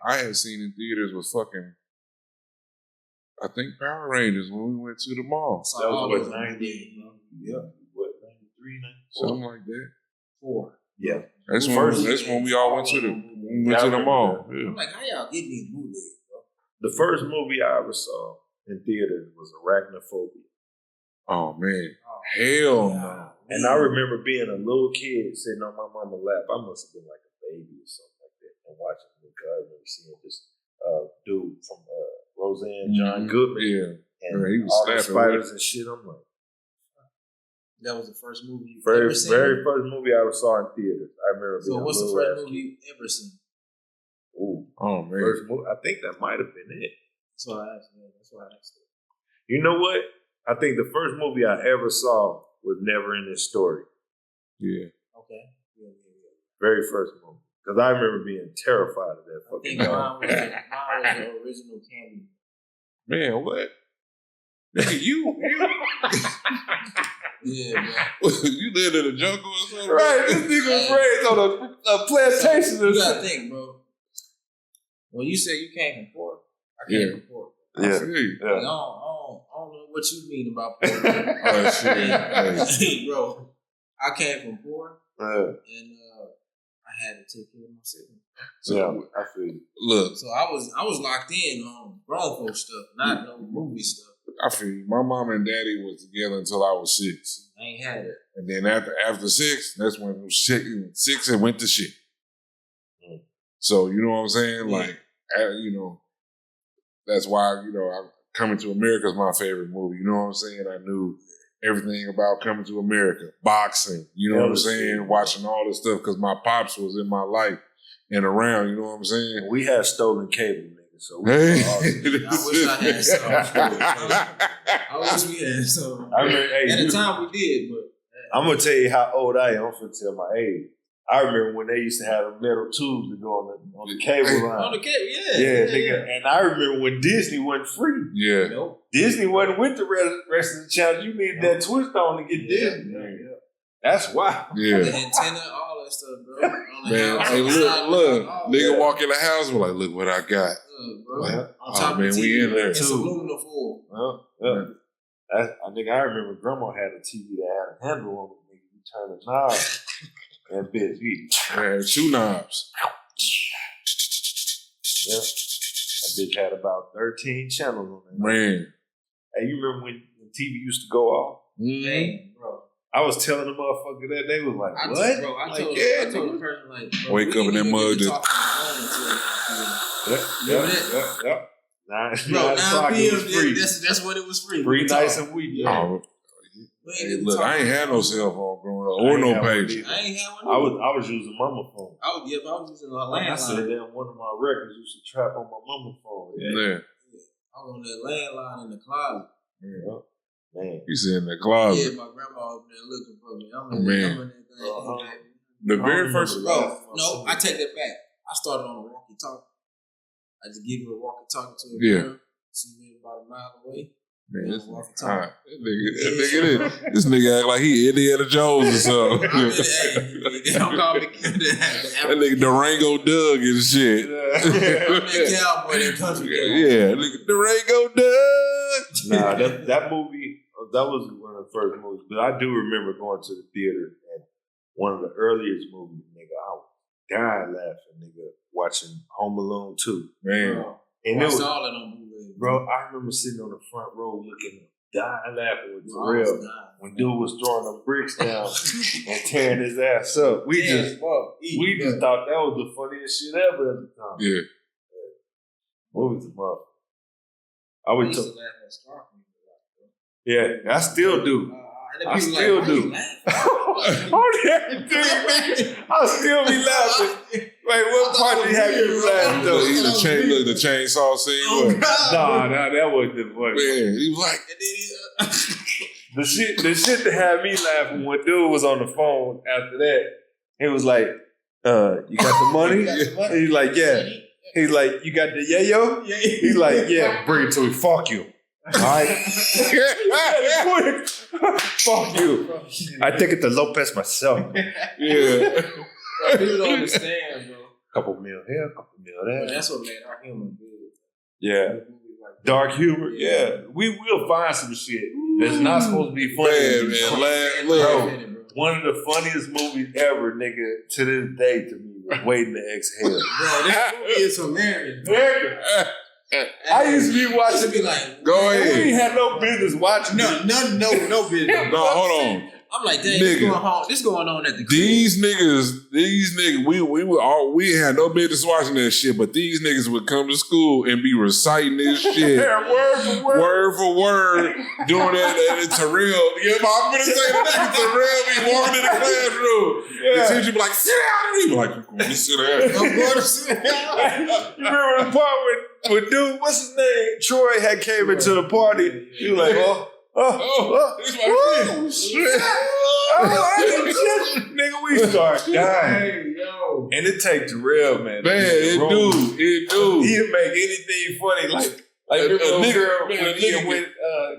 I had seen in theaters was fucking, I think Power Rangers when we went to the mall. So That was all what, those 90? bro. Yeah. What, 93, 94? Something like that. 4. Yeah. That's First- when we all went to the mall. Yeah. I'm like, how y'all getting these bootlegs, bro? The first movie I ever saw in theaters was Arachnophobia. Oh man. Oh, Hell yeah. no. And I remember being a little kid sitting on my mama's lap. I must have been like a baby or something like that and watching it because I remember seeing this dude from Roseanne, John Goodman. Yeah. And Right, he was all the snapping, spiders and shit. I'm like, That was the first movie you very ever seen? first movie I ever saw in theaters. I remember being So what's the first movie you ever seen? Ooh, Oh man. first movie. I think that might have been it. That's why I asked. That's why I asked. You know what? I think the first movie I ever saw was Never Ending Story. Yeah. Okay. Yeah. Very first movie. Because I remember being terrified of that I fucking think dog. mine was the original Candy. Man, what? Nigga, you Yeah, man. you lived in the jungle or something? Right, this nigga was raised on a plantation or You gotta something. think, bro. When you say you came from poor, I came from poor. I feel you. Like, I don't know what you mean about poor. Oh shit. Hey, bro, I came from poor, Yeah. and I had to take care of my siblings. So Yeah, I feel you. look, So I was locked in on grown folk stuff, not no movie stuff. I feel you. My mom and daddy was together until I was 6. I ain't had it. And then after 6, that's when six it went to shit. So you know what I'm saying? Yeah. Like, that's why, Coming to America is my favorite movie. You know what I'm saying? I knew everything about Coming to America, boxing, you know what I'm saying? Watching all this stuff because my pops was in my life and around, you know what I'm saying? And we had stolen cable, nigga. So we Hey. I wish I had some. I wish we had some. I remember, hey, At the time we did, but I'm gonna tell you how old I am. I'm gonna tell my age. I remember when they used to have the metal tubes to go on the cable line. on the cable, Yeah, nigga. And I remember when Disney wasn't free. Yeah. Nope. Disney wasn't with the rest of the channels. You needed that twist on to get Disney. Yeah. That's why. Yeah. The antenna, all that stuff, bro. On the Man, house, hey, on the side, look. all Nigga that. walk in the house, we're like, look what I got. Bro. Like, On oh, top man, of the we TV, in there. it's too. aluminum foil. I think I remember Grandma had a TV that had a handle on it. Nigga, you turn the knob. That bitch, Man, 2 knobs. yeah. That bitch had about 13 channels on it. Man. Hey, you remember when TV used to go off? Man, bro. I was telling the motherfucker that they was like, what? I Like, told yeah, the person, like, bro, Wake we up in didn't that even mug get to just- talk on the phone until, Yep, Remember yep. 9 bro, 9 it p.m. was free. That's when it was free. Free We nights talk. and weekends. Yeah. Oh, We ain't hey, get to look, talk I ain't on had the no phone. cell phone growing up I or ain't no had one pager. either. I ain't had one. I was using mama phone. I was using a I said landline. that one of my records used to trap on my mama phone. Yeah. I was on that landline in the closet. Yeah. Man. You sit in the closet. Yeah, my grandma over there looking for me. I'm in Man. that thing. The I don't very remember first the Bro, last time I no, seen I it. take that back. I started on a walkie-talkie. I just give you a walkie-talkie to a Yeah. girl. She lived about a mile away. Man, this, Walkie-talkie. all right. This nigga act like he Indiana Jones or something. I mean, hey, they don't call me That nigga Durango Doug and shit. I'm that cowboy, that country cowboy. Yeah, nigga Durango Doug. Nah, that movie, that was one of the first movies. But I do remember going to the theater and one of the earliest movies, nigga, I was dying laughing, nigga, watching Home Alone 2. Man, Bro, And I it was, saw it on bootleg. bro, I remember sitting on the front row looking, dying laughing with Bro, I was Terrell. dying. When dude was throwing them bricks down and tearing his ass up. We Yeah, just bro, thought that was the funniest shit ever at the time. yeah. Movies a mother. I I would used to talk. laugh at Star Wars. Yeah, I still do. And I people still like, do. why you laughing? On everything, man. I still be laughing. Like, what part did you have you laughing Look, though? the chainsaw scene. Oh, Look. God. Nah, that wasn't the funny. Man, he was like, And then, The shit that had me laughing when dude was on the phone after that, he was like, you got the money? He's like, yeah. He's like, you got the yayo? He's like, yeah, bring it to me. Fuck you. All right? Fuck you. I take it to Lopez myself. yeah. people don't understand, bro. Couple meal here, couple meal But there. that's what made our humor good. Yeah. Movies like that. Dark humor. Yeah. We will find some shit that's not supposed to be funny. Man, man, look. Bro. One of the funniest movies ever, nigga, to this day to me was Waiting to Exhale. Bro, this movie is hilarious. Bro. Nigga, I used to be watching be like, Go and we ahead. ain't had no business watching it. no business. No, hold on. I'm like, dang, Nigga. this going on at the crib. These niggas, we had no business watching that shit, but these niggas would come to school and be reciting this shit. Word for word, doing that. And Terrell, I'm gonna say the nigga Terrell be walking in the classroom. The teacher be like, sit down. He be like, I'm going to sit down. You remember the part with dude, what's his name? Troy had came into the party. He was like, This my shit. Nigga, we start dying. Hey, yo. And it take Terrell, man. Man, it do. He'd make anything funny, like a nigga girl with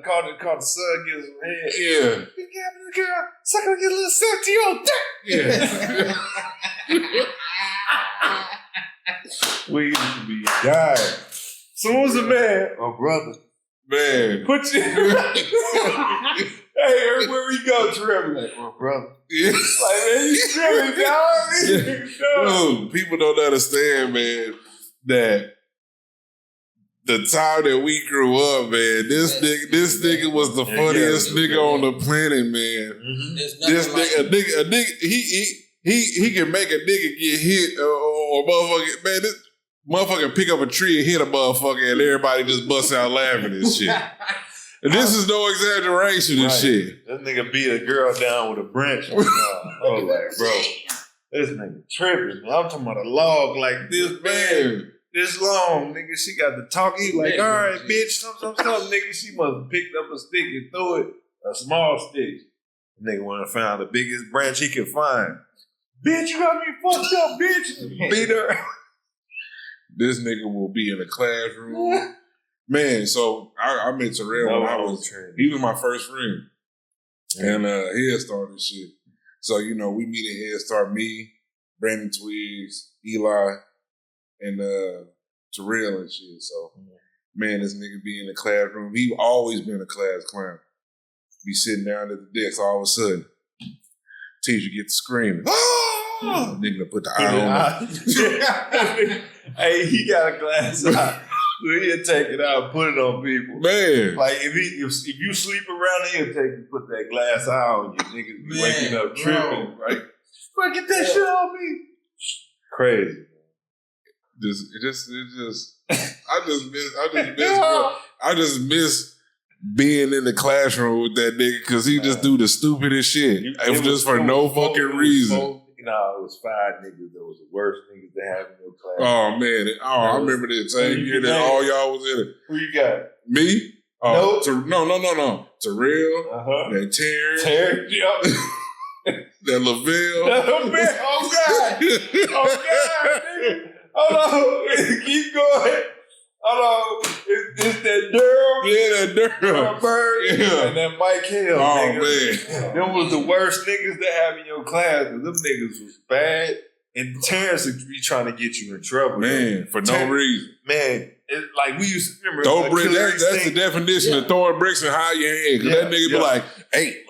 called the son gives him head. Yeah. The girl, suck on your little 17-year-old dick. Yeah. We used to be dying. So who's the man? Oh, brother. Man. Put you. Hey, everywhere we go, Trevor, like, oh, brother. Yeah. Like, man, you tripping, dog. Dude, people don't understand, man, that the time that we grew up, man, this nigga was the funniest nigga on the planet, man. Mm-hmm. This nigga, he can make a nigga get hit or motherfucker, man, this motherfucker pick up a tree and hit a motherfucker and everybody just busts out laughing and shit. And this is no exaggeration and shit. This nigga beat a girl down with a branch. I was like, bro, this nigga tripping, man. I'm talking about a log like this, man. This long, nigga. She got the talk. He like, all right, bitch, something, nigga. She must have picked up a stick and threw it, a small stick. The nigga went and found the biggest branch he could find. Bitch, you got me fucked up, bitch. Beat her. This nigga will be in the classroom. Man, so I met Terrell when he was my first friend. And Head Start and shit. So, we meet at Head Start, me, Brandon Twigs, Eli, and Terrell and shit. So, man, this nigga be in the classroom. He always been a class clown. Be sitting down at the desk all of a sudden. Teacher gets screaming. Oh! Nigga put the eye on him. Hey, he got a glass eye. So he'll take it out and put it on people. Man. Like, if you sleep around, he'll put that glass eye on you. Niggas be waking up tripping, right? Bro, get that shit on me. Crazy. I just miss being in the classroom with that nigga because he just do the stupidest shit. It was just for no fucking reason. It was 5 niggas that was the worst niggas to have in your class. Oh, man. I remember that same year that all y'all was in it. Who you got? Me? No. No. Terrell. That Terrence. That Lavelle. Oh, God. Oh, God. Hold on. Keep going. Hold on. It's that Durham. Yeah, that Durham. Bird. Yeah. And that Mike Hill. Oh, niggas. man. Them was the worst niggas to have in your class. Them niggas was bad. And Terrence would be trying to get you in trouble. Man, for no reason. Man, it's like we used to remember. Throw bricks. That's the definition of throwing bricks and hide your hand. Because that nigga be like, hey.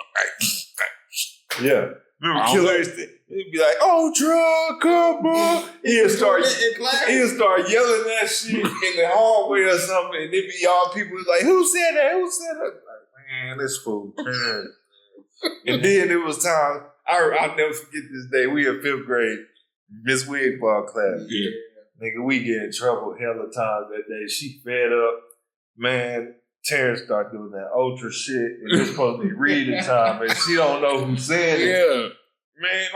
Yeah. Remember Killer Instinct? He'd be like, oh, drug, come on. He'll start yelling that shit in the hallway or something. And it'd be all people like, who said that? Who said that? Like, man, this fool. And then it was time. I'll never forget this day. We in 5th grade, Miss Wigfall class. Yeah. Nigga, we get in trouble hella times that day. She fed up. Man, Terrence start doing that ultra shit. And it's supposed to be reading time. And she don't know who's saying it. Yeah. Man,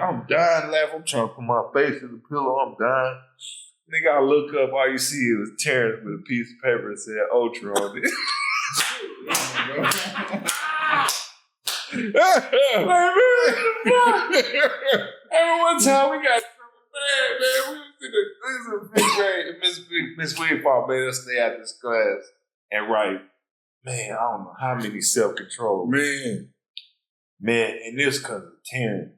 I'm dying laughing. I'm trying to put my face in the pillow. I'm dying. Nigga, I look up. All you see is Terrence with a piece of paper that said ultra on it. One time we got man, we was in the 5th grade, and Miss Wigfall made us stay at this class and write. Man, I don't know how many self-control. Man, and this cousin Terrence.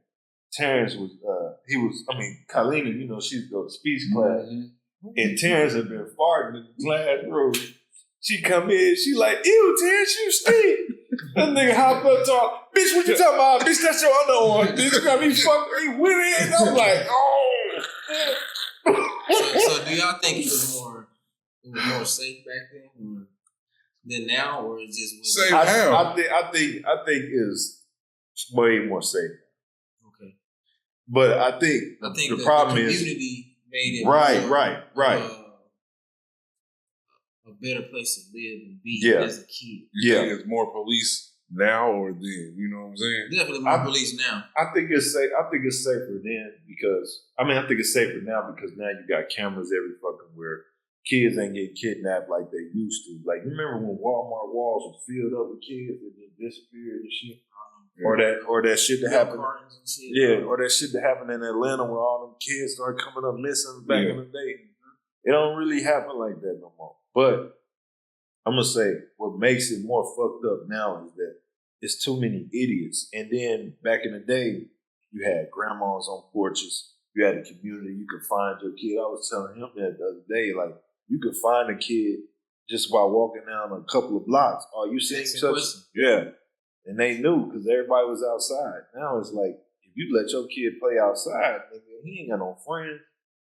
Terrence was, Kylina, she used to go to speech class. And Terrence had been farting in the classroom. She come in, she like, ew, Terrence, you stink. That nigga hop up talk, bitch, what you talking about? Bitch, that's your other one. Bitch, you got me fucked me with it. And I'm like, oh. So do y'all think it was more safe back then than now, or is just safe now? I think it's It's way more safe. Okay. But I think the problem the is community made it right. A better place to live and be as a kid. You think it's more police now or then? You know what I'm saying? Definitely more police now. I think it's safe. I think it's safer then because I think it's safer now because now you got cameras every fucking where. Kids ain't getting kidnapped like they used to. Like, you remember when Walmart walls was filled up with kids that just disappeared and shit? Or that shit that happened. Yeah, or that shit that happened in Atlanta where all them kids started coming up missing back in the day. It don't really happen like that no more. But I'm gonna say what makes it more fucked up now is that it's too many idiots. And then back in the day, you had grandmas on porches. You had a community. You could find your kid. I was telling him that the other day, like, you could find a kid just by walking down a couple of blocks. Oh, you seen such? Yeah. And they knew because everybody was outside. Now it's like, if you let your kid play outside, nigga, he ain't got no friends.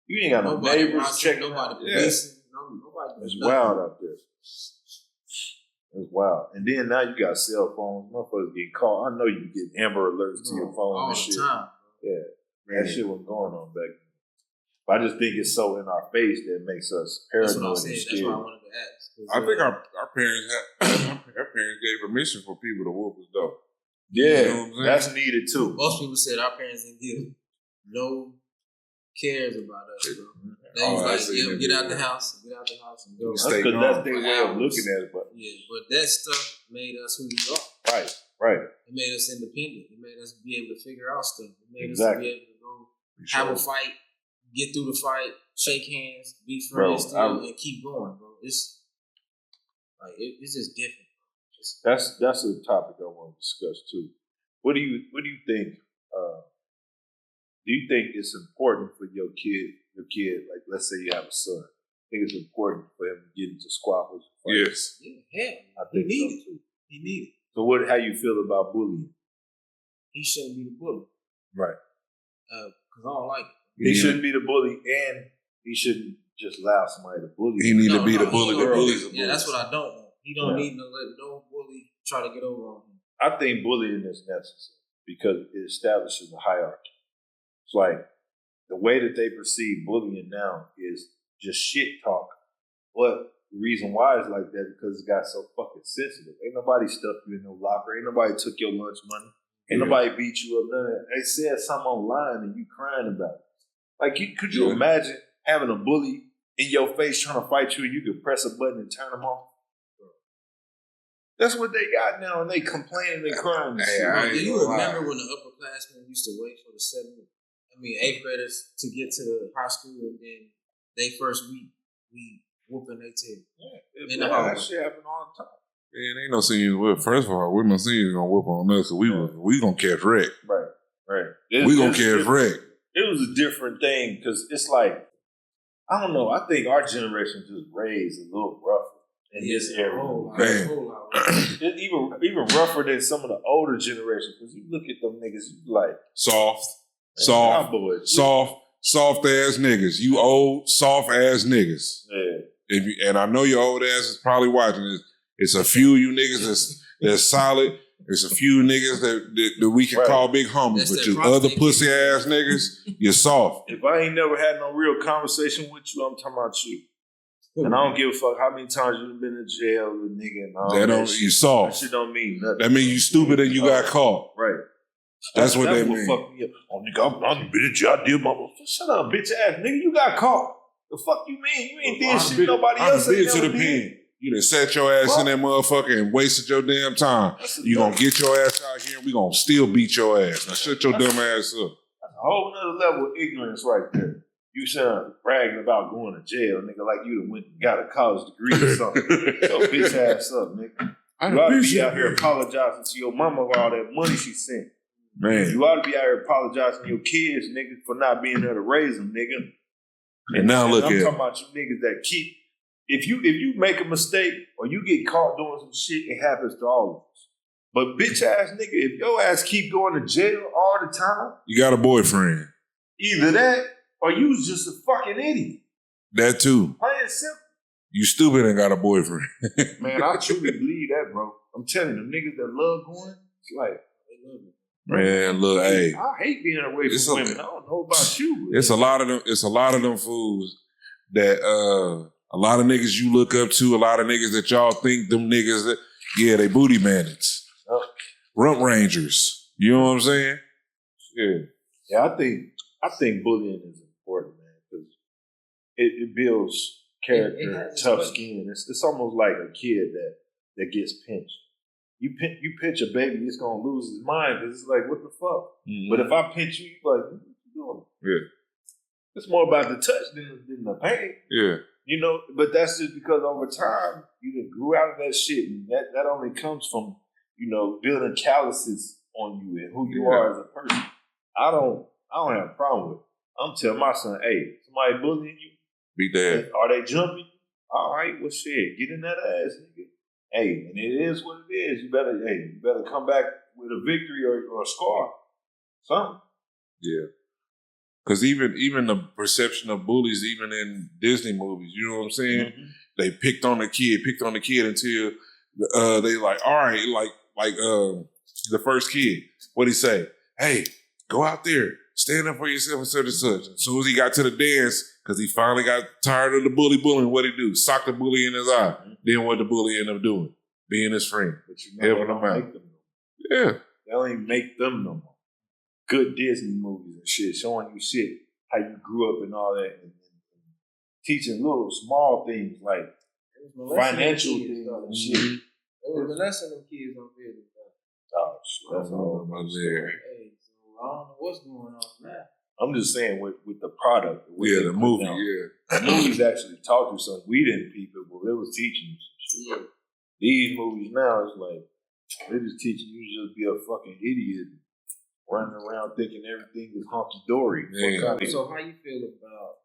You ain't got no neighbors checking nobody. Nobody. It's wild out there. It's wild. And then now you got cell phones. Motherfuckers getting caught. I know you get Amber alerts to your phone and shit. All the time. Yeah. That shit wasn't going on back then. But I just think it's so in our face that it makes us paranoid and scared. That's what I wanted to ask. I think our parents our parents gave permission for people to whoop us though. Yeah, you know that's needed too. Most people said our parents didn't give no cares about us, bro. They was like, get out the house and go. That's because that's their way of looking at it. But that stuff made us who we are. Right. It made us independent. It made us be able to figure out stuff. It made us be able to go have a fight, get through the fight, shake hands, be friends, and keep going, bro. It's like it's just different. That's a topic I want to discuss too. What do you think? Do you think it's important for your kid, like let's say you have a son? I think it's important for him to get into squabbles. Yes. Yeah. I think he so too. He need it. So how you feel about bullying? He shouldn't be the bully. Right. Because I don't like it. He shouldn't be the bully, and he shouldn't just allow somebody to bully him. He need to be the bully that bullies. Yeah, that's what I don't want. He don't need to let no bully try to get over on him. I think bullying is necessary because it establishes a hierarchy. It's like the way that they perceive bullying now is just shit talk. But the reason why it's like that because it got so fucking sensitive. Ain't nobody stuffed you in no locker. Ain't nobody took your lunch money. Ain't nobody beat you up. None of that. They said something online and you crying about it. Like, could you imagine having a bully in your face trying to fight you and you could press a button and turn them off? That's what they got now, and they complaining and crying. Do you remember when the upperclassmen used to wait for the 8th graders to get to the high school, and then they first week we whooping their tail? Yeah, that shit happen all the time. Man, ain't no seniors whip. First of all, women seniors gonna whoop on us because we gonna catch wreck. Right. We gonna catch wreck. It was a different thing because it's like, I don't know. I think our generation just raised a little rougher in this area. It's even rougher than some of the older generations because you look at them niggas, you like soft ass niggas. You old soft ass niggas. Yeah. And I know your old ass is probably watching this. It's a few of you niggas that's solid. There's a few niggas that we can call big homies, but you other pussy ass niggas, you're soft. If I ain't never had no real conversation with you, I'm talking about you. And I don't give a fuck how many times you've been in jail with a nigga and all that shit. You soft. That shit don't mean nothing. That means you stupid and you got caught. Right. That's what they mean. Fuck me up. Oh, nigga, I'm been in jail. I did my... Shut up, bitch ass nigga. You got caught. The fuck you mean? You ain't did shit nobody else ain't never did. To the pen. You done set your ass in that motherfucker and wasted your damn time. You gonna get your ass out here and we gonna still beat your ass. Now shut your dumb ass up. That's a whole nother level of ignorance right there. You sound bragging about going to jail, nigga, like you done went and got a college degree or something. So bitch ass up, nigga. You ought to be out here apologizing to your mama for all that money she sent. Man. You ought to be out here apologizing to your kids, nigga, for not being there to raise them, nigga. And now look at I'm talking about you niggas that keep... If you make a mistake or you get caught doing some shit, it happens to all of us. But bitch ass nigga, if your ass keep going to jail all the time, you got a boyfriend. Either that or you was just a fucking idiot. That too. Plain and simple. You stupid and got a boyfriend. Man, I truly believe that, bro. I'm telling you, the niggas that love going, it's like, they love it. Man, look, hey, I hate being away from women. I don't know about you. it's a lot of them. It's a lot of them fools that a lot of niggas you look up to. A lot of niggas that y'all think them niggas that they booty bandits, rump rangers. You know what I'm saying? Yeah. I think bullying is important, man, because it builds character, tough skin. It's almost like a kid that gets pinched. You pinch a baby, it's gonna lose his mind because it's like, what the fuck? Mm-hmm. But if I pinch you, you're like, what you doing? Yeah. It's more about the touch than the pain. Yeah. You know, but that's just because over time you just grew out of that shit, and that only comes from, you know, building calluses on you and who you are as a person. I don't have a problem with it. I'm telling my son, hey, somebody bullying you, be there. Are they jumping? All right, well shit, get in that ass, nigga. Hey, and it is what it is. You better come back with a victory or a scar. Something. Yeah. Because even the perception of bullies, even in Disney movies, you know what I'm saying? Mm-hmm. They picked on the kid until they like, all right, like the first kid, what'd he say? Hey, go out there, stand up for yourself and such and such. As soon as he got to the dance, because he finally got tired of the bullying, what'd he do? Sock the bully in his eye. Mm-hmm. Then what the bully ended up doing? Being his friend. But you know, they don't make them no more. Yeah. They don't even make them no more. Good Disney movies and shit, showing you shit, how you grew up and all that, and teaching little small things like financial things and shit. It was molesting them kids on video. Oh, shit. That's all about there. Hey, so I don't know what's going on now. I'm just saying with the product. The movie, The movies actually taught you something. We didn't peep it, but it was teaching you some shit. Yeah. These movies now, it's like, they're just teaching you to just be a fucking idiot, running around thinking everything is hunky-dory. Yeah. So how you feel about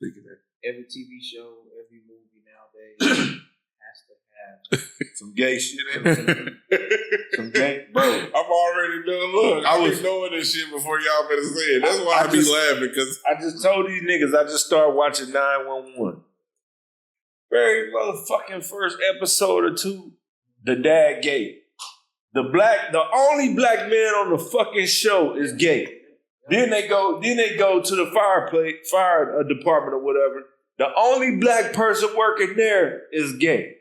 thinking that every TV show, every movie nowadays has to have some gay shit in it? Some gay, bro. I'm already done. Look, I was knowing this shit before y'all better say it. That's why I be laughing, because I just told these niggas I just started watching 911. Very motherfucking first episode or two, the dad gay. The only black man on the fucking show is gay. Then they go to the fire department or whatever. The only black person working there is gay.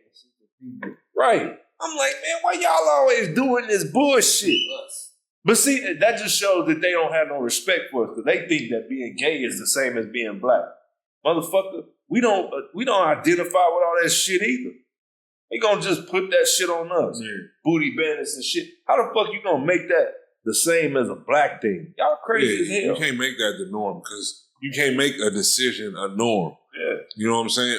Right. I'm like, man, why y'all always doing this bullshit? But see, that just shows that they don't have no respect for us, because they think that being gay is the same as being black. Motherfucker, we don't identify with all that shit either. They gonna just put that shit on us. Yeah. Booty bandits and shit. How the fuck you gonna make that the same as a black thing? Y'all crazy as hell. You can't make that the norm, because you can't make a decision a norm. Yeah. You know what I'm saying?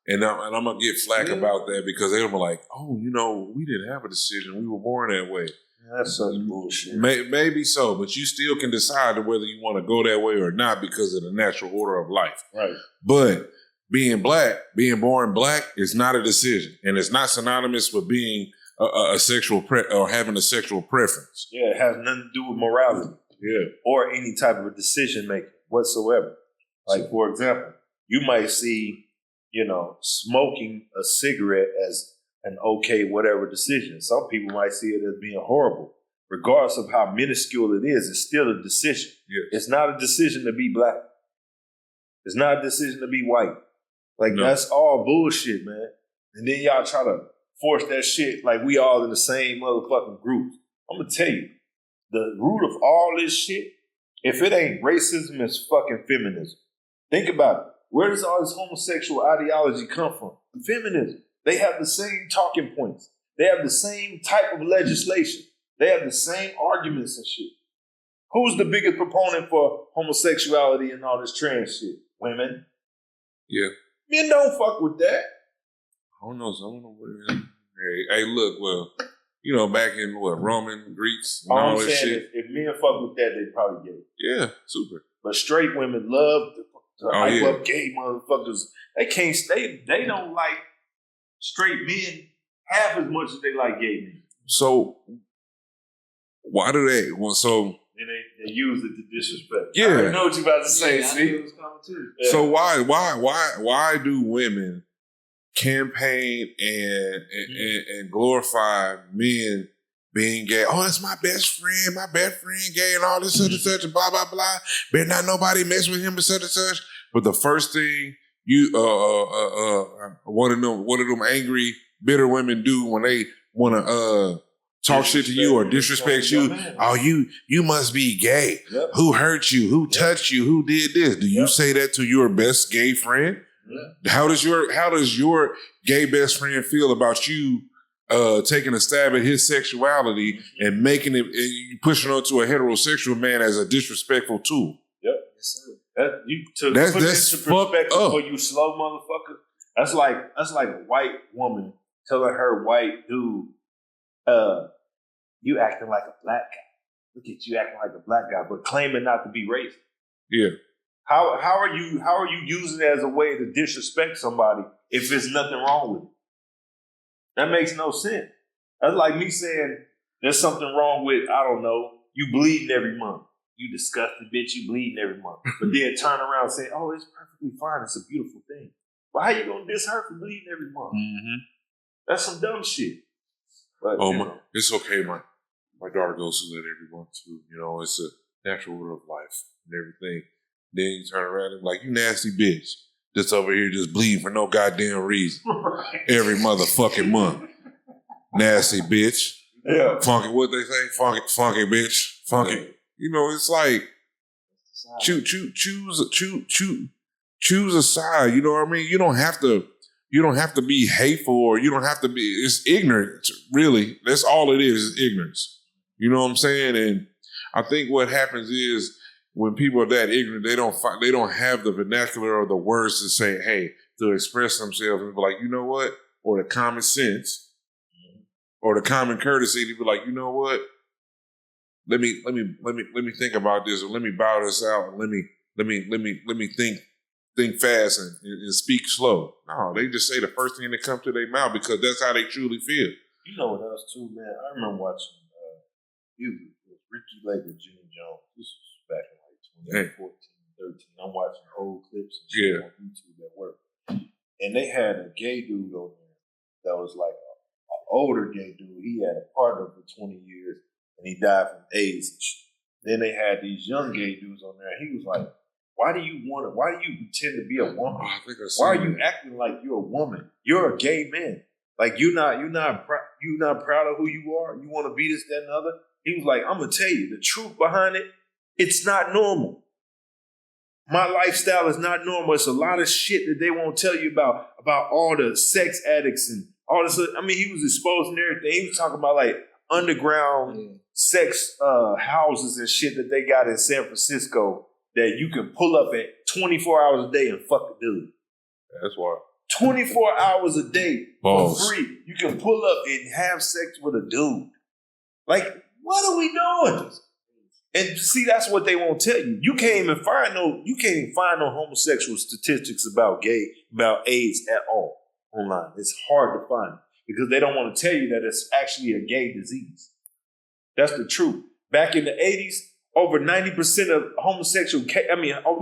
and I'm gonna get flack about that, because they're gonna be like, oh, you know, we didn't have a decision. We were born that way. That's such bullshit. Maybe so, but you still can decide whether you want to go that way or not, because of the natural order of life. Right. But being born black is not a decision, and it's not synonymous with being a sexual or having a sexual preference. Yeah, it has nothing to do with morality. Yeah, or any type of a decision making whatsoever. Like, for example, you might see, you know, smoking a cigarette as an okay whatever decision. Some people might see it as being horrible. Regardless of how minuscule it is, it's still a decision. Yes. It's not a decision to be black. It's not a decision to be white. Like, that's all bullshit, man. And then y'all try to force that shit like we all in the same motherfucking group. I'm gonna tell you, the root of all this shit, if it ain't racism, it's fucking feminism. Think about it. Where does all this homosexual ideology come from? Feminism. They have the same talking points. They have the same type of legislation. They have the same arguments and shit. Who's the biggest proponent for homosexuality and all this trans shit? Women. Yeah. Men don't fuck with that. I don't know. Hey, look, well, you know, back in Roman Greeks and all that shit. If men fuck with that, they probably get it. Yeah, super. But straight women love to hype up gay motherfuckers. They don't like straight men half as much as they like gay men. So why do they? Well, so and they use it to disrespect. Yeah, I already know what you about to say. Yeah, see, it was coming too. Yeah. So why do women campaign and glorify men being gay. Oh, that's my best friend gay and all this such and such and blah, blah, blah. Better not nobody mess with him and such and such. But the first thing you one of them angry, bitter women do when they want to talk shit to you or disrespect you. Oh, you must be gay. Yep. Who hurt you? Who touched you? Who did this? Do you say that to your best gay friend? Yeah. How does your gay best friend feel about you taking a stab at his sexuality and making it pushing on to a heterosexual man as a disrespectful tool? Yep. Yes, sir. That's put this into perspective for you slow motherfuckers. That's like a white woman telling her white dude, you acting like a black guy. Look at you acting like a black guy, but claiming not to be racist. Yeah. How are you using it as a way to disrespect somebody if there's nothing wrong with it? That makes no sense. That's like me saying there's something wrong with, I don't know, you bleeding every month. You disgusting bitch, you bleeding every month. But then turn around and say, oh, it's perfectly fine. It's a beautiful thing. Well, how you gonna diss her for bleeding every month? Mm-hmm. That's some dumb shit. But, it's okay. My daughter goes to that every month too. You know, it's a natural order of life and everything. Then you turn around and be like, you nasty bitch. Just over here just bleeding for no goddamn reason. Every motherfucking month. Nasty bitch. Yeah. Funky, what they say? Funky bitch. Funky. Yeah. You know, it's like choose a side. You know what I mean? You don't have to be hateful, or you don't have to be, it's ignorant, really. That's all it is ignorance. You know what I'm saying? And I think what happens is when people are that ignorant, they don't have the vernacular or the words to say, hey, to express themselves and be like, you know what? Or the common sense or the common courtesy to be like, you know what? Let me think about this, or let me bow this out, and let me think fast and speak slow. No, they just say the first thing that comes to their mouth because that's how they truly feel. You know what else too, man? I remember watching it was Ricky Lake and Jimmy Jones. This was back in like 2014, 13. I'm watching old clips and shit on YouTube at work. And they had a gay dude on there that was like an older gay dude. He had a partner for 20 years and he died from AIDS and shit. Then they had these young gay dudes on there. And he was like, why do you pretend to be a woman? Why are you acting like you're a woman? You're a gay man. Like you're not proud of who you are. You want to be this, that, and the other. He was like, I'm gonna tell you the truth behind it. It's not normal. My lifestyle is not normal. It's a lot of shit that they won't tell you about all the sex addicts and all this. I mean, he was exposing everything. He was talking about like underground sex houses and shit that they got in San Francisco that you can pull up at 24 hours a day and fuck a dude. That's wild. 24 hours a day for free. You can pull up and have sex with a dude. Like, what are we doing? And see, that's what they won't tell you. You can't even find no homosexual statistics about AIDS at all online. It's hard to find because they don't want to tell you that it's actually a gay disease. That's the truth. Back in the 80s, over 90% of over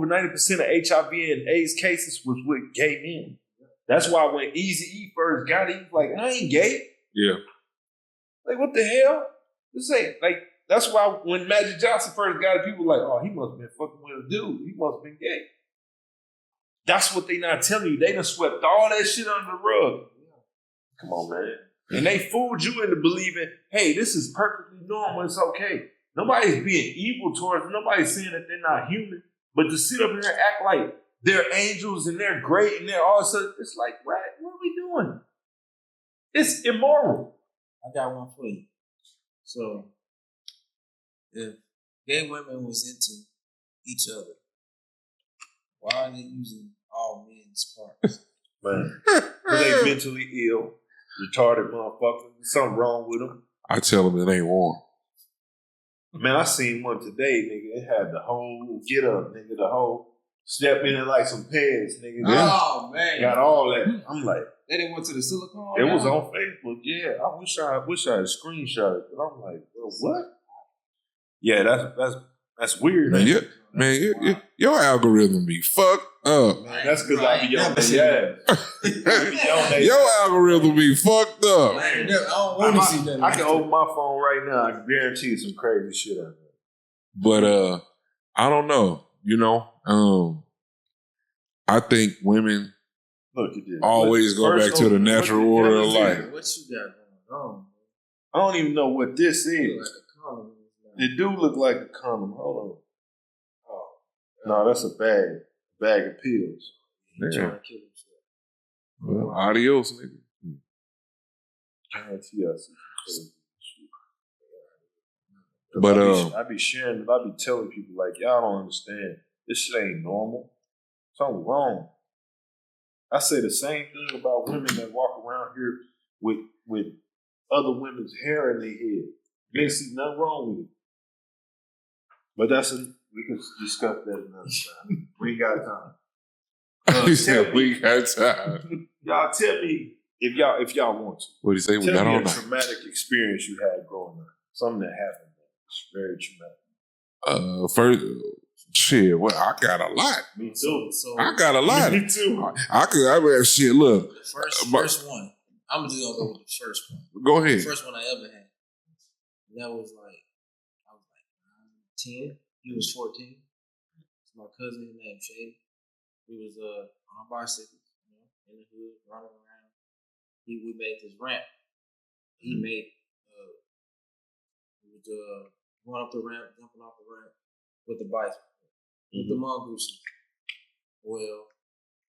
90% of HIV and AIDS cases was with gay men. That's why when Eazy-E first got it, he was like, I ain't gay. Yeah. Like, what the hell? This ain't, like, that's why when Magic Johnson first got it, people were like, oh, he must have been fucking with a dude. He must have been gay. That's what they not telling you. They done swept all that shit under the rug. Come on, man. And they fooled you into believing, hey, this is perfectly normal. It's okay. Nobody's being evil towards them. Nobody's saying that they're not human. But to sit up here and act like they're angels and they're great and they're all such, it's like, what are we doing? It's immoral. I got one for you. So, if gay women was into each other, why are they using all men's parts? Man, they mentally ill, retarded motherfuckers. There's something wrong with them. I tell them it ain't warm. Man, I seen one today, nigga. It had the whole get up, nigga. The whole step in like some pads, nigga. Oh, man. Got all that. I'm like, they didn't went to the silicone? It was on Facebook. Yeah, I wish I had screenshot it. But I'm like, well, what? Yeah, that's That's weird. Man, Man, your algorithm be fucked up. Man, that's because I be on their ass. Your algorithm be fucked up. Man, I don't want to see that. I can open my phone right now. I can guarantee you some crazy shit out there. But I don't know. You know, I think women Look at this. always go back to the natural order of life. What you got going on? I don't even know what this Like is. a condom. It do look like a condom. Hold on. Oh, No, that's a bag of pills. he's trying to kill himself. Well, adios, nigga. Guarantee us. But I be sharing it. I be telling people like, y'all don't understand. This shit ain't normal. Something wrong. I say the same thing about women that walk around here with other women's hair in their head. They see nothing wrong with it. But we can discuss that another time. We ain't got time. He said we got time. Y'all tell me if y'all want to. What do you say? We Tell got me all a night. traumatic experience you had growing up. Something that happened. It's very traumatic. First, shit. Well, I got a lot. Me too. So I got a lot. Me too. I mean, shit. Look, first one. I'm just gonna go with the first one. go The ahead. first one I ever had. And that was like I was like 10. He was 14. It's my cousin named Shay. We was on our bicycles, you know, in the hood, running around. We made this ramp. He made we was going up the ramp, jumping off the ramp with the bicycle, with the mongoose. Well,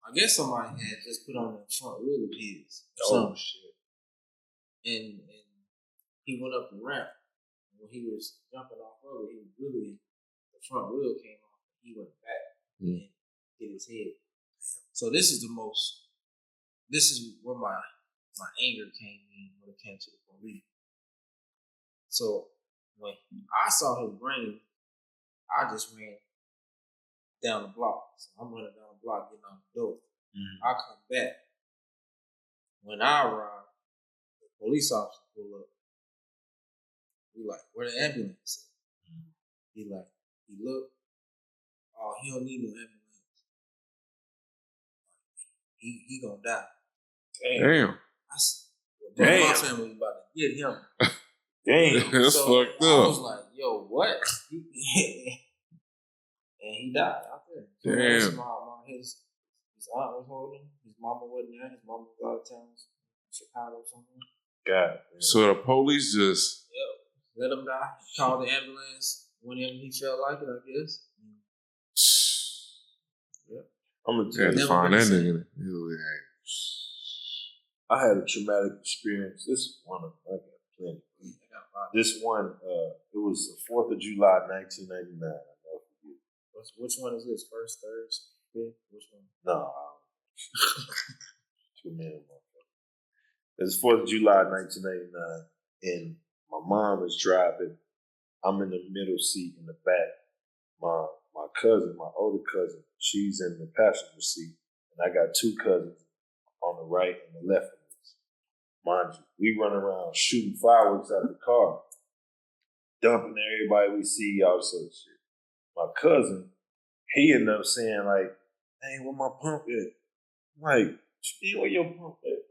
I guess somebody had just put on the front wheel of his. Oh shit. And he went up the ramp. And when he was jumping off of it, the front wheel came off. He went back and hit his head. So this is where my anger came in when it came to the police. So when I saw his brain, I just ran down the block. So I'm running down the block, getting out the door. I come back. When I arrive, the police officer pull up. We like, where the ambulance at? He looked. Oh, he don't need no ambulance. He gonna die. Damn. My family was about to get him. Damn. That's So fucked I was up. like, yo, what? And he died out there. Damn. His aunt was holding him. His mama wasn't there. His mama was out of town, Chicago or something. God. So the police just Let him die. Called the ambulance whenever he felt like it, I guess. Yep. I'm gonna tell had to you. find that Never nigga. I had a traumatic experience. This is one of I got plenty. This one, it was the 4th of July, 1999. I'll never forget. Which one is this? First, third, fifth? Which one? No. Too many motherfuckers. It's 4th of July, 1999, and my mom is driving. I'm in the middle seat in the back. My cousin, my older cousin, she's in the passenger seat, and I got two cousins on the right and the left of us. Mind you, we run around shooting fireworks out of the car, dumping everybody we see, all sorts of shit. My cousin, he ended up saying like, "Hey, where my pump at?" I'm like, "Where your pump at?"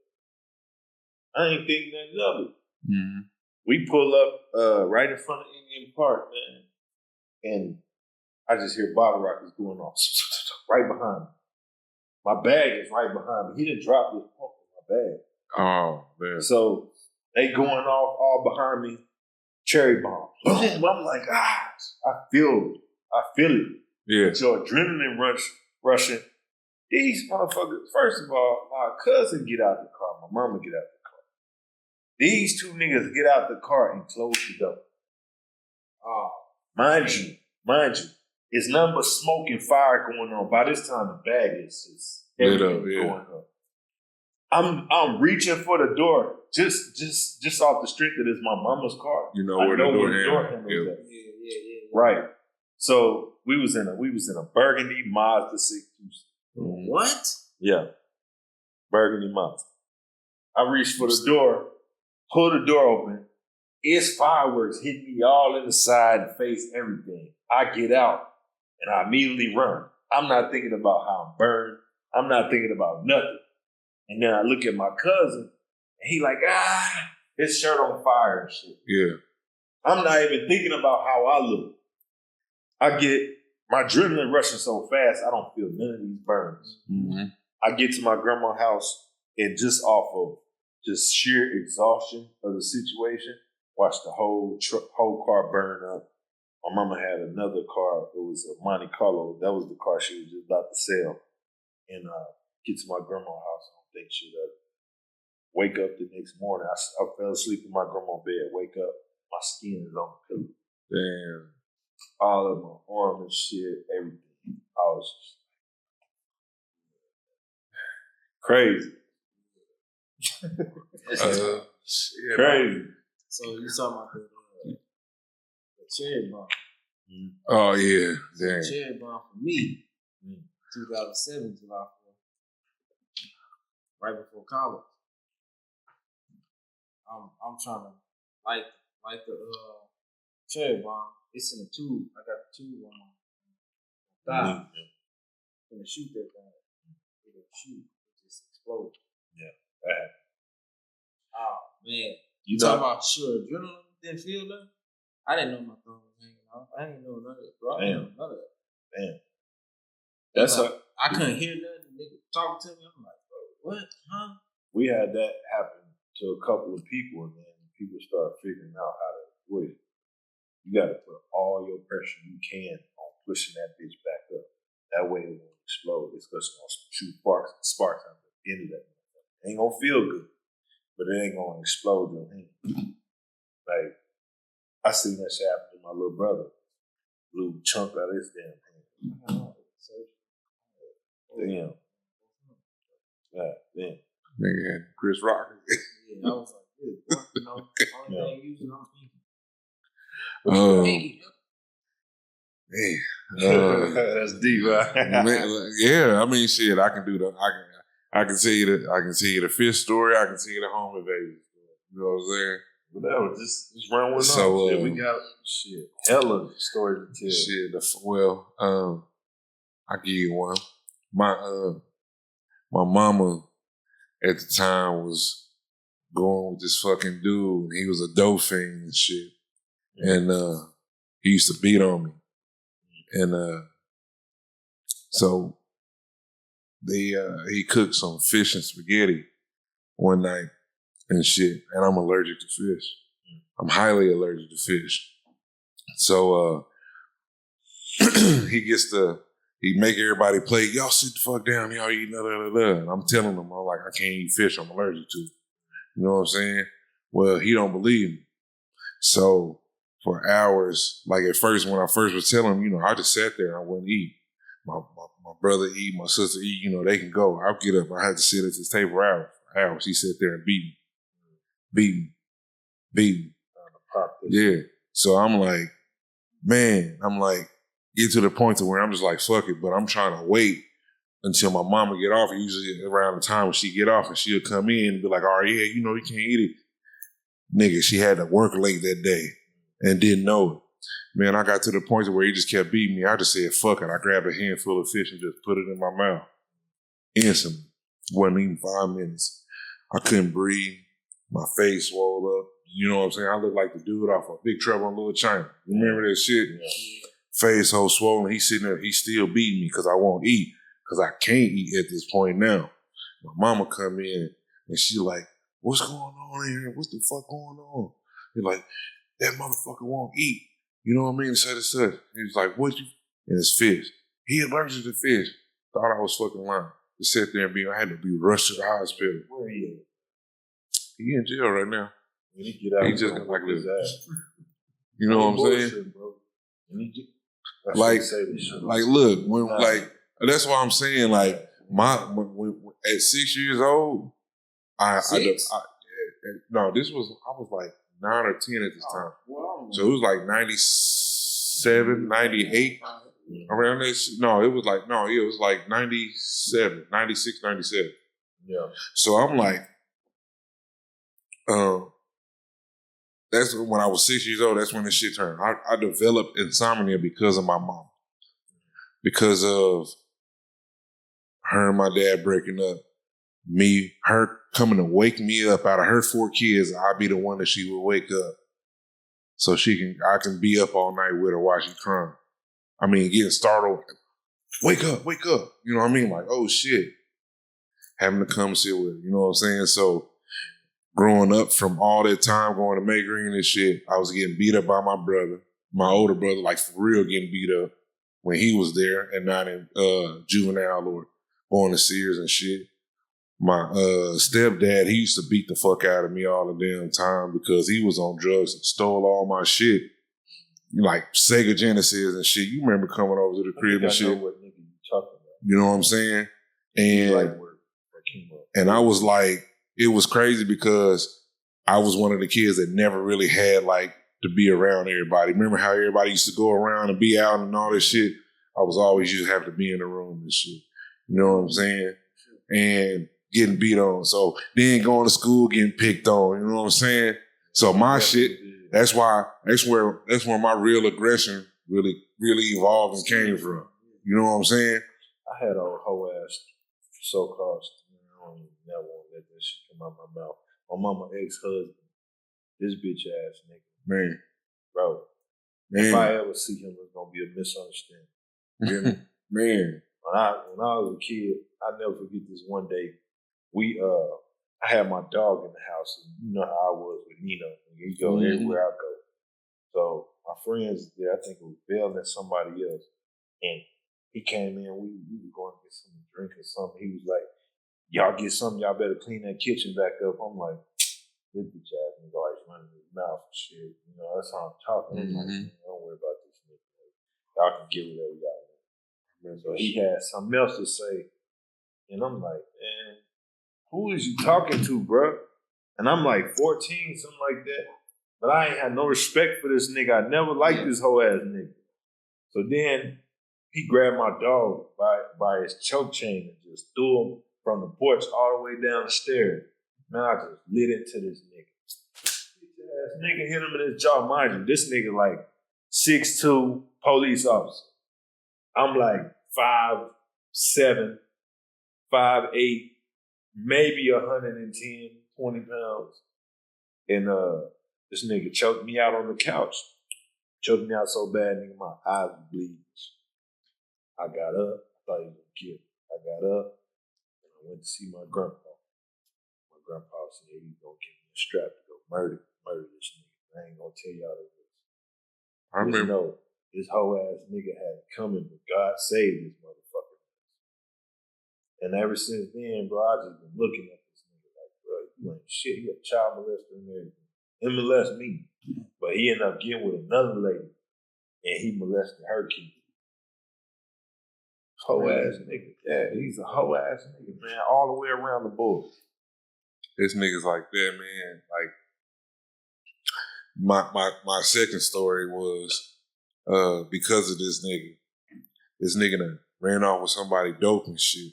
I ain't thinking nothing of it. Mm-hmm. We pull up right in front of Indian Park, man, and I just hear bottle rockets going off right behind me. My bag is right behind me. He didn't drop his pump in my bag. Oh, man. So they going off all behind me, cherry bomb. Boom! I'm like, I feel it. Yeah. But your adrenaline rushing. These motherfuckers, first of all, my cousin get out the car, my mama get out the car. These two niggas get out the car and close the door. Mind you, it's nothing but smoke and fire going on. By this time, the bag is just everything going up. I'm reaching for the door just off the strength that it's my mama's car. You know where the door handle Yeah. Right. So we was in a burgundy Mazda 6. What? Yeah. Burgundy Mazda. I reached for the door, pull the door open. It's fireworks hitting me all in the side, face, everything. I get out and I immediately run. I'm not thinking about how I'm burned. I'm not thinking about nothing. And then I look at my cousin and he like, his shirt on fire and shit. Yeah. I'm not even thinking about how I look. I get my adrenaline rushing so fast, I don't feel none of these burns. Mm-hmm. I get to my grandma's house and just off of just sheer exhaustion of the situation, watch the whole car burn up. My mama had another car. It was a Monte Carlo. That was the car she was just about to sell. And get to my grandma's house. I don't think she'd wake up the next morning. I fell asleep in my grandma's bed. Wake up, my skin is on the pillow. Damn. All of my arm and shit, everything. I was just crazy. Shit, Crazy. So you talking about the cherry bomb? Oh yeah, damn. The cherry bomb for me, 2007 July 4th, right before college. I'm trying to light the cherry bomb. It's in a tube. I got the tube on my thigh. I'm gonna shoot that thing. It gonna shoot. It just exploded. Yeah. Oh man. You talking know, about sure adrenaline didn't feel that? I didn't know my thumb was hanging off. I didn't know none of it, bro. I didn't know none of that. damn. That's like, I couldn't hear nothing. Nigga talking to me. I'm like, bro, what? Huh? we had that happen to a couple of people, and then people start figuring out how to do it. You got to put all your pressure you can on pushing that bitch back up. That way it won't explode. It's just gonna shoot sparks out the end of that. It ain't gonna feel good, but it ain't gonna explode your hand. Like, I seen that shit happen to my little brother. Blew a chunk out of his damn hand. Damn. Yeah, damn. Nigga had Chris Rock. Yeah, I was like, good. You know, only thing using I'm thinking. Man. That's deep, right? Yeah, I mean, shit. I can do the. I can tell you the fish story. I can tell you the home invasion story. You know what I'm saying? Whatever, just run with So, it. We got shit, hella stories to tell. Shit. I give you one. My mama at the time was going with this fucking dude, and he was a dope fiend and shit. And he used to beat on me. And so he cooked some fish and spaghetti one night and shit. And I'm allergic to fish. I'm highly allergic to fish. So he make everybody play, y'all sit the fuck down, y'all eat And I'm telling them, I'm like, I can't eat fish, I'm allergic to it. You know what I'm saying? Well, he don't believe me. So for hours, like at first, when I first was telling him, you know, I just sat there and I wouldn't eat. My brother eat, my sister eat, you know, they can go. I'll get up. I had to sit at this table for hours. He sat there and beat me. Yeah. So I'm like, get to the point to where I'm just like, fuck it. But I'm trying to wait until my mama get off. Usually around the time when she get off, and she'll come in and be like, all right, yeah, you know, you can't eat it. Nigga, she had to work late that day and didn't know it. Man, I got to the point where he just kept beating me. I just said, fuck it. I grabbed a handful of fish and just put it in my mouth. Instantly. Wasn't even 5 minutes. I couldn't breathe. My face swelled up. You know what I'm saying? I looked like the dude off of Big Trouble in Little China. Remember that shit? Yeah. Face so swollen. He's sitting there. He's still beating me because I won't eat. Because I can't eat at this point now. My mama come in and she like, what's going on in here? What's the fuck going on? He's like, that motherfucker won't eat. You know what I mean? Such and such. He was like, what you? And it's fish. He allergic to fish. Thought I was fucking lying. To sit there and I had to be rushed to the hospital. Where he at? He in jail right now. When he get out, he just like this. You know what I'm saying? Bro. Like, look, when that's why I'm saying, like, at 6 years old, I was like 9 or 10 at this time. Wow. So it was like 97, 98. Around this, it was like 97, 96, 97. Yeah. So I'm like, that's when I was 6 years old. That's when this shit turned. I developed insomnia because of my mom, because of her and my dad breaking up. Her coming to wake me up out of her 4 kids. I'd be the one that she would wake up, so I can be up all night with her while she crying. I mean, getting startled. Wake up, wake up. You know what I mean? Like, oh shit. Having to come sit with her. You know what I'm saying? So growing up from all that time going to May Green and shit, I was getting beat up by my brother, my older brother, like for real getting beat up when he was there and not in juvenile or going to Sears and shit. My stepdad, he used to beat the fuck out of me all the damn time because he was on drugs and stole all my shit. Like Sega Genesis and shit. You remember coming over to the crib and shit. I know what nigga you talking about. You know what I'm saying? And I was like, it was crazy because I was one of the kids that never really had like to be around everybody. Remember how everybody used to go around and be out and all this shit? I was always used to have to be in the room and shit. You know what I'm saying? And getting beat on. So then going to school, getting picked on. You know what I'm saying? So my shit, that's where my real aggression really evolved and came from. You know what I'm saying? I had a whole ass so-called, I don't even never want to let that shit come out my mouth. My mama ex-husband, this bitch ass nigga. Man. Bro. Man. If I ever see him, it's gonna be a misunderstanding. You hear me? Man. When I was a kid, I'll never forget this one day. I had my dog in the house, and you know how I was with Nino. He go everywhere I go. So my friends there, I think it was Bill and somebody else, and he came in. We were going to get something to drink or something. He was like, "Y'all get something. Y'all better clean that kitchen back up." I'm like, "This bitch ass nigga always running his mouth and shit." You know, that's how I'm talking. I'm like, "Don't worry about this nigga. Y'all can get whatever y'all want." So he had something else to say, and I'm like, "Man, who is you talking to, bro?" And I'm like 14, something like that. But I ain't had no respect for this nigga. I never liked this whole ass nigga. So then he grabbed my dog by his choke chain and just threw him from the porch all the way down the stairs. Man, I just lit into this nigga. This ass nigga hit him in his jaw. Mind you, this nigga like 6'2" police officer. I'm like 5'7", 5'8", maybe 110, 20 pounds. And this nigga choked me out on the couch. Choked me out so bad, nigga, my eyes were bleeding. I got up. I thought he was gonna kill me. I got up and I went to see my grandpa. My grandpa said he's gonna give me a strap to go murder this nigga. I ain't gonna tell y'all this. I remember. No, this whole ass nigga had it coming, but God saved this motherfucker. And ever since then, bro, I just been looking at this nigga like, bro, you ain't shit. He a child molester and everything. He molested me. But he ended up getting with another lady and he molested her kid. Hoe ass nigga. Yeah, he's a hoe ass nigga, man, all the way around the board. This nigga's like that, man. Like my second story was because of this nigga. This nigga done ran off with somebody dope and shit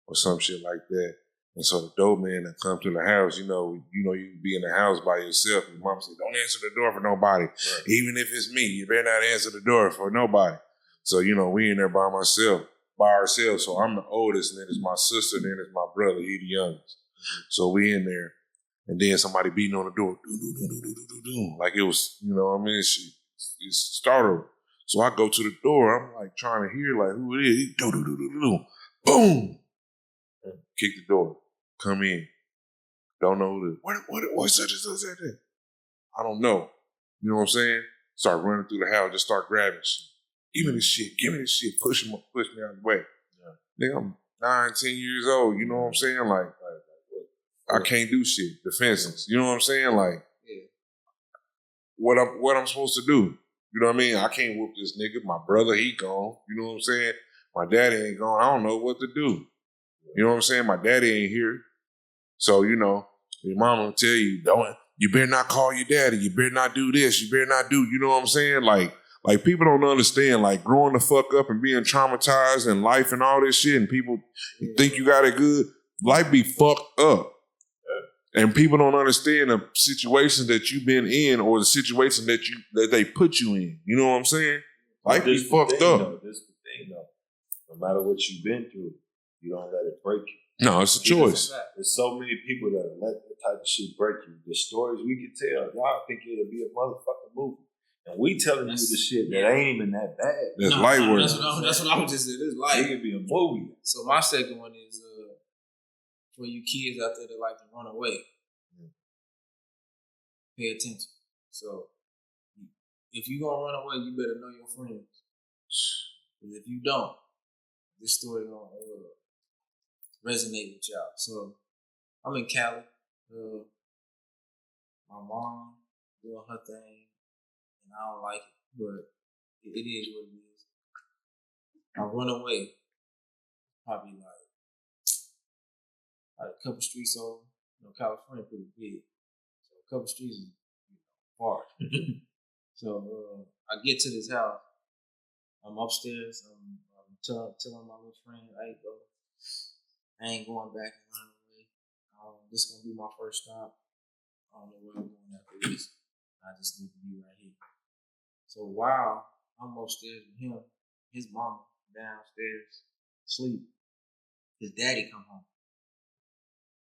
or some shit like that. And so the dope man that come to the house, you know, you be in the house by yourself. Your mom said, don't answer the door for nobody. Right. Even if it's me, you better not answer the door for nobody. So, you know, we in there by ourselves. So I'm the oldest, and then it's my sister, then it's my brother, he the youngest. So we in there, and then somebody beating on the door, like it was, you know what I mean? It's startled. So I go to the door, I'm like trying to hear like who it is. Boom! Kick the door. Come in. Don't know who it is. What's that? I don't know. You know what I'm saying? Start running through the house, just start grabbing shit. Give me this shit, push me out of the way. Yeah. Nigga, I'm 9, 10 years old, you know what I'm saying? Like I can't do shit, defenseless. You know what I'm saying? Like, what I'm supposed to do? You know what I mean? I can't whoop this nigga. My brother, he gone. You know what I'm saying? My daddy ain't gone. I don't know what to do. You know what I'm saying? My daddy ain't here. So, you know, your mama will tell you, you better not call your daddy. You better not do this. You better not do, you know what I'm saying? Like people don't understand, like growing the fuck up and being traumatized in life and all this shit, and people think you got it good. Life be fucked up. And people don't understand the situations that you've been in or the situation that they put you in. You know what I'm saying? Life be fucked up. This is the thing, though. No matter what you've been through, you don't let it break you. No, it's a choice. There's so many people that let that type of shit break you. The stories we can tell, y'all think it'll be a motherfucking movie. And we telling you the shit that ain't even that bad. That's light work. That's what I was just saying. It's light. It could be a movie. So my second one is for you kids out there that like to run away. Pay attention. So if you gonna run away, you better know your friends. Because if you don't, this story gonna resonate with y'all. So I'm in Cali. My mom doing her thing, and I don't like it, but it is what it is. I run away, probably like a couple streets over. California pretty big, so a couple streets is far. So I get to this house. I'm upstairs. I'm telling my little friend, "Hey, bro, I ain't going back and running away. This gonna be my first stop. I don't know where I'm going after this. I just need to be right here." So while I'm upstairs with him, his mama downstairs sleep. His daddy come home.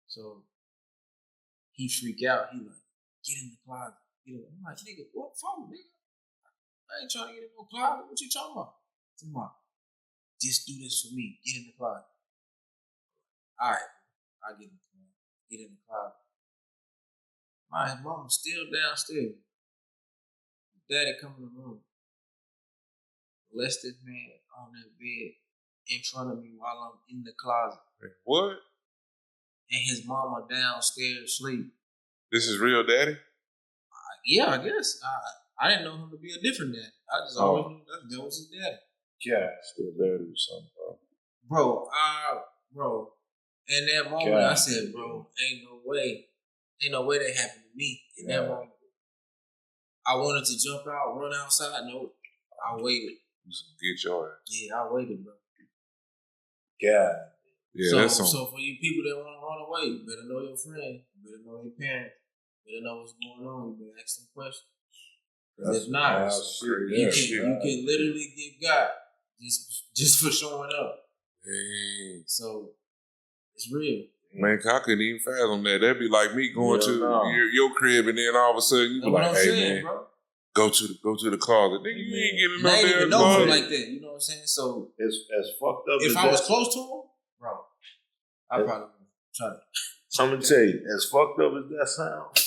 So he freak out. He like, "Get in the closet." I'm like, "Nigga, what for, nigga? I ain't trying to get in no closet. What you talking about?" Come on, just do this for me. Get in the closet. All right, I get in the closet. Get in the closet. My mama's still downstairs. Daddy come in the room. Molest this man on that bed in front of me while I'm in the closet. What? And his mama downstairs sleep. This is real daddy? Yeah, I guess. I didn't know him to be a different daddy. I just always knew that was his daddy. Yeah. Still daddy or something, bro. Bro. In that moment, I said, bro, ain't no way that happened to me. In that moment, I wanted to jump out, run outside. No, I waited. You should get your ass. Yeah, I waited, bro. God. Yeah, so for you people that want to run away, you better know your friend, you better know your parents, you better know what's going on, you better ask them questions. Because if not, you can literally get got just for showing up. Dang. So it's real. Man, I couldn't even fathom that. That'd be like me going to your crib and then all of a sudden you be like, "Hey, man, bro. Go to the closet." Nigga, you ain't getting no damn closet like that. You know what I'm saying? So as fucked up. If I was close to him, bro, I probably would try to. I'm gonna tell you, as fucked up as that sounds.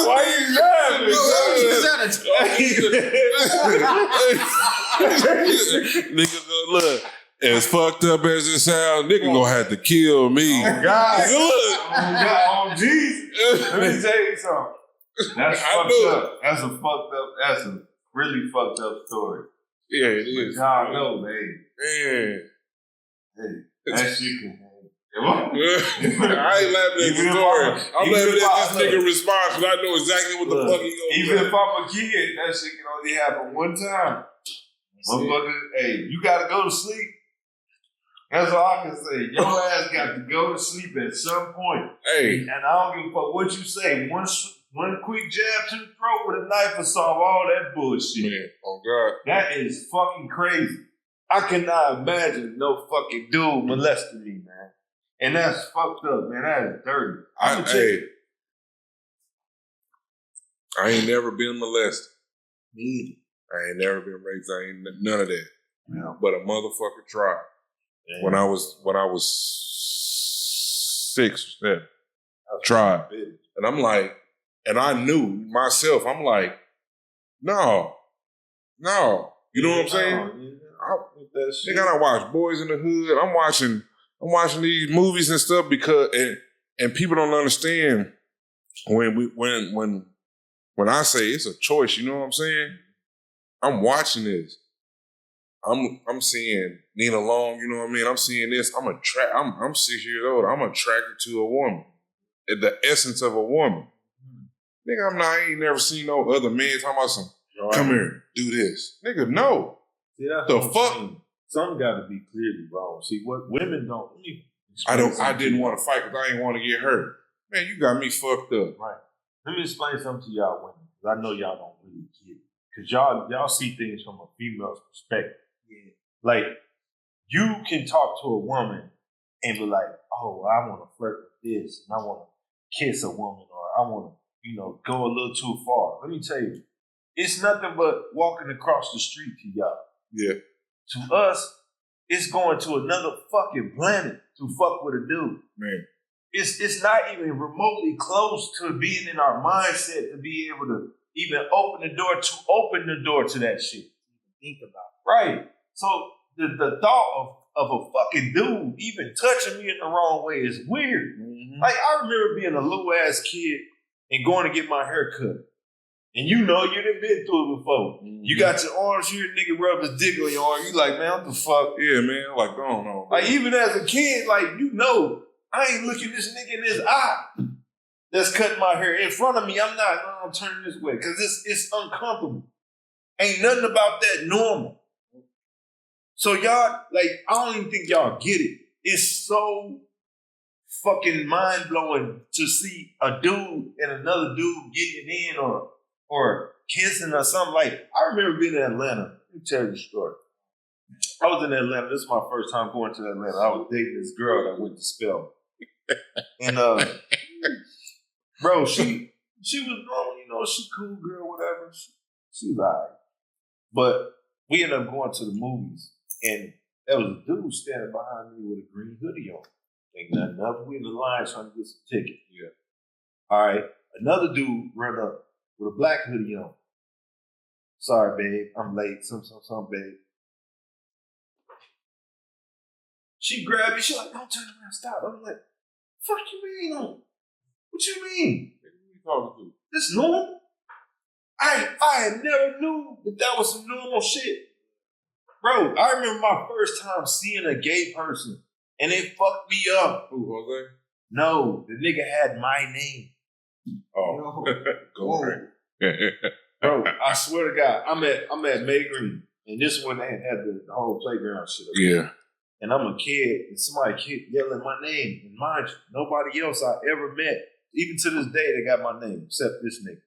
Why you laughing? Nigga, look, as fucked up as it sounds, nigga gonna have to kill me. Oh God, look. Oh Jesus. Let me tell you something. That's fucked up. That's a really fucked up story. Yeah, it is. Y'all know, man. Man. Hey, that shit can I ain't laughing at the story. I'm laughing at this nigga response, but I know exactly what the fuck he gonna do. Even if I'm a kid, that shit can only happen one time. Motherfucker, hey, you gotta go to sleep. That's all I can say. Your ass got to go to sleep at some point. Hey. And I don't give a fuck what you say. One quick jab to the throat with a knife will solve all that bullshit. Man, oh God. That is fucking crazy. I cannot imagine no fucking dude molesting me, man. And that's fucked up, man. That is dirty. I ain't never been molested. Me either. I ain't never been raped. I ain't none of that. Yeah. But a motherfucker tried. Yeah. When I was 6 or 7, I tried. And I'm like, and I knew myself, I'm like, no. You know what I'm saying? Nigga, I watch Boys in the Hood. I'm watching these movies and stuff because and people don't understand when I say it's a choice, you know what I'm saying? I'm watching this. I'm seeing Nina Long, you know what I mean? I'm seeing this. I'm 6 years old. I'm attracted to a woman. The essence of a woman. Nigga, I ain't never seen no other man talking about some, Right. Come here, do this. Nigga, no. See, that's The what I'm fuck? saying. Something got to be clearly wrong. See, what women don't. I didn't want to fight because I didn't want to get hurt. Man, you got me fucked up. Right. Let me explain something to y'all women. Because I know y'all don't really get it. Because y'all see things from a female's perspective. Yeah. Like, you can talk to a woman and be like, oh, I want to flirt with this, and I want to kiss a woman, or I want to, go a little too far. Let me tell you, it's nothing but walking across the street to y'all. Yeah. To us, it's going to another fucking planet to fuck with a dude. Man. It's not even remotely close to being in our mindset to be able to even open the door to that shit. Think about Right. So the thought of a fucking dude even touching me in the wrong way is weird. Mm-hmm. Like, I remember being a little ass kid and going to get my hair cut. And you done been through it before. Mm-hmm. You got your arms here, nigga rub his dick on your arm. You like, man, what the fuck? Yeah, man. Like, I don't know. Like, even as a kid, like, I ain't looking this nigga in his eye that's cutting my hair in front of me. I'm turning this way because it's uncomfortable. Ain't nothing about that normal. So y'all, like, I don't even think y'all get it. It's so fucking mind-blowing to see a dude and another dude getting it in or kissing or something. Like, I remember being in Atlanta. Let me tell you a story. I was in Atlanta. This is my first time going to Atlanta. I was dating this girl that went to Spell. And bro, she was normal, she cool girl, whatever. She was alright. But we ended up going to the movies, and there was a dude standing behind me with a green hoodie on. Ain't nothing up. We in the line trying to get some tickets. Yeah. All right. Another dude ran up with a black hoodie on. Sorry, babe. I'm late. Some, babe. She grabbed me. She's like, don't turn around. Stop. I'm like, fuck you mean? What you mean? What are you talking to? This normal? I had never knew that was some normal shit. Bro, I remember my first time seeing a gay person, and it fucked me up. Who, Jose? No, the nigga had my name. Oh, go ahead. Bro, I swear to God, I'm at May Green, and this one they had the whole playground shit up. Yeah. And I'm a kid, and somebody kept yelling my name. And mind you, nobody else I ever met, even to this day, they got my name, except this nigga.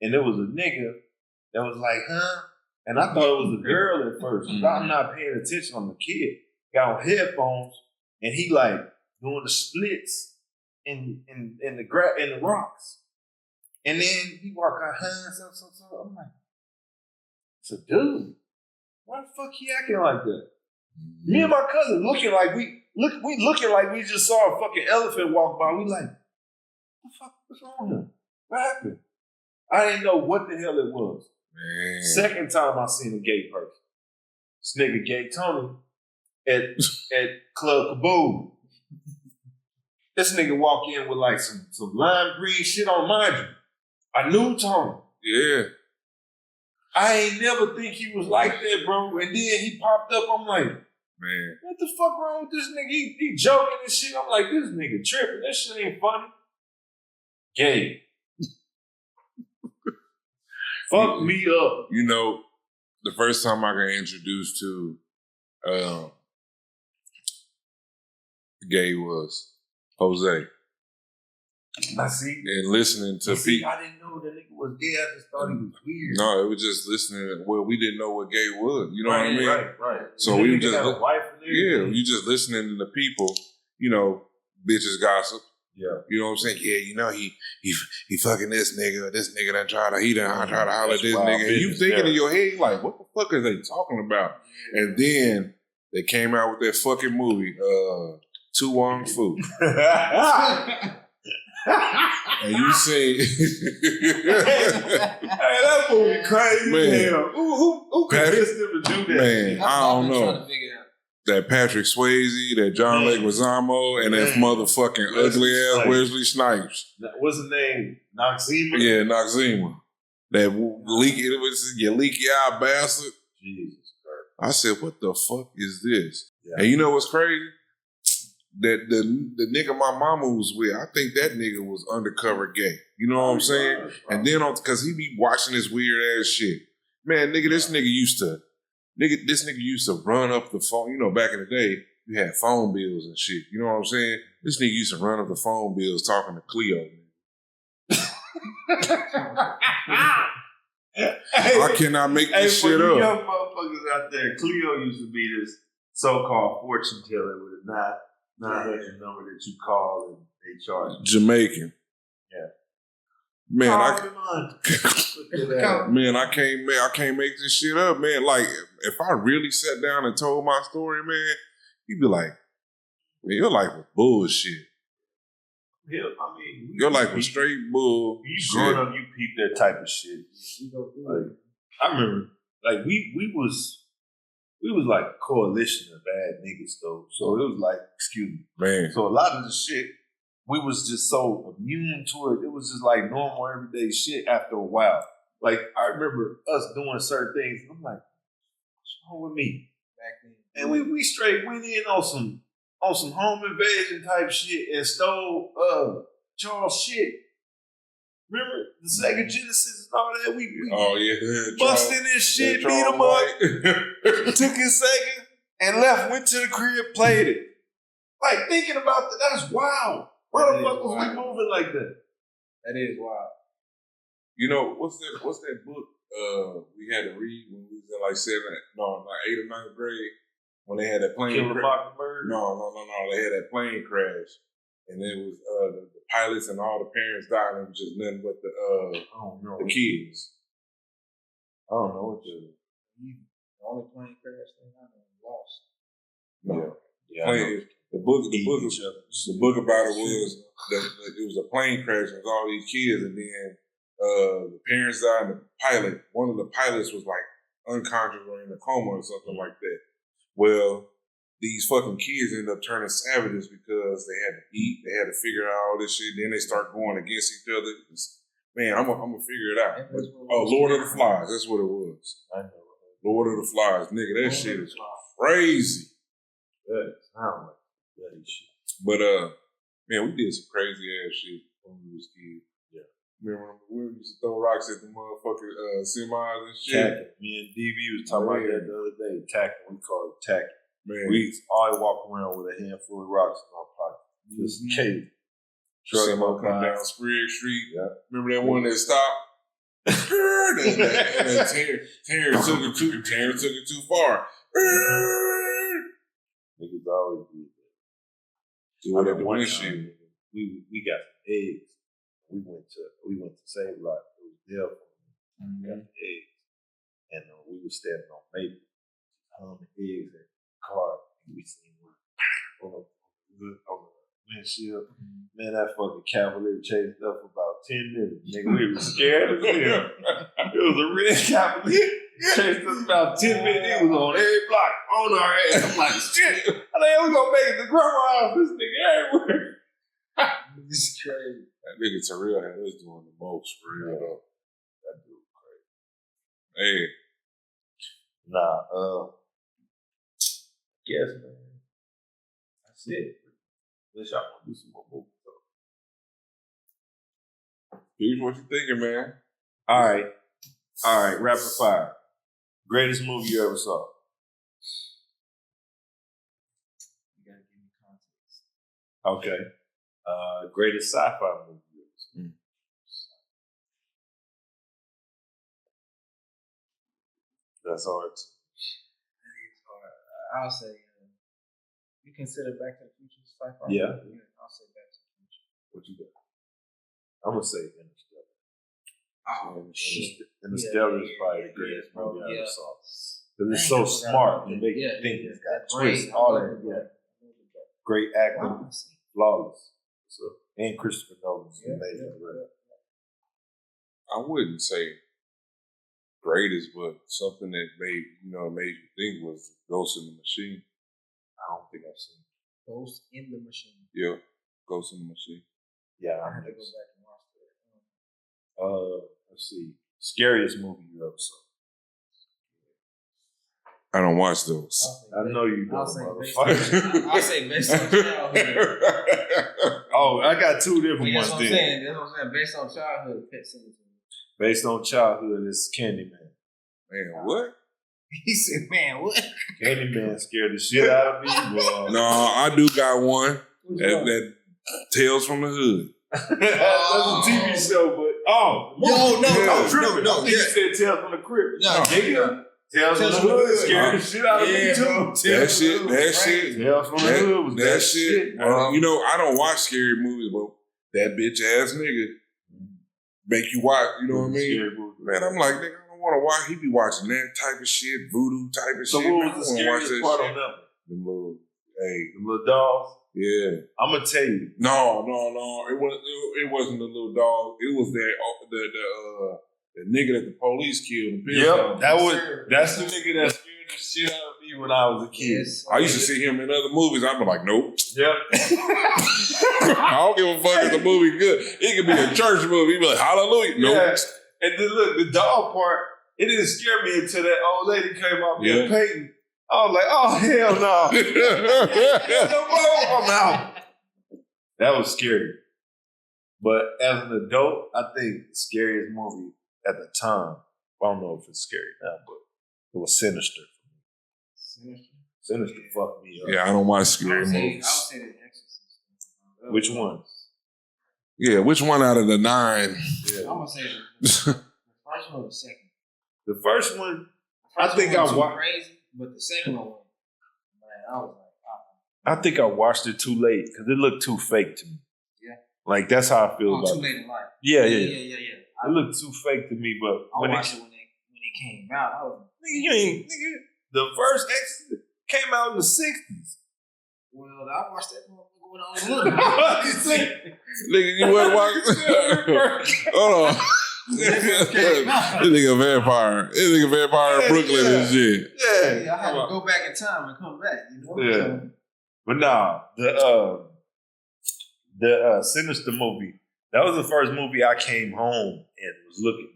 And there was a nigga that was like, huh? And I thought it was a girl at first. I'm not paying attention. I'm a kid. Got on headphones, and he like doing the splits in the rocks. And then he walk out, huh? So. I'm like, it's a dude. Why the fuck he acting like that? Me and my cousin looking like we just saw a fucking elephant walk by. We like, what the fuck? What's wrong here? What happened? I didn't know what the hell it was. Man. Second time I seen a gay person. This nigga Gay Tony at Club Kaboom. This nigga walk in with like some lime green shit on, mind you. I knew Tony. Yeah. I ain't never think he was like that, bro. And then he popped up. I'm like, man, what the fuck wrong with this nigga? He joking and shit. I'm like, this nigga tripping. That shit ain't funny. Gay. Fuck me up. You know, the first time I got introduced to gay was Jose. I see. And listening to people. I didn't know that nigga was gay. I just thought he was weird. No, it was just listening. Well, we didn't know what gay was. You know what I mean? Right. So we just got a wife and everything. you just listening to the people. Bitches gossip. Yeah. You know what I'm saying? Yeah, he fucking this nigga done try to holler at this nigga. And you thinking in your head, like, what the fuck are they talking about? And then they came out with that fucking movie, Tu Wong Fu. And you see, hey, that movie crazy, man. Who convinced them to do that? Man, I don't know. That Patrick Swayze, that John Leguizamo, and that motherfucking ugly ass Wesley Snipes. What's his name? Noxzema? Yeah, Noxzema. That leaky eye bastard. Jesus Christ. I said, what the fuck is this? Yeah. And you know what's crazy? that the nigga my mama was with, I think that nigga was undercover gay. You know what I'm saying? And then because he be watching this weird ass shit. Man, nigga, this nigga used to run up the phone. You know, back in the day, you had phone bills and shit. You know what I'm saying? This nigga used to run up the phone bills talking to Cleo. I cannot make this shit for you up. young motherfuckers out there, Cleo used to be this so-called fortune teller with a 900 number that you call and they charge you. Jamaican. Yeah. Man, I can't make this shit up, man. Like, if I really sat down and told my story, man, you'd be like, man, your life was bullshit. Yeah, I mean, your life was straight bull. You growing up, you peep that type of shit. Like, I remember, like we was like a coalition of bad niggas though. So it was like, excuse me, man. So a lot of the shit, we was just so immune to it. It was just like normal everyday shit after a while. Like I remember us doing certain things. I'm like, what's wrong with me? Back then, and we straight went in on some home invasion type shit and stole Charles shit. Remember the Sega Genesis and all that? We bust in this shit, beat him up, took his Sega and left, went to the crib, played it. Like thinking about that, that's wild. Why the fuck was we moving like that? That is wild. You know, what's that book we had to read when we was in like 8th or 9th grade? When they had that plane crash. No. They had that plane crash. And it was the pilots and all the parents died, and it was just nothing but the kids. I don't know what the only plane crash thing I know lost. No. Yeah. The book about it was it was a plane crash with all these kids, and then the parents died, and one of the pilots was like unconscious or in a coma or something like that. Well, these fucking kids ended up turning savages because they had to eat, they had to figure out all this shit. Then they start going against each other. Man, I'm gonna figure it out. Lord of the Flies, that's what it was. I know. Lord of the Flies, nigga, that shit is crazy. That sound like bloody shit. But man, we did some crazy ass shit when we was kids. Yeah. Remember we used to throw rocks at the motherfucking semis and shit. Tacking. Me and DB was talking about that the other day. Tacking. We call it tacking. Man. We always walk around with a handful of rocks in our pocket. Just cave. Truck come down Sprigg Street. Yeah. Remember that one that stopped? and Terrence took it too far. Niggas always do that. I remember one time, we got some eggs. We went to Save Life. It was there for me. Got the eggs. And we were standing on Maple. The eggs in the car. And we seen one on the windshield. Man, that fucking Cavalier chased up for about 10 minutes. Nigga, we were scared as hell. It was a red Cavalier. Chased us about 10 minutes. It was on every block, on our ass. I'm like, shit. I think we gonna make it to grandma's house. This nigga everywhere. This is crazy. That nigga Terrell had us doing the most for real though. That dude was crazy. Hey. Nah, guess, man. That's it. Unless y'all want to do some more movies. Here's what you thinking, man. All right, rapid fire. Greatest movie you ever saw? You gotta give me context. Okay. Greatest sci-fi movie you ever saw? That's hard. I'll say, you consider Back to the Future sci-fi? Yeah. I'll say Back to the Future. What you got? I'm gonna say Interstellar. Oh, shit. Interstellar is probably the greatest movie I ever saw. Because it's so smart. You make you think it's got twists, all that. Yeah. Great acting, flawless. So, and Christopher Nolan's amazing. I wouldn't say greatest, but something that made you think was Ghost in the Machine. I don't think I've seen it. Ghost in the Machine. Yeah, Ghost in the Machine. Yeah, I had to go back and watch that. Let's see. Scariest movie you ever saw? I don't watch those. I know you don't, I'll say motherfucker. I'll say based on childhood. Oh, I got two different That's ones what I'm then. saying. That's what I'm saying. Based on childhood, Pet Sematary. Based on childhood, it's Candyman. Man, what? He said, "Man, what?" Candyman scared the shit out of me, boy. No, I do got one. Which That, one? that Tales from the Hood. That's a TV show, but I'm tripping. no, I think you said Tales from the Crib. Yeah, Nigga, Tales from the Hood scared the shit out of me too. That shit. Tales from the Hood was That shit. I don't watch scary movies, but that bitch ass nigga make you watch. You know what I mean? Man, I'm like, nigga, I don't want to watch. He be watching that type of shit, voodoo type of So shit. what Man, was I the don't wanna watch scariest that part shit. on that? The little, The little dolls. yeah. I'm gonna tell you. No. It wasn't the little dog. It was the nigga that the police killed. Yep, that's the nigga that scared the shit out of me when I was a kid. Yes. I used to see him in other movies. I'd be like, nope. Yep. I don't give a fuck if the movie good. It could be a church movie. He'd be like, hallelujah. Nope. Yeah. And then look, the dog part, it didn't scare me until that old lady came out there painting. I was like, oh hell no. I'm out. That was scary. But as an adult, I think the scariest movie at the time, I don't know if it's scary now, but it was Sinister. Sinister fucked me up. Yeah, I don't watch I scary would say movies. The Exorcist. Which one? Yeah, which one out of the 9? I'm gonna say the first one or the second. The first one, The first I think one was I too watched. crazy, but the second one, man, I was like, I think I watched it too late because it looked too fake to me. Yeah. Like that's how I feel about too it. late in life. Yeah. I It looked too fake to me, but when watched it when it came out. I was the first Exorcist came out in the 60s. well, I watched that motherfucker when I was little. Nigga, you wasn't watching? Hold on. This nigga vampire. This nigga vampire in Brooklyn and shit. Yeah, I had to go back in time and come back, you know? Yeah. But nah, the Sinister movie, that was the first movie I came home and was looking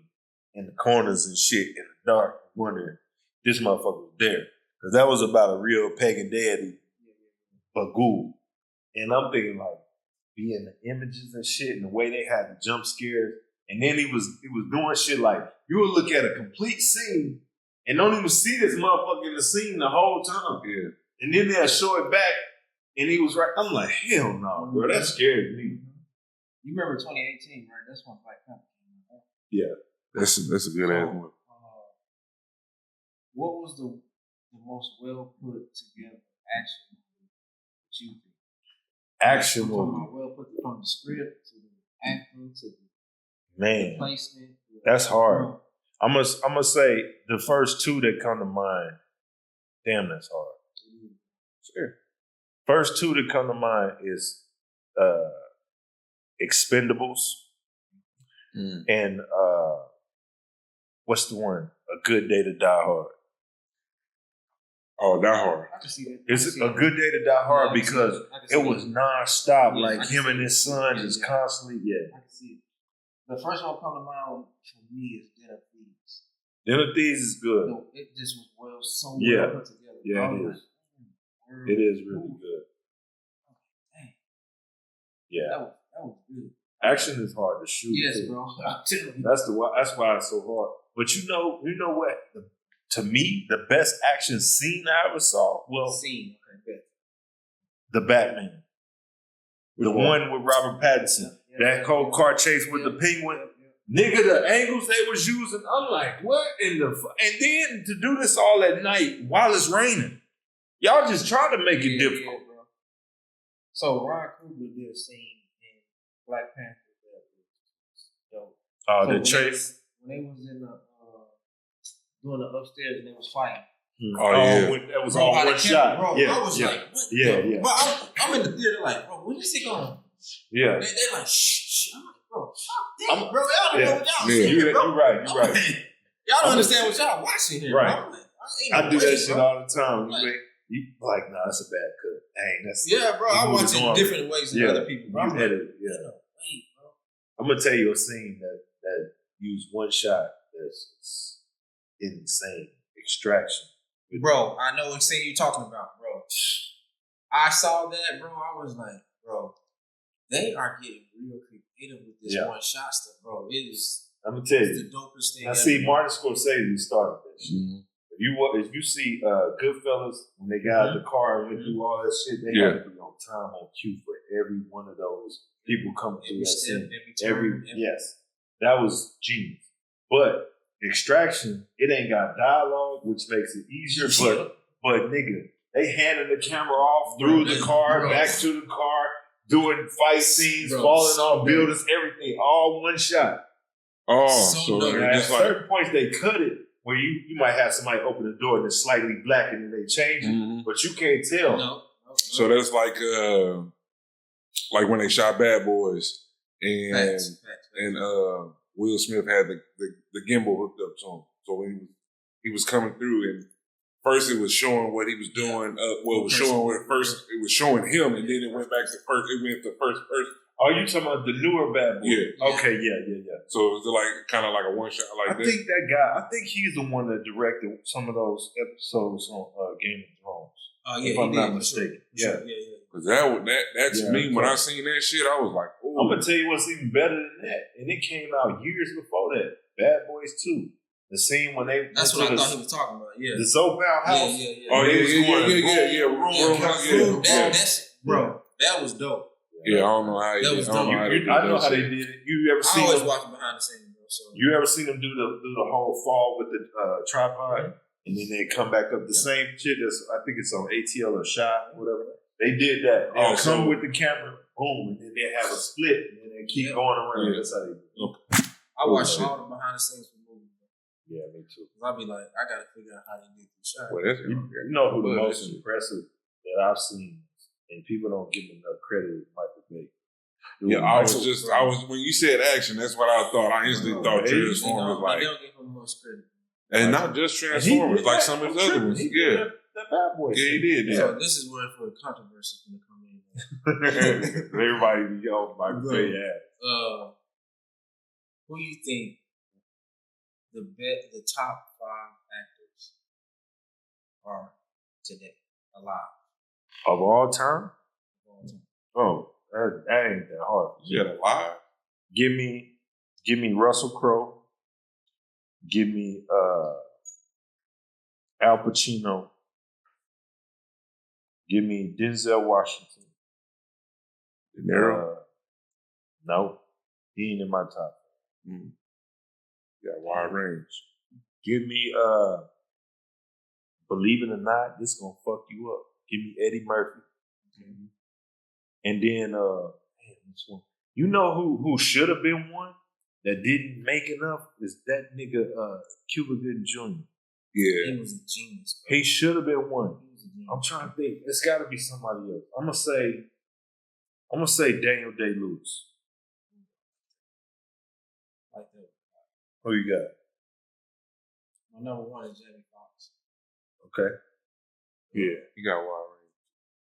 in the corners and shit in the dark, wondering this motherfucker was there. Because that was about a real pagan deity, Bagoo. And I'm thinking like, being the images and shit and the way they had the jump scares. And then he was doing shit like, you would look at a complete scene and don't even see this motherfucker in the scene the whole time. Yeah. And then they'll show it back and he was right. I'm like, hell no, bro. That scared me. You remember 2018, right? That's when Black Panther came out, right? Yeah. That's a good ass one. What was the most well put together action movie that you think? Action movie. Well put from the script to the acting to the Man, placement. that's hard. I'm gonna say the first two that come to mind. Damn, that's hard. Sure. First two that come to mind is Expendables and what's the one? A Good Day to Die Hard. Oh, Die Hard. I can see that. It's a Good Day to Die Hard because it was nonstop. Like him and his son just constantly. Yeah. I can see it. The first one come to mind for me is Den of Thieves. Den of Thieves is good. No, it just was well put together. Yeah, it is. It is really good. Dang. Yeah. That was good. Action is hard to shoot. Yes, too. bro. I'm telling you. That's why it's so hard. But you know what? To me, the best action scene I ever saw, Scene. Okay, good. the Batman. The one with Robert Pattinson. That whole car chase with the penguin. Nigga, the angles they was using, I'm like, what in the and then to do this all at night while it's raining. Y'all just try to make it difficult. Bro. So Ron Coogler did a scene in Black Panther that was dope. The chase. When they was in the doing the upstairs and they was fighting. Oh, yeah. That was all one shot. Bro, yeah, I was like, what? Yeah. But I'm in the theater like, bro, when is he going? Yeah. They like, shh. I'm like, bro, damn, bro, y'all don't know what y'all Yeah. seeing, bro. You're right. Y'all don't understand what y'all watching here, Right. bro. I'm like, I do that shit bro. all the time. Like- You like, nah, that's a bad cut. Dang, that's Yeah, bro, I watch it different ways than Yeah. other people, bro. I'm You like, edit it, yeah. wait, bro. I'm gonna tell you a scene that used one shot that's insane. Extraction. Bro, I know what scene you're talking about, bro. I saw that, bro. I was like, bro, they are getting real creative with this one shot stuff, bro. It is. I'm gonna tell you, the dopest thing. I see Martin Scorsese started that shit. Mm-hmm. If you see Goodfellas when they got out the car and went through all that shit, they had to be on time on cue for every one of those people coming through that scene. Yes, that was genius. But Extraction, it ain't got dialogue, which makes it easier. But nigga, they handing the camera off through the car, back to the car, doing fight scenes, falling off buildings, everything, all one shot. Oh, so at certain points they cut it where you might have somebody open the door and it's slightly black and then they change it, but you can't tell. No. So that's like when they shot Bad Boys and Will Smith had the gimbal hooked up to him. So when he was coming through and first it was showing what he was doing. It was showing him and then it went back to first. It went to first person. Oh, you talking about the newer Bad Boy? Yeah. Okay, yeah. So it was like kind of like a one shot like that. I think that guy. I think he's the one that directed some of those episodes on Game of Thrones. Yeah, if I'm not mistaken. Yeah. Because that to me, when I seen that shit, I was like, "Oh." I'm gonna tell you what's even better than that, and it came out years before that. Bad Boys 2. The scene when they that's what I thought he was talking about. Yeah, the Zobel house. Yeah. Oh yeah. Bro, that was dope. Yeah, I don't know how. That was dope. I know how they did it. You ever seen? I always watching behind the scenes, bro. So you ever seen them do the whole fall with the tripod, and then they come back up the same shit? I think it's on ATL or Shot, whatever. They did that. They come with the camera, boom, and then they have a split, and then they keep going around. That's how they do it. Okay. I watch all the behind the scenes for movies. Yeah, me too. I'll be like, I gotta figure out how they did the shot. Well, you know who the most impressive that I've seen, and people don't give him enough credit, is Michael Bay. Yeah, I was when you said action, that's what I thought. I instantly thought Transformers they don't give him much credit. And not just Transformers, like some of his other ones. Yeah. The Bad Boys. Yeah, he did. So this is where for the controversy going to come in. Everybody yelled Michael Bay ass. Who you think the top 5 actors are today alive? Of all time? Oh, that ain't that hard. Yeah, alive. Give me Russell Crowe. Give me Al Pacino. Give me Denzel Washington. De Niro? No, he ain't in my top. You got a wide range. Give me, believe it or not, this gonna fuck you up. Give me Eddie Murphy. Mm-hmm. And then, which one? You know who should have been one that didn't make enough is that nigga Cuba Gooding Jr. Yeah, he was a genius. Bro. He should have been one. I'm trying to think. It's got to be somebody else. I'm gonna say Daniel Day-Lewis. Like that. Who you got? My number 1 is Jamie Foxx. Okay. Yeah, he got a wide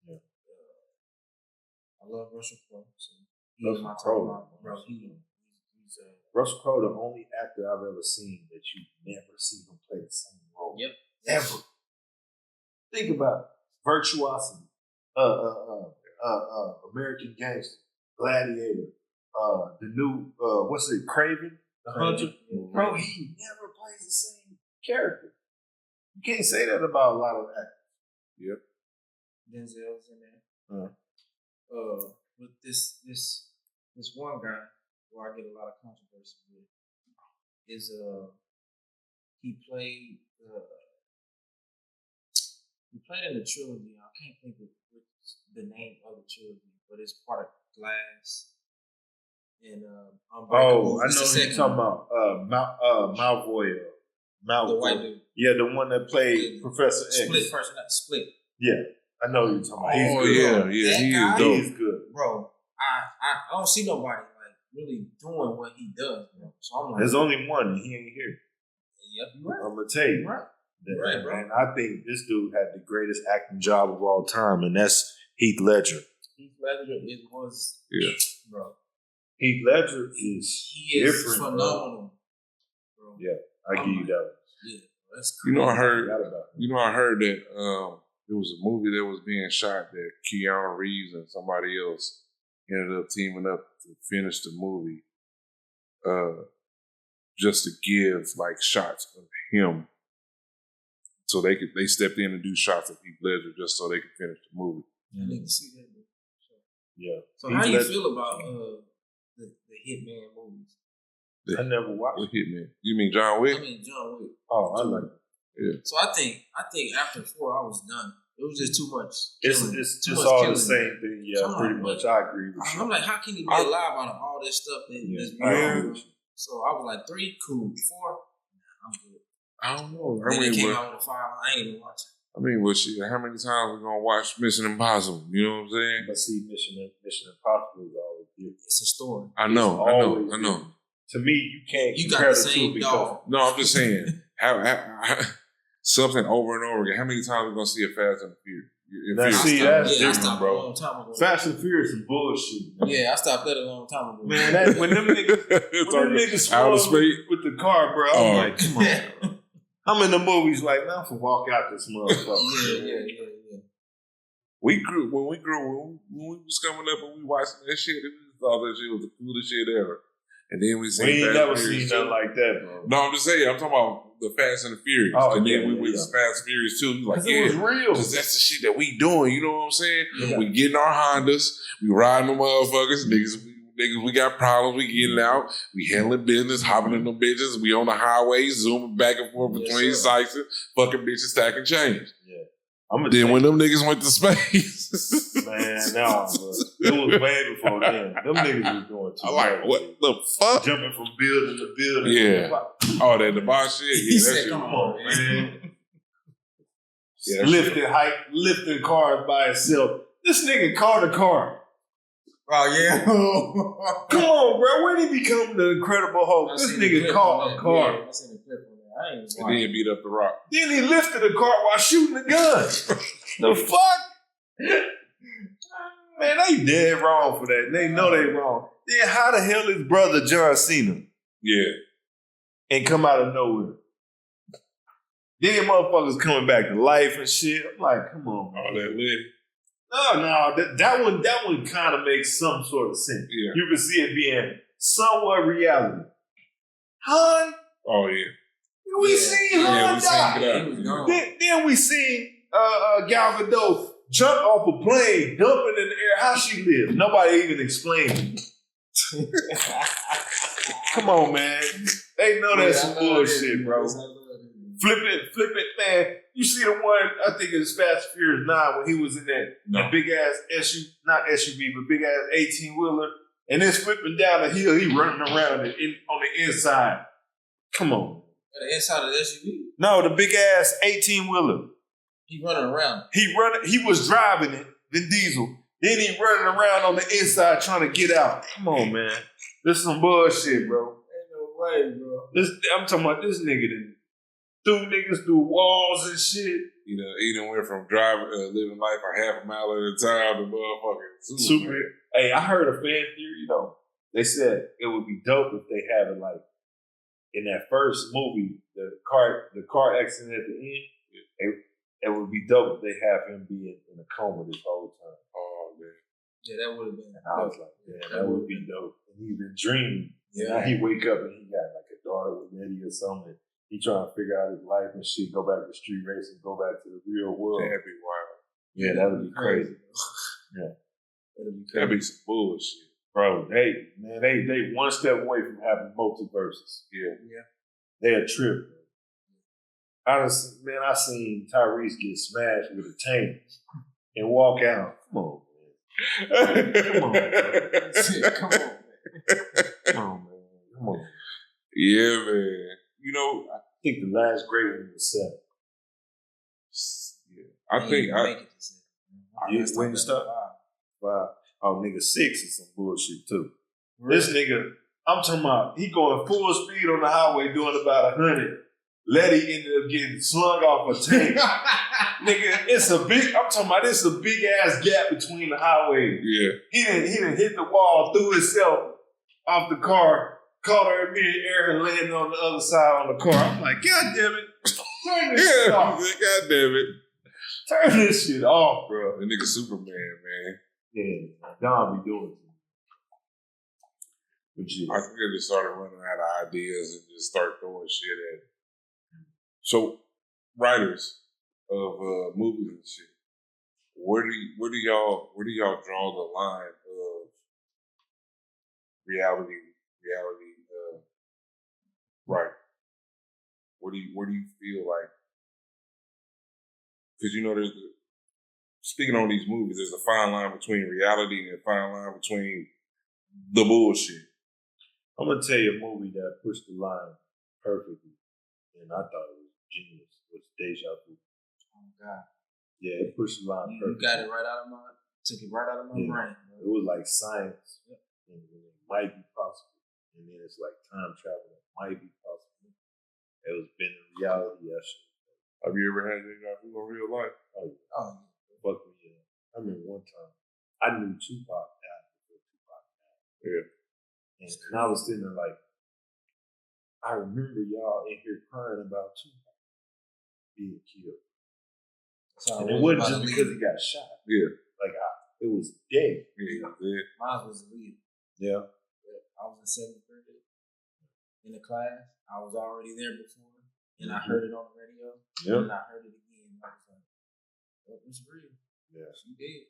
range. Yeah. I love Russell Crowe. So Russell Crowe, bro. Russell Crowe, the only actor I've ever seen that you never see him play the same role. Yep. Ever. Think about it. Virtuosity. American Gangster. Gladiator. The new Craven? The Hunter. Mm-hmm. Bro, he never plays the same character. You can't say that about a lot of actors. Yep. Denzel's in there. With this one guy where I get a lot of controversy with is he played in the trilogy. I can't think of the name of the trilogy, but it's part of Glass. And I know what you're talking about. Malfoy. The white dude. Yeah, the one that played Professor X. Split personality. Split. Yeah, I know what you're talking about. He's good. Yeah, he is dope. He's good. Bro, I don't see nobody like really doing what he does, bro. So I'm like, there's only one, and he ain't here. Yep, you're right. I'm gonna tell you. Right, bro. And I think this dude had the greatest acting job of all time, and that's Heath Ledger. Heath Ledger was bro. Heath Ledger is he is different, phenomenal, bro. Yeah, I give you that one. Yeah. That's You know, I heard. Forgot about that. You know, I heard that there was a movie that was being shot that Keanu Reeves and somebody else ended up teaming up to finish the movie, just to give like shots of him, so they stepped in and do shots of Heath Ledger just so they could finish the movie. I need to see that. Yeah. So how you feel about the Hitman movies? I never watched. What Hitman? You mean John Wick? I mean John Wick. Oh, I like it. Yeah. So I think after 4 I was done. It was just too much. It's too just much all killing. the same thing. Yeah, So pretty much. I agree with you. I'm like, how can he be alive out of all this stuff that's I agree wrong? with you. So I was like, 3, cool. 4, I'm good. I don't know. Then it came what- out with a 5. I ain't even watching. I mean, well, shit, how many times we gonna watch Mission Impossible? You know what I'm saying? But see, Mission Impossible is always different. It's a story. I know. To me, you can't You compare got the the same two dog. No, I'm just saying, how something over and over again. How many times we gonna see a Fast and Furious? Now, see, I that's stopped different, a bro. long time ago. Fast and Furious is bullshit. Man. Yeah, I stopped that a long time ago. Man, that, when them niggas out of swung space. with the car, bro, I'm Oh. like, come on. I'm in the movies like, man, I'm finna walk out this motherfucker. Yeah. When we was coming up and we watching that shit, we thought that shit was the coolest shit ever. And then we seen We ain't Fast never and Furious seen 2. nothing like that, bro. No, I'm just saying, I'm talking about the Fast and the Furious. Oh, and then yeah, we yeah, went yeah. to Fast and Furious 2. We like, Because it was real. because that's the shit that we doing, you know what I'm saying? Yeah. We getting our Hondas, we riding them motherfuckers, niggas, we got problems, we getting out, we handling business, hopping in them bitches, we on the highway, zooming back and forth Yes, between sir. sites, fucking bitches stacking change. Yeah. I'm Then when them niggas went to space, man, no, bro. It was way before then. Them niggas was doing too I'm like, much. what the fuck? Jumping from building to building. Yeah. Oh, that the boss shit? He Yeah, said, that shit. Come on, man. Yeah, that shit. Lifting cars by itself. This nigga caught a car. Oh, yeah. Come on, bro. When did he become the Incredible Hulk? This nigga caught a car. Yeah, I seen the clip on that. I ain't And then beat up the Rock. Then he lifted a car while shooting a gun. The fuck? Man, they dead wrong for that. They know they wrong. Then how the hell is brother John Cena Yeah. and come out of nowhere? Then motherfuckers coming back to life and shit. I'm like, come on, All man. that lit. No, that one kind of makes some sort of sense. Yeah. You can see it being somewhat reality. Han, Oh, yeah. we Yeah. seen Yeah, Han we die. seen it. He was gone. Then we seen Gal Gadot jump off a plane, dumping in the air. How she lived? Nobody even explained it. Come on, man. They know that's some bullshit, bro. Flip it, man. You see the one, I think it's Fast and Furious 9 when he was in that big ass SUV, not SUV, but big ass 18-wheeler, and then flipping down the hill, he running around on the inside. Come on. The inside of the SUV, No, the big ass 18-wheeler. he running around. He was driving it, Vin Diesel. Then he running around on the inside trying to get out. Come on, man. This is some bullshit, bro. Ain't no way, bro. I'm talking about this nigga that threw niggas through walls and shit. You know, he done went from driving, living life a half a mile at a time to motherfucking Super. Hey, I heard a fan theory, though. They said it would be dope if they have it like in that first movie, the car accident at the end. It would be dope if they have him being in a coma this whole time. Oh, man. Yeah, that would have been. And I was like, yeah, that would be dope. And he been dreaming. Yeah. Now he wake up and he got like a daughter with Nettie or something. He trying to figure out his life and shit, go back to street racing, go back to the real world. That'd be wild. Yeah, that would be crazy. Yeah. That'd be That'd crazy. be some bullshit. Bro, they one step away from having multiverses. Yeah. They a trip. I seen Tyrese get smashed with a tank and walk out. Come on, man. Come on, man. Come on, man. Come on, man. Come on. Yeah, man. You know, I think the last great one was 7. I think When stop? Wow. Oh, nigga, 6 is some bullshit too. This nigga, I'm talking about, he going full speed on the highway doing about 100. Letty ended up getting slung off a tank. Nigga, I'm talking about, it's a big ass gap between the highways. Yeah. He didn't hit the wall, threw himself off the car, caught her in mid-air and landed on the other side on the car. I'm like, God damn it. Turn this shit off. God damn it. Turn this shit off, bro. That nigga Superman, man. Yeah, Don be doing it. But shit. I think I just started running out of ideas and just start throwing shit at it. So, writers of movies and shit, where do y'all draw the line of reality writing? Where do you feel like? Because you know, speaking on these movies, there's a fine line between reality and a fine line between the bullshit. I'm gonna tell you a movie that pushed the line perfectly, and I thought it was genius. Was Deja Vu. Oh God. Yeah, it pushed the line perfectly. You got it right out of took it right out of my brain. It was like science, and it might be possible, and then it's like time travel. It might be possible. It was been in reality. Have you ever had Deja Vu in real life? Oh yeah. Fuck me, yeah. I remember one time I knew Tupac died before Tupac died. Yeah. And I was sitting there like, I remember y'all in here crying about Tupac being killed. So and it wasn't just because he got shot. Yeah. Like, it was dead. Yeah. Mine was lead. Yeah. I was in 7th grade in the class. I was already there before, and I heard it on the radio. Yeah. And I heard it again. And I was like, "Oh, it's real. Yeah. She did."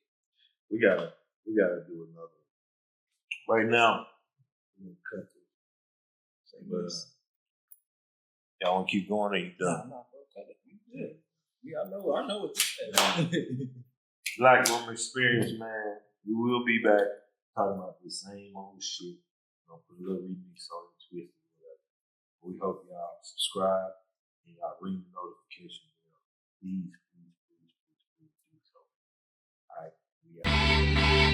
We gotta do another one. Right now, we're gonna cut this. But y'all wanna keep going or you done? No, bro, cut it. You good. Yeah, I know what you said. Black Woman Experience, man. We will be back talking about the same old shit. Put a little remix on it, twist it, whatever. We hope y'all subscribe and y'all ring the notification bell. Please do so. All right, we out.